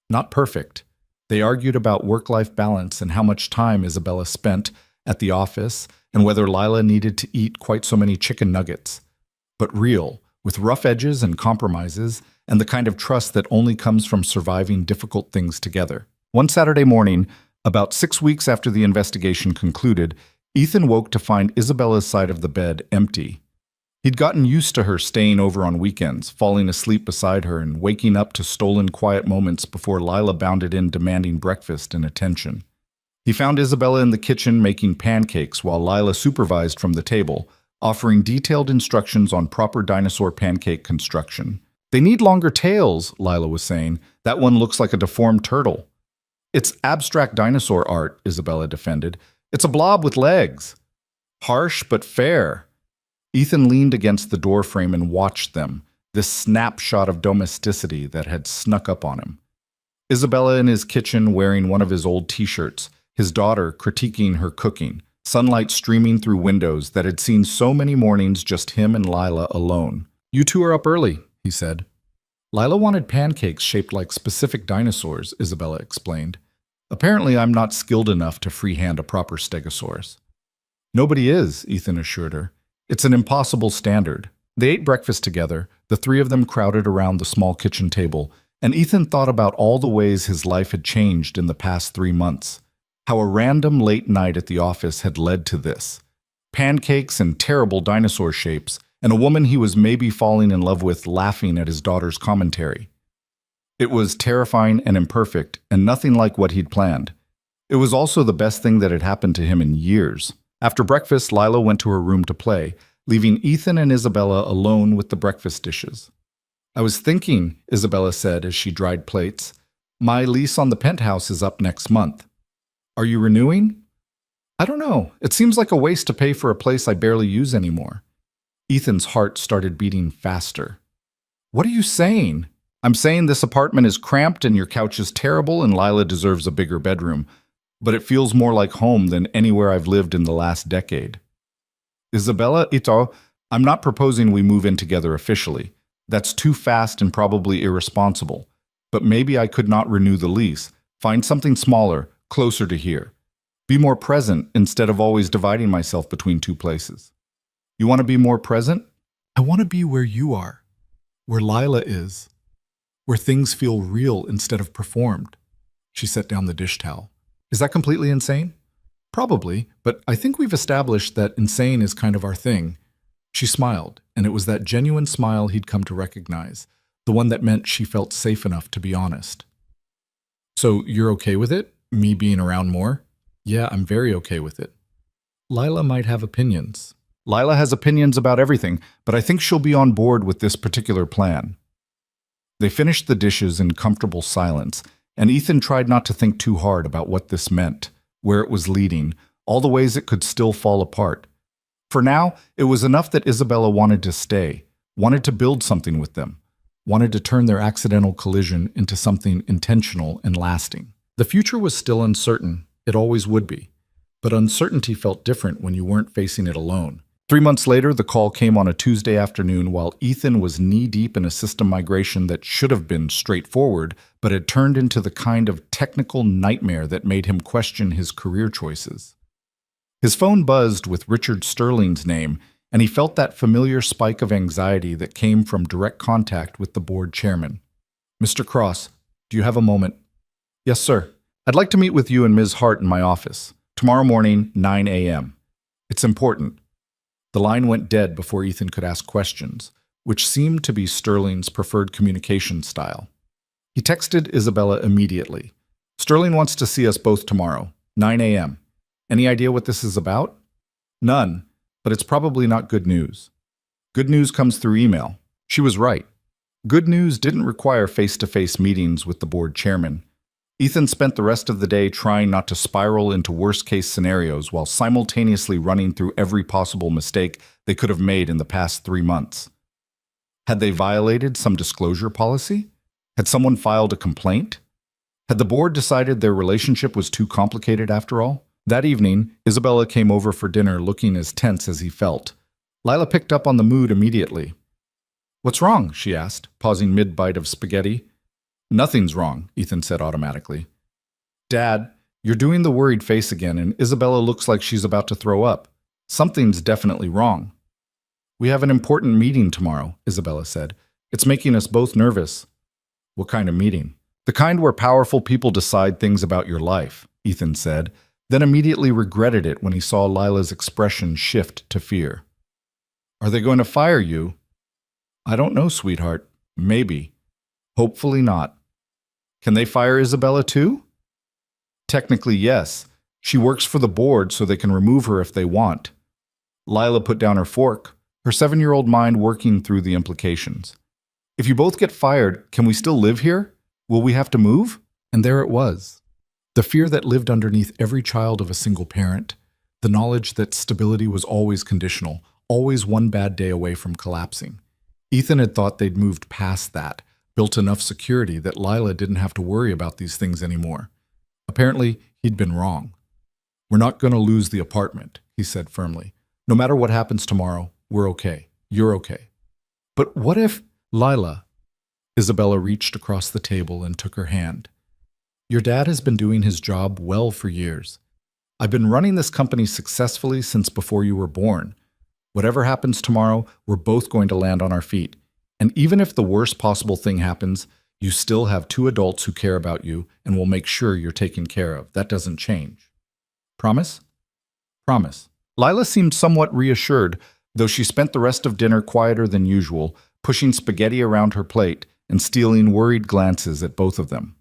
Not perfect. They argued about work-life balance and how much time Isabella spent at the office and whether Lila needed to eat quite so many chicken nuggets. But real, with rough edges and compromises, and the kind of trust that only comes from surviving difficult things together. One Saturday morning, about 6 weeks after the investigation concluded, Ethan woke to find Isabella's side of the bed empty. He'd gotten used to her staying over on weekends, falling asleep beside her and waking up to stolen quiet moments before Lila bounded in demanding breakfast and attention. He found Isabella in the kitchen making pancakes while Lila supervised from the table, offering detailed instructions on proper dinosaur pancake construction. They need longer tails, Lila was saying. That one looks like a deformed turtle. It's abstract dinosaur art, Isabella defended. It's a blob with legs. Harsh but fair. Ethan leaned against the doorframe and watched them, this snapshot of domesticity that had snuck up on him. Isabella in his kitchen wearing one of his old t-shirts, his daughter critiquing her cooking, sunlight streaming through windows that had seen so many mornings just him and Lila alone. You two are up early, he said. Lila wanted pancakes shaped like specific dinosaurs, Isabella explained. Apparently I'm not skilled enough to freehand a proper stegosaurus. Nobody is, Ethan assured her. It's an impossible standard. They ate breakfast together, the three of them crowded around the small kitchen table, and Ethan thought about all the ways his life had changed in the past 3 months. How a random late night at the office had led to this. Pancakes and terrible dinosaur shapes, and a woman he was maybe falling in love with laughing at his daughter's commentary. It was terrifying and imperfect, and nothing like what he'd planned. It was also the best thing that had happened to him in years. After breakfast, Lila went to her room to play, leaving Ethan and Isabella alone with the breakfast dishes. I was thinking, Isabella said as she dried plates, my lease on the penthouse is up next month. Are you renewing? I don't know. It seems like a waste to pay for a place I barely use anymore. Ethan's heart started beating faster. What are you saying? I'm saying this apartment is cramped and your couch is terrible and Lila deserves a bigger bedroom. but it feels more like home than anywhere I've lived in the last decade. Isabella, I'm not proposing we move in together officially. That's too fast and probably irresponsible. But maybe I could not renew the lease. Find something smaller, closer to here. Be more present instead of always dividing myself between two places. You want to be more present? I want to be where you are, where Lila is, where things feel real instead of performed. She set down the dish towel. Is that completely insane? Probably, but I think we've established that insane is kind of our thing. She smiled, and it was that genuine smile he'd come to recognize, the one that meant she felt safe enough to be honest. So you're okay with it? Me being around more? Yeah, I'm very okay with it. Lila might have opinions. Lila has opinions about everything, but I think she'll be on board with this particular plan. They finished the dishes in comfortable silence, and Ethan tried not to think too hard about what this meant, where it was leading, all the ways it could still fall apart. For now, it was enough that Isabella wanted to stay, wanted to build something with them, wanted to turn their accidental collision into something intentional and lasting. The future was still uncertain. It always would be. But uncertainty felt different when you weren't facing it alone. 3 months later, the call came on a Tuesday afternoon while Ethan was knee-deep in a system migration that should have been straightforward, but had turned into the kind of technical nightmare that made him question his career choices. His phone buzzed with Richard Sterling's name, and he felt that familiar spike of anxiety that came from direct contact with the board chairman. Mr. Cross, do you have a moment? Yes, sir. I'd like to meet with you and Ms. Hart in my office. Tomorrow morning, 9 a.m. It's important. The line went dead before Ethan could ask questions, which seemed to be Sterling's preferred communication style. He texted Isabella immediately. Sterling wants to see us both tomorrow, 9 a.m. Any idea what this is about? None, but it's probably not good news. Good news comes through email. She was right. Good news didn't require face-to-face meetings with the board chairman. Ethan spent the rest of the day trying not to spiral into worst-case scenarios while simultaneously running through every possible mistake they could have made in the past 3 months. Had they violated some disclosure policy? Had someone filed a complaint? Had the board decided their relationship was too complicated after all? That evening, Isabella came over for dinner looking as tense as he felt. Lila picked up on the mood immediately. What's wrong? She asked, pausing mid-bite of spaghetti. Nothing's wrong, Ethan said automatically. Dad, you're doing the worried face again, and Isabella looks like she's about to throw up. Something's definitely wrong. We have an important meeting tomorrow, Isabella said. It's making us both nervous. What kind of meeting? The kind where powerful people decide things about your life, Ethan said, then immediately regretted it when he saw Lila's expression shift to fear. Are they going to fire you? I don't know, sweetheart. Maybe. Hopefully not. Can they fire Isabella too? Technically, yes. She works for the board so they can remove her if they want. Lila put down her fork, her 7-year-old mind working through the implications. If you both get fired, can we still live here? Will we have to move? And there it was. The fear that lived underneath every child of a single parent. The knowledge that stability was always conditional, always one bad day away from collapsing. Ethan had thought they'd moved past that, built enough security that Lila didn't have to worry about these things anymore. Apparently, he'd been wrong. We're not going to lose the apartment, he said firmly. No matter what happens tomorrow, we're okay. You're okay. But what if, Lila? Isabella reached across the table and took her hand. Your dad has been doing his job well for years. I've been running this company successfully since before you were born. Whatever happens tomorrow, we're both going to land on our feet. And even if the worst possible thing happens, you still have 2 adults who care about you and will make sure you're taken care of. That doesn't change. Promise? Promise. Lila seemed somewhat reassured, though she spent the rest of dinner quieter than usual, pushing spaghetti around her plate and stealing worried glances at both of them.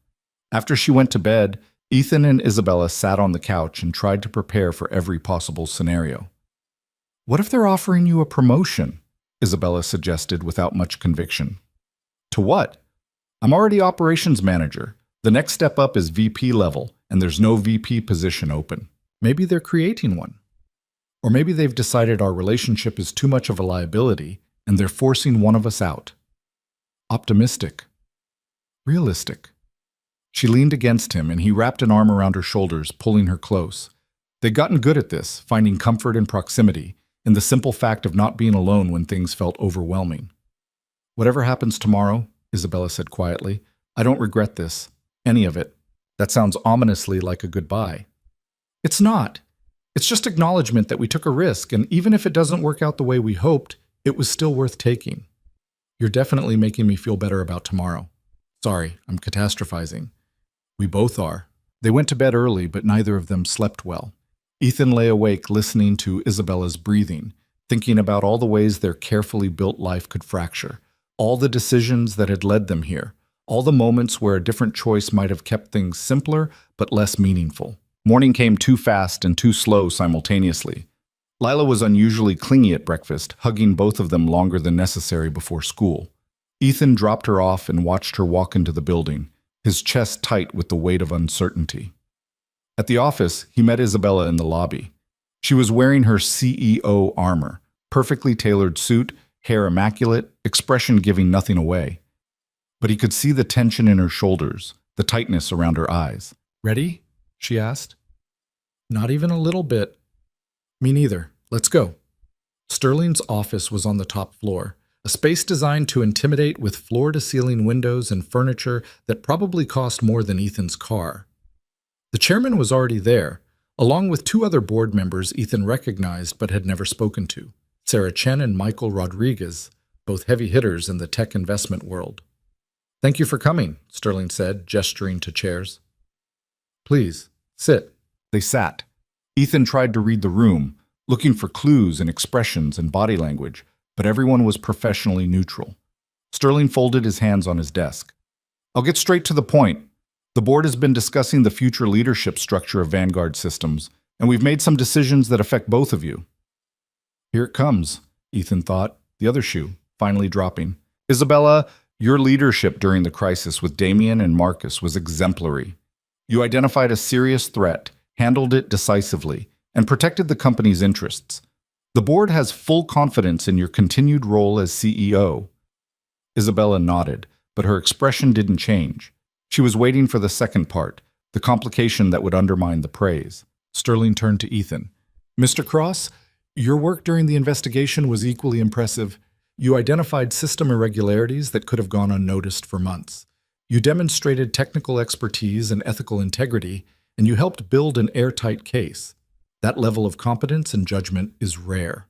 After she went to bed, Ethan and Isabella sat on the couch and tried to prepare for every possible scenario. What if they're offering you a promotion? Isabella suggested without much conviction. To what? I'm already operations manager. The next step up is VP level, and there's no VP position open. Maybe they're creating one. Or maybe they've decided our relationship is too much of a liability, and they're forcing one of us out. Optimistic. Realistic. She leaned against him, and he wrapped an arm around her shoulders, pulling her close. They'd gotten good at this, finding comfort in proximity, in the simple fact of not being alone when things felt overwhelming. "Whatever happens tomorrow," Isabella said quietly, "I don't regret this. Any of it." That sounds ominously like a goodbye. It's not. It's just acknowledgement that we took a risk, and even if it doesn't work out the way we hoped, it was still worth taking. You're definitely making me feel better about tomorrow. Sorry, I'm catastrophizing. We both are. They went to bed early, but neither of them slept well. Ethan lay awake listening to Isabella's breathing, thinking about all the ways their carefully built life could fracture, all the decisions that had led them here, all the moments where a different choice might have kept things simpler but less meaningful. Morning came too fast and too slow simultaneously. Lila was unusually clingy at breakfast, hugging both of them longer than necessary before school. Ethan dropped her off and watched her walk into the building, his chest tight with the weight of uncertainty. At the office, he met Isabella in the lobby. She was wearing her CEO armor, perfectly tailored suit, hair immaculate, expression giving nothing away. But he could see the tension in her shoulders, the tightness around her eyes. "Ready?" she asked. "Not even a little bit." "Me neither. Let's go." Sterling's office was on the top floor, a space designed to intimidate with floor-to-ceiling windows and furniture that probably cost more than Ethan's car. The chairman was already there, along with two other board members Ethan recognized but had never spoken to, Sarah Chen and Michael Rodriguez, both heavy hitters in the tech investment world. "Thank you for coming," Sterling said, gesturing to chairs. "Please, sit." They sat. Ethan tried to read the room, looking for clues and expressions and body language, but everyone was professionally neutral. Sterling folded his hands on his desk. "I'll get straight to the point. The board has been discussing the future leadership structure of Vanguard Systems, and we've made some decisions that affect both of you." Here it comes, Ethan thought, the other shoe finally dropping. "Isabella, your leadership during the crisis with Damien and Marcus was exemplary. You identified a serious threat, handled it decisively, and protected the company's interests. The board has full confidence in your continued role as CEO." Isabella nodded, but her expression didn't change. She was waiting for the second part, the complication that would undermine the praise. Sterling turned to Ethan. "Mr. Cross, your work during the investigation was equally impressive. You identified system irregularities that could have gone unnoticed for months. You demonstrated technical expertise and ethical integrity, and you helped build an airtight case. That level of competence and judgment is rare."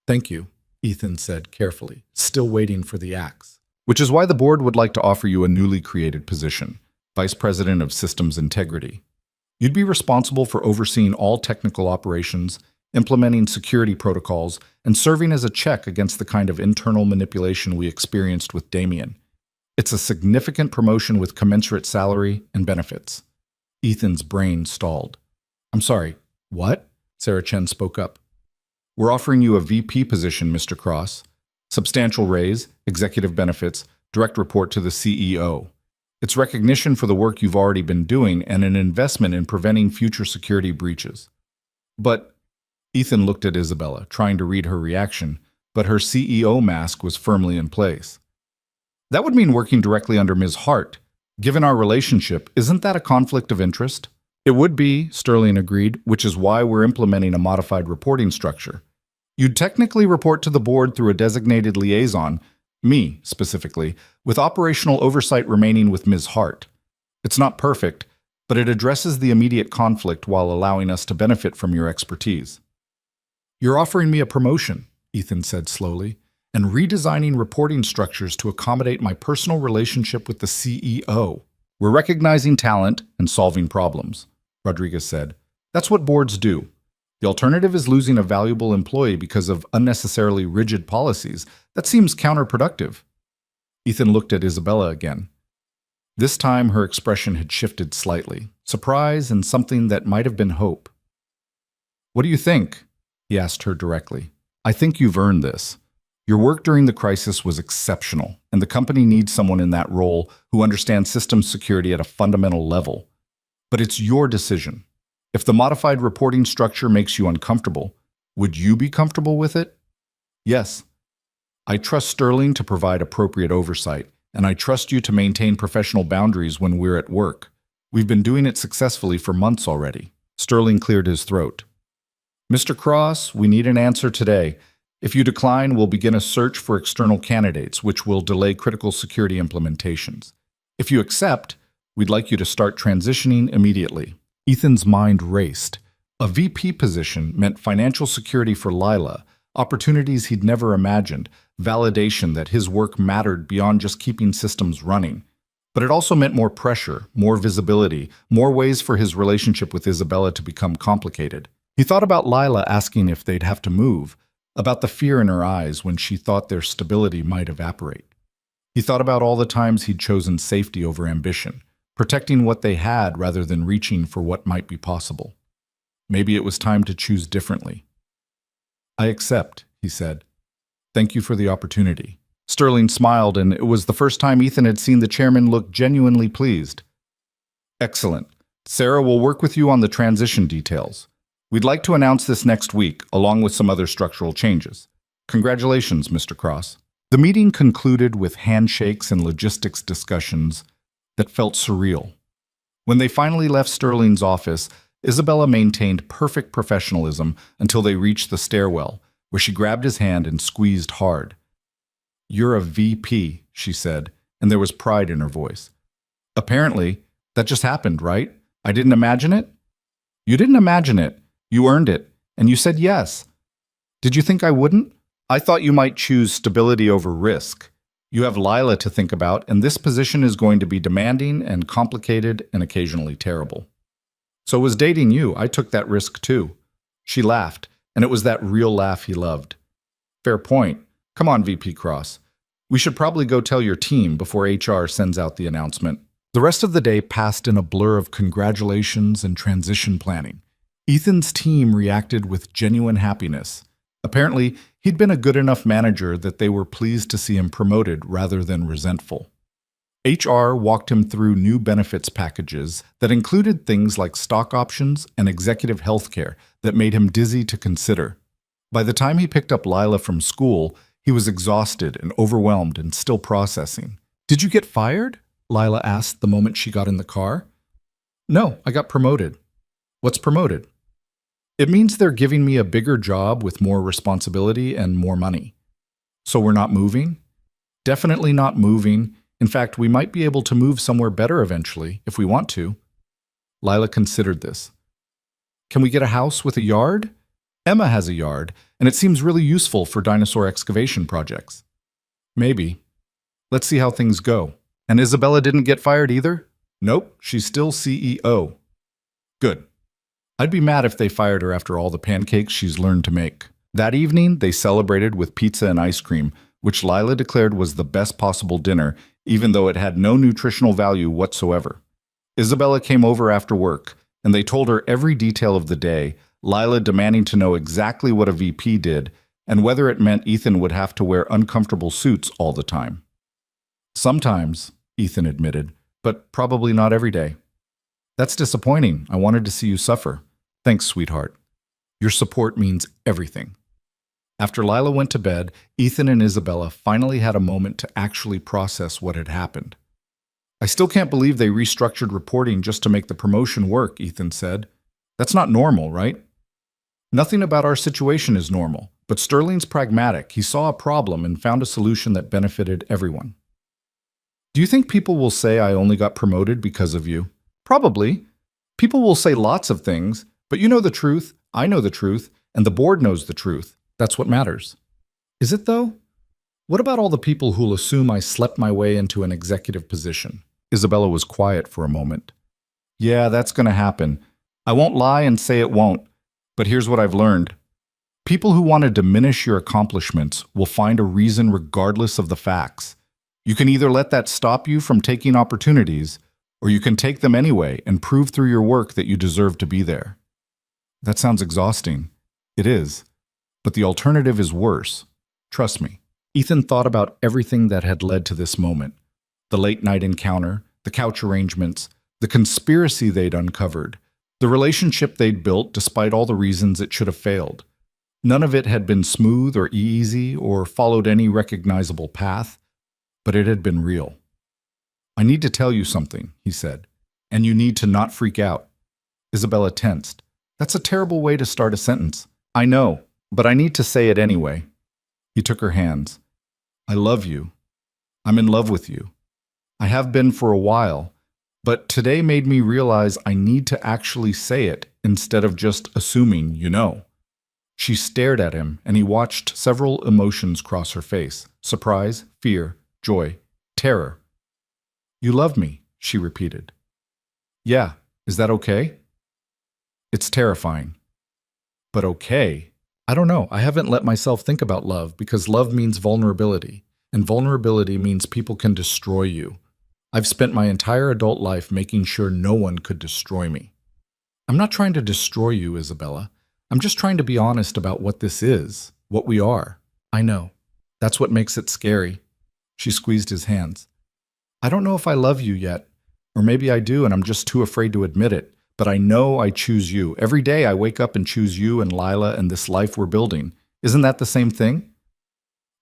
"Thank you," Ethan said carefully, still waiting for the axe. "Which is why the board would like to offer you a newly created position, Vice President of Systems Integrity. You'd be responsible for overseeing all technical operations, implementing security protocols, and serving as a check against the kind of internal manipulation we experienced with Damien. It's a significant promotion with commensurate salary and benefits." Ethan's brain stalled. "I'm sorry, what?" Sarah Chen spoke up. "We're offering you a VP position, Mr. Cross. Substantial raise, executive benefits, direct report to the CEO. It's recognition for the work you've already been doing and an investment in preventing future security breaches." "But," Ethan looked at Isabella, trying to read her reaction, but her CEO mask was firmly in place. "That would mean working directly under Ms. Hart. Given our relationship, isn't that a conflict of interest?" "It would be," Sterling agreed, "which is why we're implementing a modified reporting structure. You'd technically report to the board through a designated liaison, me specifically, with operational oversight remaining with Ms. Hart. It's not perfect, but it addresses the immediate conflict while allowing us to benefit from your expertise." "You're offering me a promotion," Ethan said slowly, "and redesigning reporting structures to accommodate my personal relationship with the CEO. We're recognizing talent and solving problems," Rodriguez said. "That's what boards do. The alternative is losing a valuable employee because of unnecessarily rigid policies. That seems counterproductive." Ethan looked at Isabella again. This time her expression had shifted slightly, surprise and something that might have been hope. "What do you think?" he asked her directly. "I think you've earned this. Your work during the crisis was exceptional, and the company needs someone in that role who understands systems security at a fundamental level. But it's your decision. If the modified reporting structure makes you uncomfortable, would you be comfortable with it?" "Yes. I trust Sterling to provide appropriate oversight, and I trust you to maintain professional boundaries when we're at work. We've been doing it successfully for months already." Sterling cleared his throat. "Mr. Cross, we need an answer today. If you decline, we'll begin a search for external candidates, which will delay critical security implementations. If you accept, we'd like you to start transitioning immediately." Ethan's mind raced. A VP position meant financial security for Lila, opportunities he'd never imagined, validation that his work mattered beyond just keeping systems running. But it also meant more pressure, more visibility, more ways for his relationship with Isabella to become complicated. He thought about Lila asking if they'd have to move, about the fear in her eyes when she thought their stability might evaporate. He thought about all the times he'd chosen safety over ambition, protecting what they had rather than reaching for what might be possible. Maybe it was time to choose differently. "I accept," he said. "Thank you for the opportunity." Sterling smiled, and it was the first time Ethan had seen the chairman look genuinely pleased. "Excellent. Sarah will work with you on the transition details. We'd like to announce this next week, along with some other structural changes. Congratulations, Mr. Cross." The meeting concluded with handshakes and logistics discussions that felt surreal. When they finally left Sterling's office, Isabella maintained perfect professionalism until they reached the stairwell, where she grabbed his hand and squeezed hard. "You're a VP," she said, and there was pride in her voice. "Apparently, that just happened, right? I didn't imagine it?" "You didn't imagine it. You earned it, and you said yes. Did you think I wouldn't? I thought you might choose stability over risk. You have Lila to think about, and this position is going to be demanding and complicated and occasionally terrible. So was dating you. I took that risk too." She laughed, and it was that real laugh he loved. "Fair point. Come on, VP Cross. We should probably go tell your team before HR sends out the announcement." The rest of the day passed in a blur of congratulations and transition planning. Ethan's team reacted with genuine happiness. Apparently, he'd been a good enough manager that they were pleased to see him promoted rather than resentful. HR walked him through new benefits packages that included things like stock options and executive health care that made him dizzy to consider. By the time he picked up Lila from school, he was exhausted and overwhelmed and still processing. "Did you get fired?" Lila asked the moment she got in the car. "No, I got promoted." "What's promoted?" "It means they're giving me a bigger job with more responsibility and more money." "So we're not moving?" "Definitely not moving. In fact, we might be able to move somewhere better eventually, if we want to." Lila considered this. "Can we get a house with a yard?" "Emma has a yard, and it seems really useful for dinosaur excavation projects." "Maybe. Let's see how things go." "And Isabella didn't get fired either?" "Nope, she's still CEO." "Good. I'd be mad if they fired her after all the pancakes she's learned to make." That evening, they celebrated with pizza and ice cream, which Lila declared was the best possible dinner, even though it had no nutritional value whatsoever. Isabella came over after work, and they told her every detail of the day, Lila demanding to know exactly what a VP did and whether it meant Ethan would have to wear uncomfortable suits all the time. "Sometimes," Ethan admitted, "but probably not every day." "That's disappointing. I wanted to see you suffer." "Thanks, sweetheart. Your support means everything." After Lila went to bed, Ethan and Isabella finally had a moment to actually process what had happened. "I still can't believe they restructured reporting just to make the promotion work," Ethan said. "That's not normal, right?" "Nothing about our situation is normal, but Sterling's pragmatic. He saw a problem and found a solution that benefited everyone." "Do you think people will say I only got promoted because of you?" "Probably. People will say lots of things, but you know the truth, I know the truth, and the board knows the truth. That's what matters." "Is it though? What about all the people who'll assume I slept my way into an executive position?" Isabella was quiet for a moment. "Yeah, that's going to happen. I won't lie and say it won't, but here's what I've learned. People who want to diminish your accomplishments will find a reason regardless of the facts. You can either let that stop you from taking opportunities, or you can take them anyway and prove through your work that you deserve to be there." That sounds exhausting. It is. But the alternative is worse. Trust me. Ethan thought about everything that had led to this moment. The late-night encounter, the couch arrangements, the conspiracy they'd uncovered, the relationship they'd built despite all the reasons it should have failed. None of it had been smooth or easy or followed any recognizable path, but it had been real. I need to tell you something, he said, and you need to not freak out. Isabella tensed. That's a terrible way to start a sentence. I know, but I need to say it anyway. He took her hands. I love you. I'm in love with you. I have been for a while, but today made me realize I need to actually say it instead of just assuming you know. She stared at him, and he watched several emotions cross her face: surprise, fear, joy, terror. You love me, she repeated. Yeah, is that okay? It's terrifying. But okay. I don't know, I haven't let myself think about love because love means vulnerability, and vulnerability means people can destroy you. I've spent my entire adult life making sure no one could destroy me. I'm not trying to destroy you, Isabella. I'm just trying to be honest about what this is, what we are. I know. That's what makes it scary. She squeezed his hands. I don't know if I love you yet, or maybe I do and I'm just too afraid to admit it, but I know I choose you. Every day I wake up and choose you and Lila and this life we're building. Isn't that the same thing?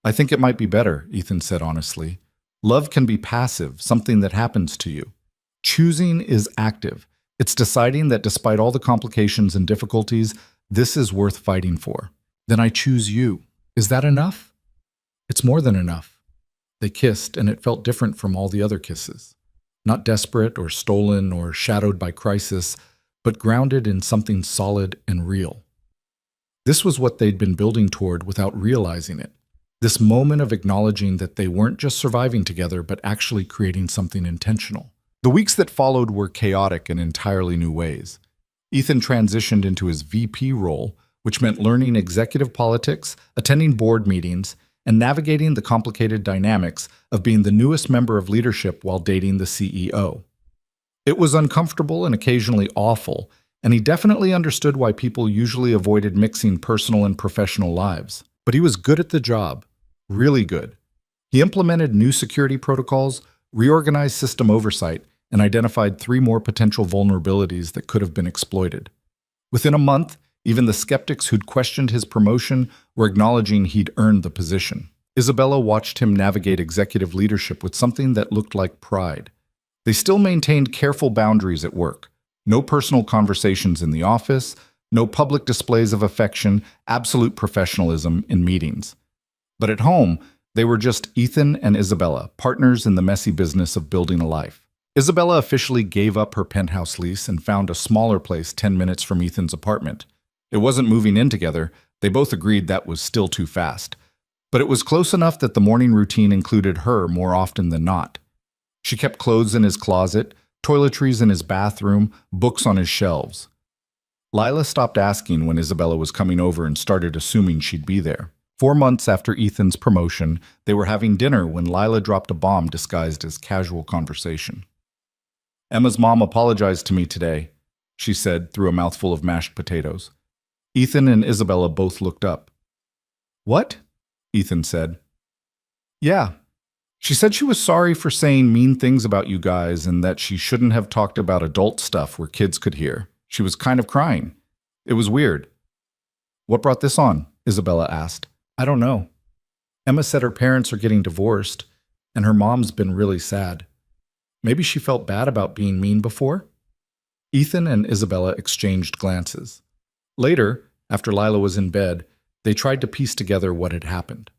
I think it might be better, Ethan said honestly. Love can be passive, something that happens to you. Choosing is active. It's deciding that despite all the complications and difficulties, this is worth fighting for. Then I choose you. Is that enough? It's more than enough. They kissed, and it felt different from all the other kisses. Not desperate or stolen or shadowed by crisis, but grounded in something solid and real. This was what they'd been building toward without realizing it. This moment of acknowledging that they weren't just surviving together, but actually creating something intentional. The weeks that followed were chaotic in entirely new ways. Ethan transitioned into his VP role, which meant learning executive politics, attending board meetings, and navigating the complicated dynamics of being the newest member of leadership while dating the CEO. It was uncomfortable and occasionally awful, and he definitely understood why people usually avoided mixing personal and professional lives. But he was good at the job, really good. He implemented new security protocols, reorganized system oversight, and identified 3 more potential vulnerabilities that could have been exploited. Within a month, even the skeptics who'd questioned his promotion were acknowledging he'd earned the position. Isabella watched him navigate executive leadership with something that looked like pride. They still maintained careful boundaries at work. No personal conversations in the office, no public displays of affection, absolute professionalism in meetings. But at home, they were just Ethan and Isabella, partners in the messy business of building a life. Isabella officially gave up her penthouse lease and found a smaller place 10 minutes from Ethan's apartment. It wasn't moving in together. They both agreed that was still too fast. But it was close enough that the morning routine included her more often than not. She kept clothes in his closet, toiletries in his bathroom, books on his shelves. Lila stopped asking when Isabella was coming over and started assuming she'd be there. 4 months after Ethan's promotion, they were having dinner when Lila dropped a bomb disguised as casual conversation. Emma's mom apologized to me today, she said through a mouthful of mashed potatoes. Ethan and Isabella both looked up. What? Ethan said. Yeah. She said she was sorry for saying mean things about you guys and that she shouldn't have talked about adult stuff where kids could hear. She was kind of crying. It was weird. What brought this on? Isabella asked. I don't know. Emma said her parents are getting divorced, and her mom's been really sad. Maybe she felt bad about being mean before? Ethan and Isabella exchanged glances. Later, after Lila was in bed, they tried to piece together what had happened.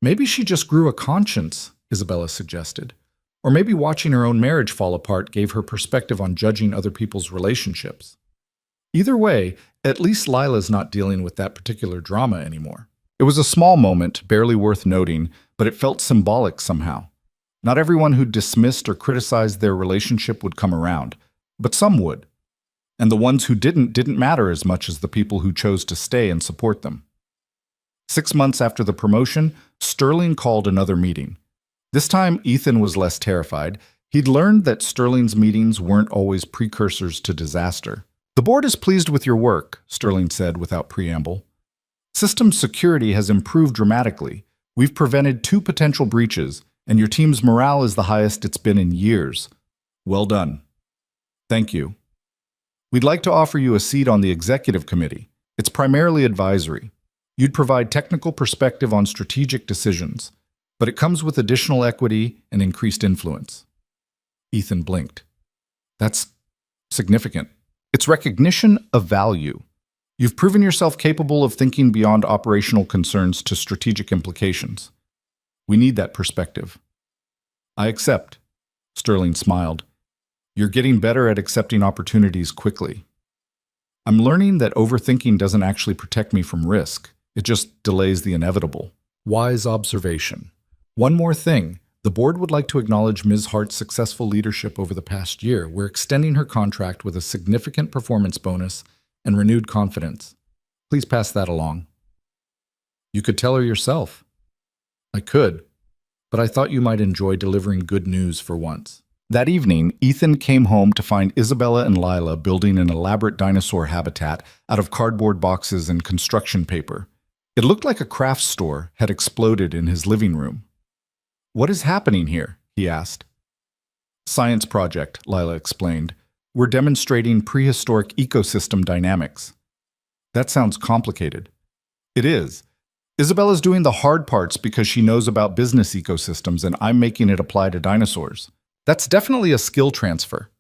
Maybe she just grew a conscience, Isabella suggested. Or maybe watching her own marriage fall apart gave her perspective on judging other people's relationships. Either way, at least Lila's not dealing with that particular drama anymore. It was a small moment, barely worth noting, but it felt symbolic somehow. Not everyone who dismissed or criticized their relationship would come around, but some would. And the ones who didn't matter as much as the people who chose to stay and support them. 6 months after the promotion, Sterling called another meeting. This time, Ethan was less terrified. He'd learned that Sterling's meetings weren't always precursors to disaster. The board is pleased with your work, Sterling said without preamble. System security has improved dramatically. We've prevented 2 potential breaches, and your team's morale is the highest it's been in years. Well done. Thank you. We'd like to offer you a seat on the executive committee. It's primarily advisory. You'd provide technical perspective on strategic decisions, but it comes with additional equity and increased influence. Ethan blinked. That's significant. It's recognition of value. You've proven yourself capable of thinking beyond operational concerns to strategic implications. We need that perspective. I accept. Sterling smiled. You're getting better at accepting opportunities quickly. I'm learning that overthinking doesn't actually protect me from risk. It just delays the inevitable. Wise observation. One more thing. The board would like to acknowledge Ms. Hart's successful leadership over the past year. We're extending her contract with a significant performance bonus and renewed confidence. Please pass that along. You could tell her yourself. I could, but I thought you might enjoy delivering good news for once. That evening, Ethan came home to find Isabella and Lila building an elaborate dinosaur habitat out of cardboard boxes and construction paper. It looked like a crafts store had exploded in his living room. What is happening here? He asked. Science project, Lila explained. We're demonstrating prehistoric ecosystem dynamics. That sounds complicated. It is. Isabella's doing the hard parts because she knows about business ecosystems, and I'm making it apply to dinosaurs. That's definitely a skill transfer.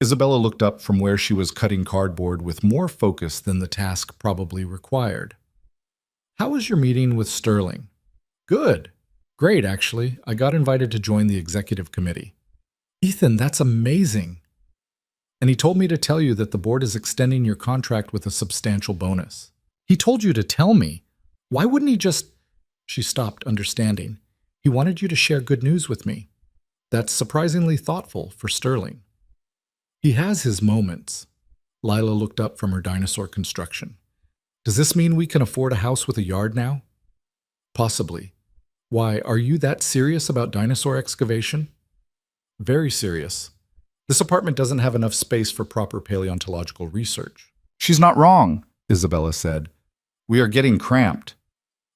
Isabella looked up from where she was cutting cardboard with more focus than the task probably required. How was your meeting with Sterling? Good. Great, actually. I got invited to join the executive committee. Ethan, that's amazing. And he told me to tell you that the board is extending your contract with a substantial bonus. He told you to tell me. Why wouldn't he just... She stopped, understanding. He wanted you to share good news with me. That's surprisingly thoughtful for Sterling. He has his moments. Lila looked up from her dinosaur construction. Does this mean we can afford a house with a yard now? Possibly. Why, are you that serious about dinosaur excavation? Very serious. This apartment doesn't have enough space for proper paleontological research. She's not wrong, Isabella said. We are getting cramped.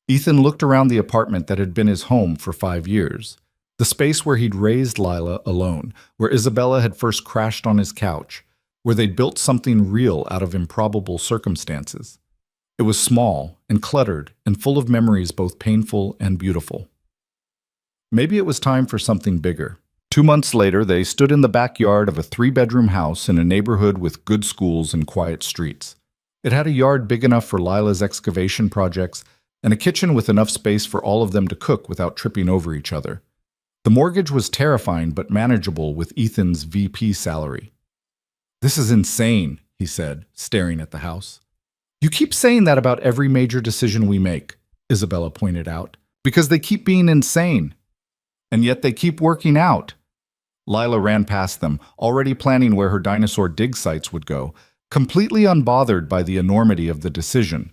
Ethan looked around the apartment that had been his home for 5 years. The space where he'd raised Lila alone, where Isabella had first crashed on his couch, where they'd built something real out of improbable circumstances. It was small and cluttered and full of memories both painful and beautiful. Maybe it was time for something bigger. 2 months later, they stood in the backyard of a 3-bedroom house in a neighborhood with good schools and quiet streets. It had a yard big enough for Lila's excavation projects and a kitchen with enough space for all of them to cook without tripping over each other. The mortgage was terrifying but manageable with Ethan's VP salary. This is insane, he said, staring at the house. You keep saying that about every major decision we make, Isabella pointed out, because they keep being insane. And yet they keep working out. Lila ran past them, already planning where her dinosaur dig sites would go, completely unbothered by the enormity of the decision.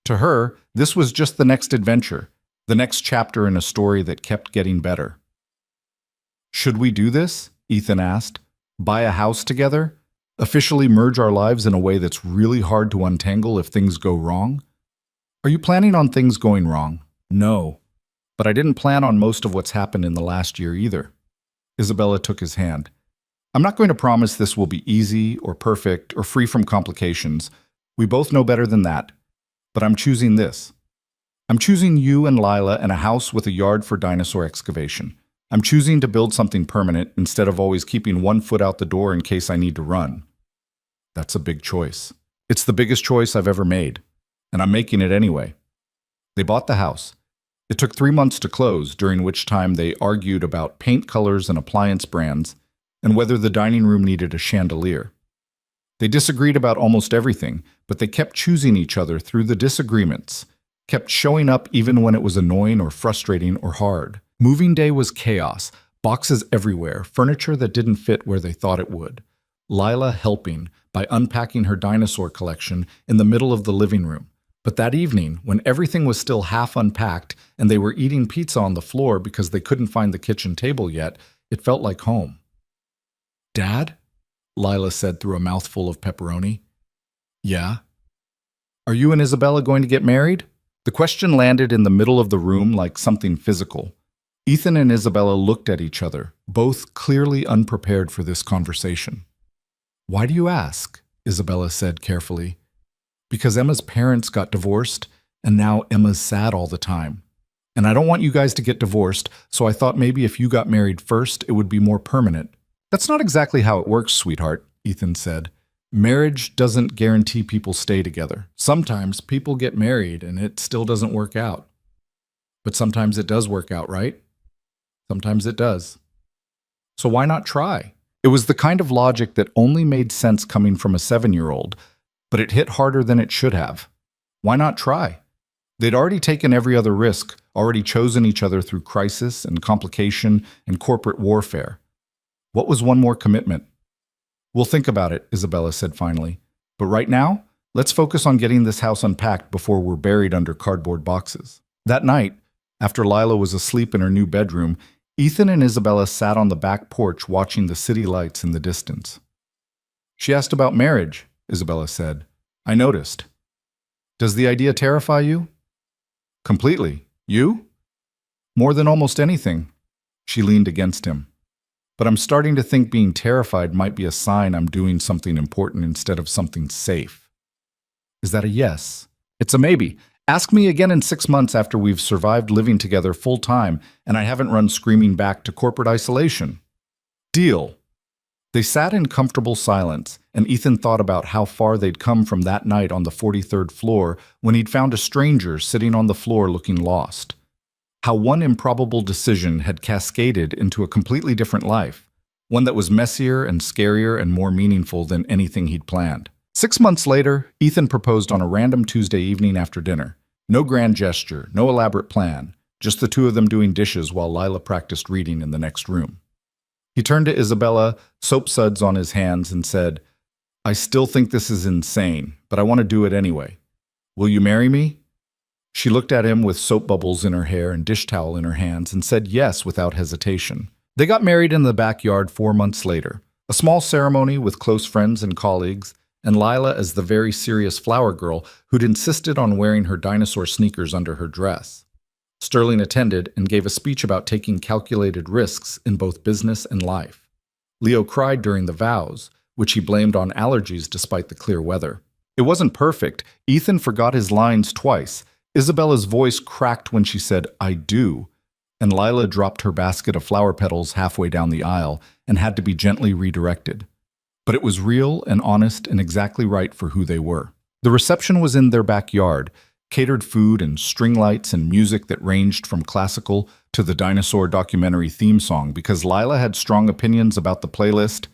To her, this was just the next adventure, the next chapter in a story that kept getting better. Should we do this? Ethan asked. Buy a house together? Officially merge our lives in a way that's really hard to untangle if things go wrong? Are you planning on things going wrong? No. But I didn't plan on most of what's happened in the last year either. Isabella took his hand. I'm not going to promise this will be easy or perfect or free from complications. We both know better than that. But I'm choosing this. I'm choosing you and Lila and a house with a yard for dinosaur excavation. I'm choosing to build something permanent instead of always keeping one foot out the door in case I need to run. That's a big choice. It's the biggest choice I've ever made, and I'm making it anyway. They bought the house. It took 3 months to close, during which time they argued about paint colors and appliance brands and whether the dining room needed a chandelier. They disagreed about almost everything, but they kept choosing each other through the disagreements, kept showing up even when it was annoying or frustrating or hard. Moving day was chaos, boxes everywhere, furniture that didn't fit where they thought it would. Lila helping by unpacking her dinosaur collection in the middle of the living room. But that evening, when everything was still half unpacked and they were eating pizza on the floor because they couldn't find the kitchen table yet, it felt like home. Dad? Lila said through a mouthful of pepperoni. Yeah? Are you and Isabella going to get married? The question landed in the middle of the room like something physical. Ethan and Isabella looked at each other, both clearly unprepared for this conversation. Why do you ask? Isabella said carefully. Because Emma's parents got divorced, and now Emma's sad all the time. And I don't want you guys to get divorced, so I thought maybe if you got married first, it would be more permanent. That's not exactly how it works, sweetheart, Ethan said. Marriage doesn't guarantee people stay together. Sometimes people get married and it still doesn't work out. But sometimes it does work out, right? Sometimes it does. So why not try? It was the kind of logic that only made sense coming from a 7-year-old, but it hit harder than it should have. Why not try? They'd already taken every other risk, already chosen each other through crisis and complication and corporate warfare. What was one more commitment? We'll think about it, Isabella said finally. But right now, let's focus on getting this house unpacked before we're buried under cardboard boxes. That night, after Lila was asleep in her new bedroom, Ethan and Isabella sat on the back porch watching the city lights in the distance. She asked about marriage, Isabella said. I noticed. Does the idea terrify you? Completely. You? More than almost anything. She leaned against him. But I'm starting to think being terrified might be a sign I'm doing something important instead of something safe. Is that a yes? It's a maybe. Ask me again in 6 months after we've survived living together full time and I haven't run screaming back to corporate isolation. Deal. They sat in comfortable silence, and Ethan thought about how far they'd come from that night on the 43rd floor when he'd found a stranger sitting on the floor looking lost. How one improbable decision had cascaded into a completely different life, one that was messier and scarier and more meaningful than anything he'd planned. 6 months later, Ethan proposed on a random Tuesday evening after dinner. No grand gesture, no elaborate plan, just the two of them doing dishes while Lila practiced reading in the next room. He turned to Isabella, soap suds on his hands, and said, I still think this is insane, but I want to do it anyway. Will you marry me? She looked at him with soap bubbles in her hair and dish towel in her hands and said yes without hesitation. They got married in the backyard 4 months later, a small ceremony with close friends and colleagues, and Lila as the very serious flower girl who'd insisted on wearing her dinosaur sneakers under her dress. Sterling attended and gave a speech about taking calculated risks in both business and life. Leo cried during the vows, which he blamed on allergies despite the clear weather. It wasn't perfect. Ethan forgot his lines twice. Isabella's voice cracked when she said, I do, and Lila dropped her basket of flower petals halfway down the aisle and had to be gently redirected. But it was real and honest and exactly right for who they were. The reception was in their backyard, catered food and string lights and music that ranged from classical to the dinosaur documentary theme song because Lila had strong opinions about the playlist.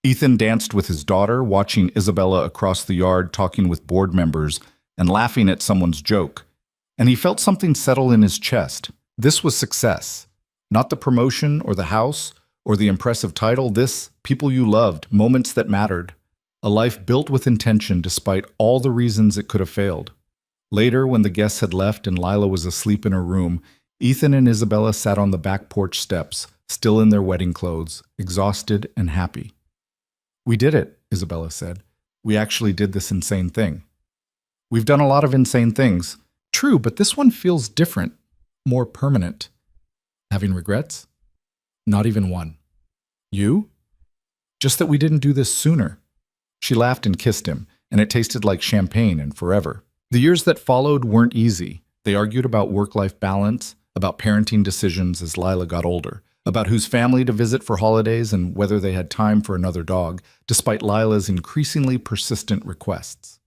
Ethan danced with his daughter, watching Isabella across the yard talking with board members and laughing at someone's joke. And he felt something settle in his chest. This was success. Not the promotion or the house or the impressive title. This, people you loved, moments that mattered. A life built with intention despite all the reasons it could have failed. Later, when the guests had left and Lila was asleep in her room, Ethan and Isabella sat on the back porch steps, still in their wedding clothes, exhausted and happy. We did it, Isabella said. We actually did this insane thing. We've done a lot of insane things. True, but this one feels different, more permanent. Having regrets? Not even one. You? Just that we didn't do this sooner. She laughed and kissed him, and it tasted like champagne and forever. The years that followed weren't easy. They argued about work-life balance, about parenting decisions as Lila got older, about whose family to visit for holidays and whether they had time for another dog, despite Lila's increasingly persistent requests.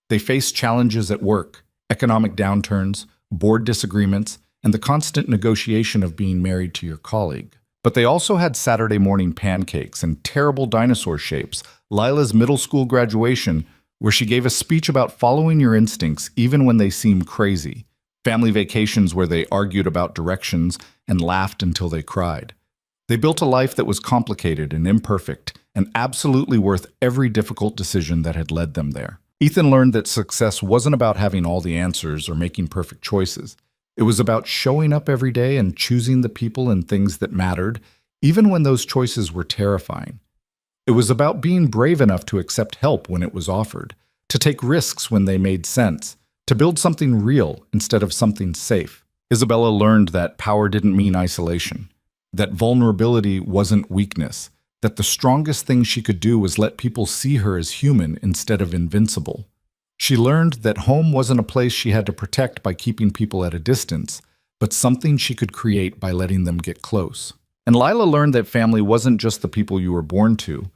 They faced challenges at work, economic downturns, board disagreements, and the constant negotiation of being married to your colleague. But they also had Saturday morning pancakes and terrible dinosaur shapes, Lila's middle school graduation, where she gave a speech about following your instincts even when they seem crazy, family vacations where they argued about directions and laughed until they cried. They built a life that was complicated and imperfect and absolutely worth every difficult decision that had led them there. Ethan learned that success wasn't about having all the answers or making perfect choices. It was about showing up every day and choosing the people and things that mattered, even when those choices were terrifying. It was about being brave enough to accept help when it was offered, to take risks when they made sense, to build something real instead of something safe. Isabella learned that power didn't mean isolation, that vulnerability wasn't weakness, that the strongest thing she could do was let people see her as human instead of invincible. She learned that home wasn't a place she had to protect by keeping people at a distance, but something she could create by letting them get close. And Lila learned that family wasn't just the people you were born to,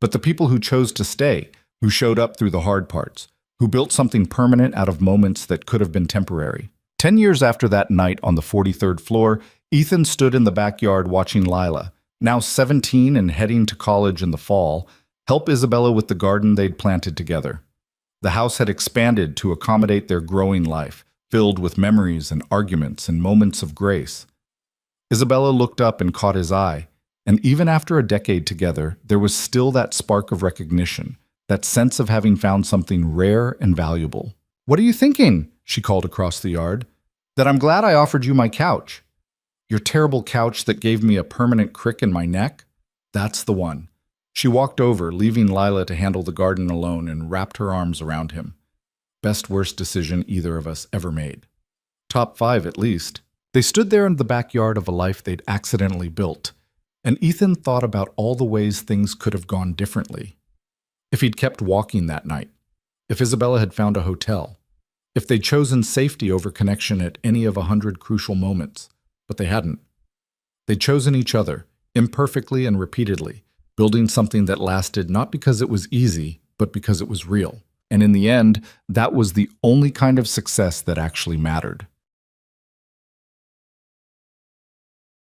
but the people who chose to stay, who showed up through the hard parts, who built something permanent out of moments that could have been temporary. 10 years after that night on the 43rd floor, Ethan stood in the backyard watching Lila, now 17 and heading to college in the fall, help Isabella with the garden they'd planted together. The house had expanded to accommodate their growing life, filled with memories and arguments and moments of grace. Isabella looked up and caught his eye, and even after a decade together, there was still that spark of recognition, that sense of having found something rare and valuable. "What are you thinking?" she called across the yard. "That I'm glad I offered you my couch. Your terrible couch that gave me a permanent crick in my neck? That's the one." She walked over, leaving Lila to handle the garden alone, and wrapped her arms around him. Best worst decision either of us ever made. Top 5 at least. They stood there in the backyard of a life they'd accidentally built, and Ethan thought about all the ways things could have gone differently. If he'd kept walking that night, if Isabella had found a hotel, if they'd chosen safety over connection at any of 100 crucial moments, but they hadn't. They'd chosen each other, imperfectly and repeatedly, building something that lasted not because it was easy, but because it was real. And in the end, that was the only kind of success that actually mattered.